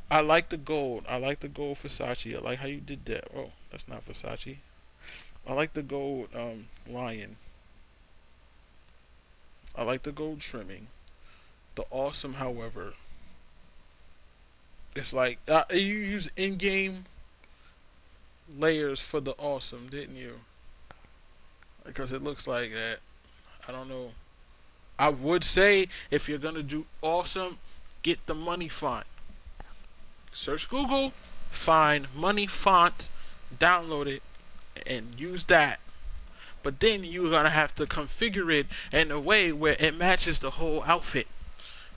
I like the gold. I like the gold Versace. I like how you did that. Oh, that's not Versace. I like the gold lion. I like the gold trimming. The awesome, however, it's like you use in-game layers for the awesome, didn't you? Because it looks like that. I don't know. I would say if you're gonna do awesome, get the money font. Search Google, find money font, download it, and use that. But then you're gonna have to configure it in a way where it matches the whole outfit,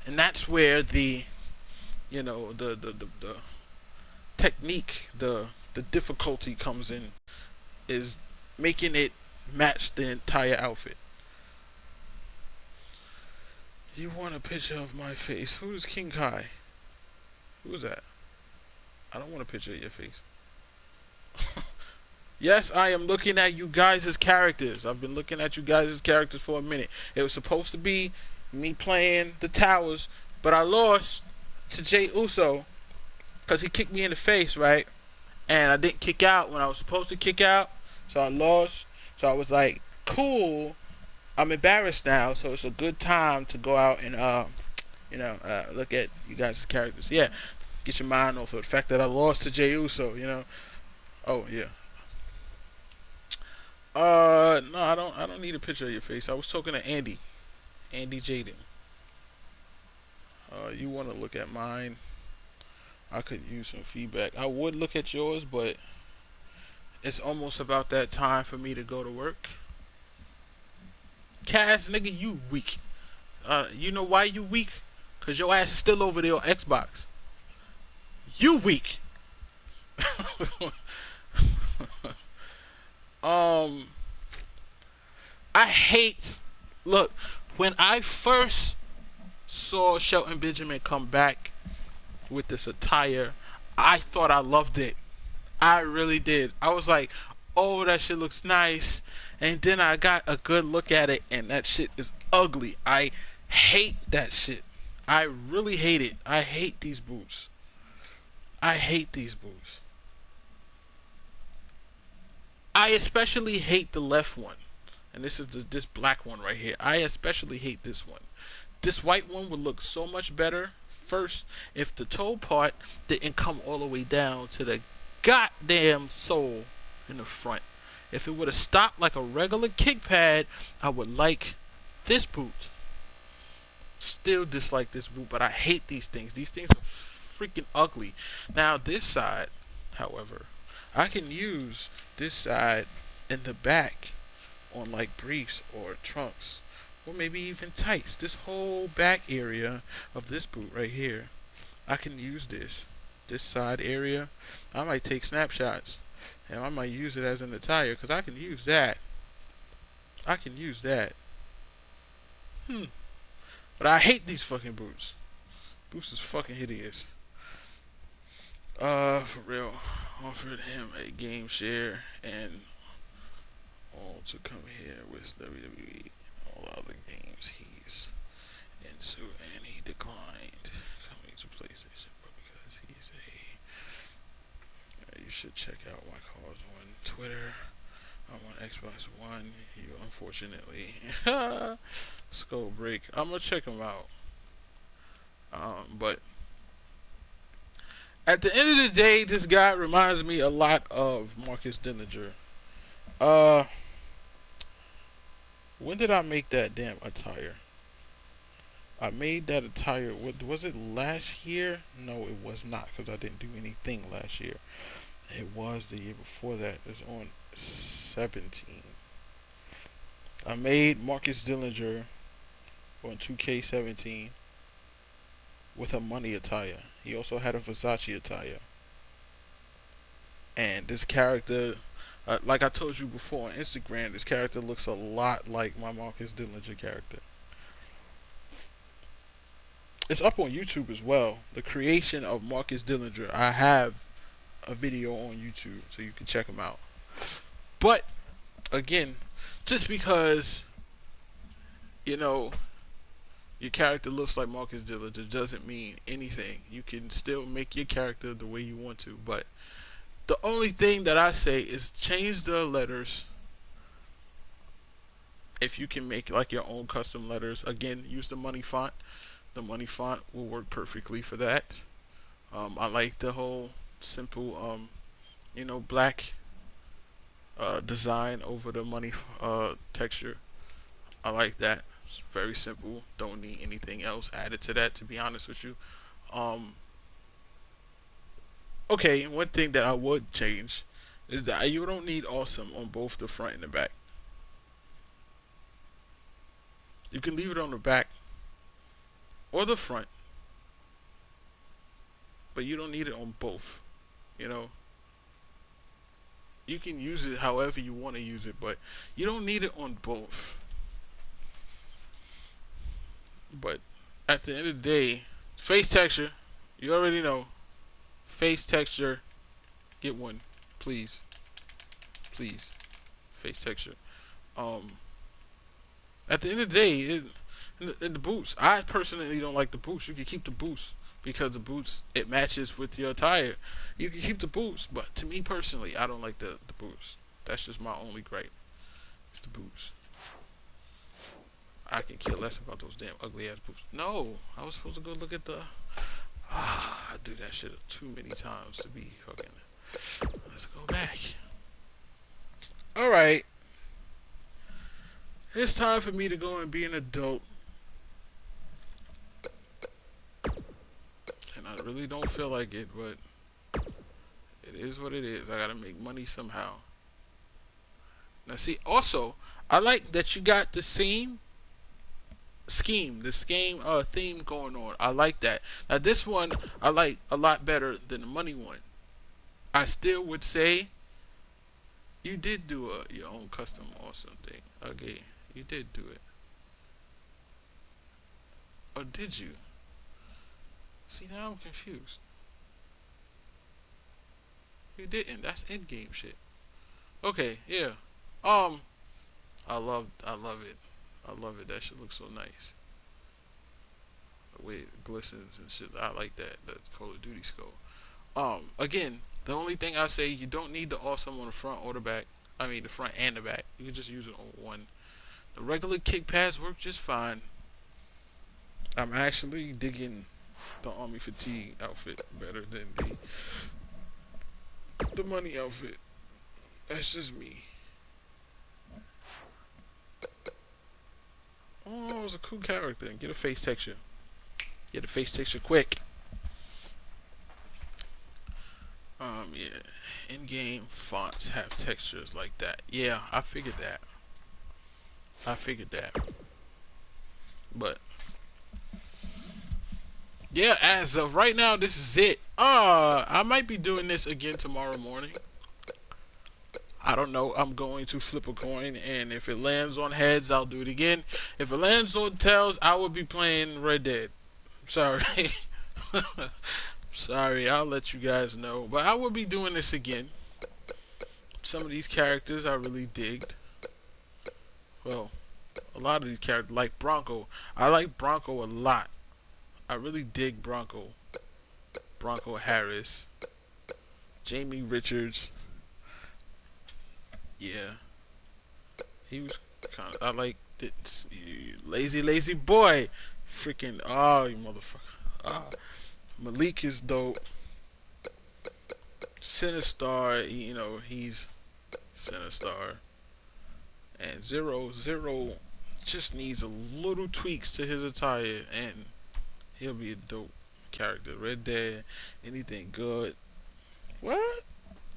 and that's where the technique, the difficulty comes in, is making it match the entire outfit. You want a picture of my face? Who's King Kai? Who's that? I don't want a picture of your face. Yes, I am looking at you guys' characters. I've been looking at you guys' characters for a minute. It was supposed to be me playing the towers, but I lost to Jey Uso because he kicked me in the face, right? And I didn't kick out when I was supposed to kick out, so I lost. So I was like, cool, I'm embarrassed now, so it's a good time to go out and look at you guys' characters. Yeah, get your mind off of the fact that I lost to Jey Uso, you know. Oh yeah. No, I don't need a picture of your face. I was talking to Andy Jaden. You want to look at mine? I could use some feedback. I would look at yours, but it's almost about that time for me to go to work. Cass, nigga, you weak. You know why you weak? Because Cause your ass is still over there on Xbox. You weak. I hate. Look, when I first saw Shelton Benjamin come back with this attire, I thought I loved it. I really did. I was like, oh, that shit looks nice. And then I got a good look at it, and that shit is ugly. I hate that shit. I really hate it. I hate these boots. I hate these boots. I especially hate the left one. And this is this black one right here. I especially hate this one. This white one would look so much better first if the toe part didn't come all the way down to the goddamn sole in the front. If it would have stopped like a regular kick pad, I would like this boot. Still dislike this boot, but I hate these things. These things are freaking ugly. Now this side, however, I can use this side in the back on like briefs or trunks or maybe even tights. This whole back area of this boot right here, I can use this side area. I might take snapshots and I might use it as an attire because I can use that. I can use that. But I hate these fucking boots. Boots is fucking hideous. For real. Offered him a game share and all to come here with WWE and all other games he's into, and he declined coming to PlayStation because he's a. You should check out my calls on Twitter. I'm on Xbox One. You unfortunately skull break. I'm gonna check him out. But at the end of the day, this guy reminds me a lot of Marcus Dillinger. When did I make that damn attire? I made that attire, what was it, last year? No, it was not, because I didn't do anything last year. It was the year before that. It was on 17. I made Marcus Dillinger on 2K17 with a money attire. He also had a Versace attire. And this character, like I told you before on Instagram, this character looks a lot like my Marcus Dillinger character. It's up on YouTube as well. The creation of Marcus Dillinger. I have a video on YouTube, so you can check him out. But again, just because your character looks like Marcus Dillinger doesn't mean anything. You can still make your character the way you want to, but the only thing that I say is change the letters. If you can make like your own custom letters, again, use the money font. The money font will work perfectly for that. I like the whole simple, black design over the money texture. I like that. It's very simple. Don't need anything else added to that, to be honest with you. Okay, one thing that I would change is that you don't need awesome on both the front and the back. You can leave it on the back or the front, but you don't need it on both. You can use it however you want to use it, but you don't need it on both. But at the end of the day, face texture, you already know. Face texture, get one, please. Face texture. At the end of the day, in the boots, I personally don't like the boots. You can keep the boots because the boots, it matches with your attire. You can keep the boots, but to me personally, I don't like the boots. That's just my only gripe. It's the boots. I can care less about those damn ugly ass boots. No, I was supposed to go look at the. I do that shit too many times to be fucking. Let's go back. Alright. It's time for me to go and be an adult. And I really don't feel like it, but it is what it is. I gotta make money somehow. Now see, also, I like that you got the same scheme, theme going on. I like that. Now this one I like a lot better than the money one. I still would say you did do your own custom or something. Okay, you did do it. Or did you? See, now I'm confused. You didn't. That's in-game shit. Okay, yeah. I love it. I love it. That shit looks so nice. The way it glistens and shit. I like that. The Call of Duty skull. Again, the only thing I say, you don't need the awesome on the front or the back. I mean, the front and the back. You can just use it on one. The regular kick pads work just fine. I'm actually digging the Army Fatigue outfit better than the money outfit. That's just me. Oh, it was a cool character. Get a face texture. Get a face texture quick. Yeah. In-game fonts have textures like that. Yeah, I figured that. But yeah, as of right now, this is it. I might be doing this again tomorrow morning. I don't know. I'm going to flip a coin, and if it lands on heads, I'll do it again. If it lands on tails, I will be playing Red Dead. Sorry. Sorry, I'll let you guys know. But I will be doing this again. Some of these characters I really digged. Well, a lot of these characters, like Bronco. I like Bronco a lot. I really dig Bronco. Bronco Harris. Jamie Richards. Yeah. He was kind of, I like it. Lazy boy. Freaking, oh, you motherfucker. Malik is dope. Sinistar, you know, he's Sinistar. And Zero just needs a little tweaks to his attire, and he'll be a dope character. Red Dead, anything good? What?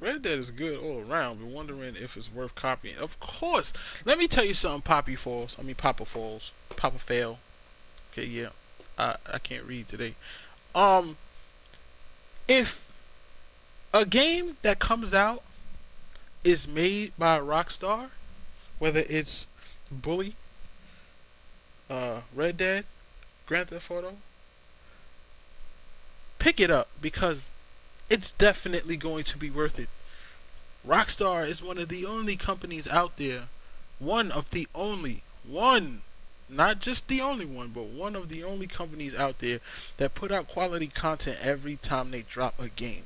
Red Dead is good all around, but wondering if it's worth copying. Of course. Let me tell you something, Papa Falls. Papa Fail. Okay, yeah. I can't read today. If a game that comes out is made by Rockstar, whether it's Bully, Red Dead, Grand Theft Auto, pick it up because it's definitely going to be worth it. Rockstar is one of the only companies out there, not just the only one, but one of the only companies out there that put out quality content every time they drop a game.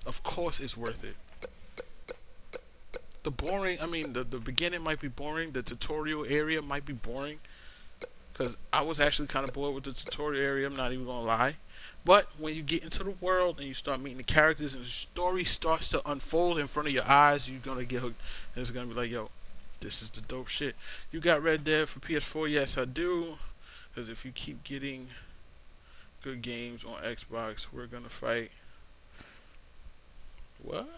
Of course it's worth it. The beginning might be boring, the tutorial area might be boring, because I was actually kind of bored with the tutorial area, I'm not even gonna lie. But when you get into the world and you start meeting the characters and the story starts to unfold in front of your eyes, you're gonna get hooked. And it's gonna be like, yo, this is the dope shit. You got Red Dead for PS4? Yes, I do. Because if you keep getting good games on Xbox, we're gonna fight. What?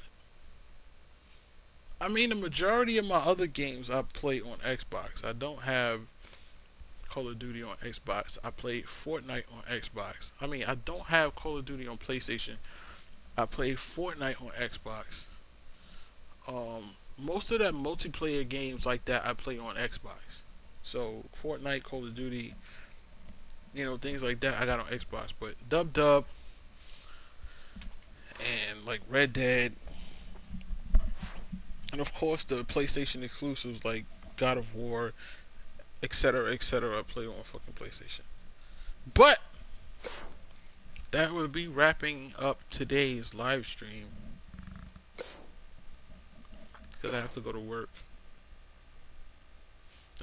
I mean, the majority of my other games I play on Xbox. I don't have Call of Duty on Xbox. I play Fortnite on Xbox. I mean, I don't have Call of Duty on PlayStation. I play Fortnite on Xbox. Most of that multiplayer games like that I play on Xbox. So Fortnite, Call of Duty, you know, things like that I got on Xbox. But Dub and like Red Dead, and of course the PlayStation exclusives like God of War, etc., etc. I play on fucking PlayStation. But that will be wrapping up today's live stream, because I have to go to work.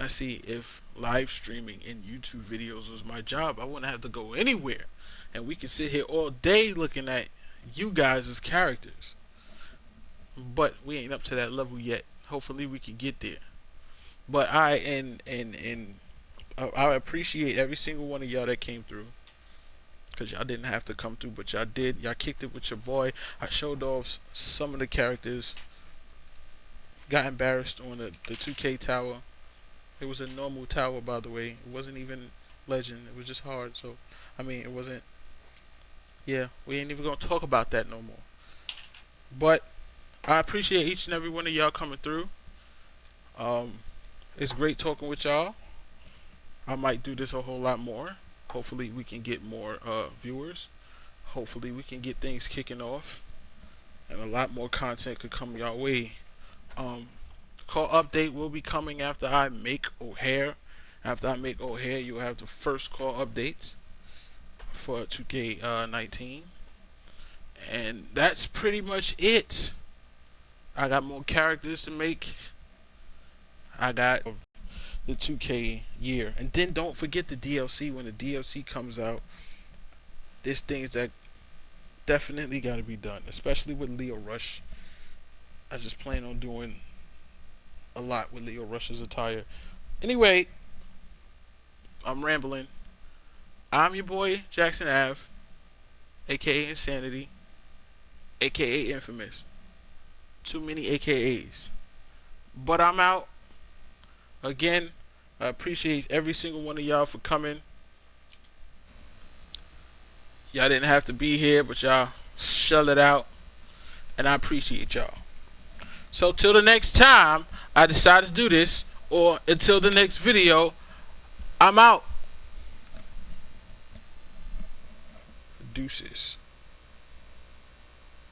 I see, if live streaming in YouTube videos was my job, I wouldn't have to go anywhere, and we can sit here all day looking at you guys as characters. But we ain't up to that level yet. Hopefully we can get there. But I appreciate every single one of y'all that came through, because y'all didn't have to come through, but y'all did. Y'all kicked it with your boy. I showed off some of the characters. Got embarrassed on the 2K tower. It was a normal tower, by the way. It wasn't even legend. It was just hard. So, I mean, it wasn't. Yeah, we ain't even gonna talk about that no more. But I appreciate each and every one of y'all coming through. It's great talking with y'all. I might do this a whole lot more. Hopefully, we can get more viewers. Hopefully, we can get things kicking off, and a lot more content could come your way. Call update will be coming after I make O'Hare. After I make O'Hare, you'll have the first call updates for 2K19. And that's pretty much it. I got more characters to make. I got the 2K year. And then don't forget the DLC. When the DLC comes out, there's things that definitely got to be done, especially with Leo Rush. I just plan on doing a lot with Leo Rush's attire. Anyway, I'm rambling. I'm your boy, Jackson Ave, aka Insanity, aka Infamous. Too many AKAs. But I'm out. Again, I appreciate every single one of y'all for coming. Y'all didn't have to be here, but y'all shell it out. And I appreciate y'all. So till the next time I decide to do this, or until the next video, I'm out. Deuces.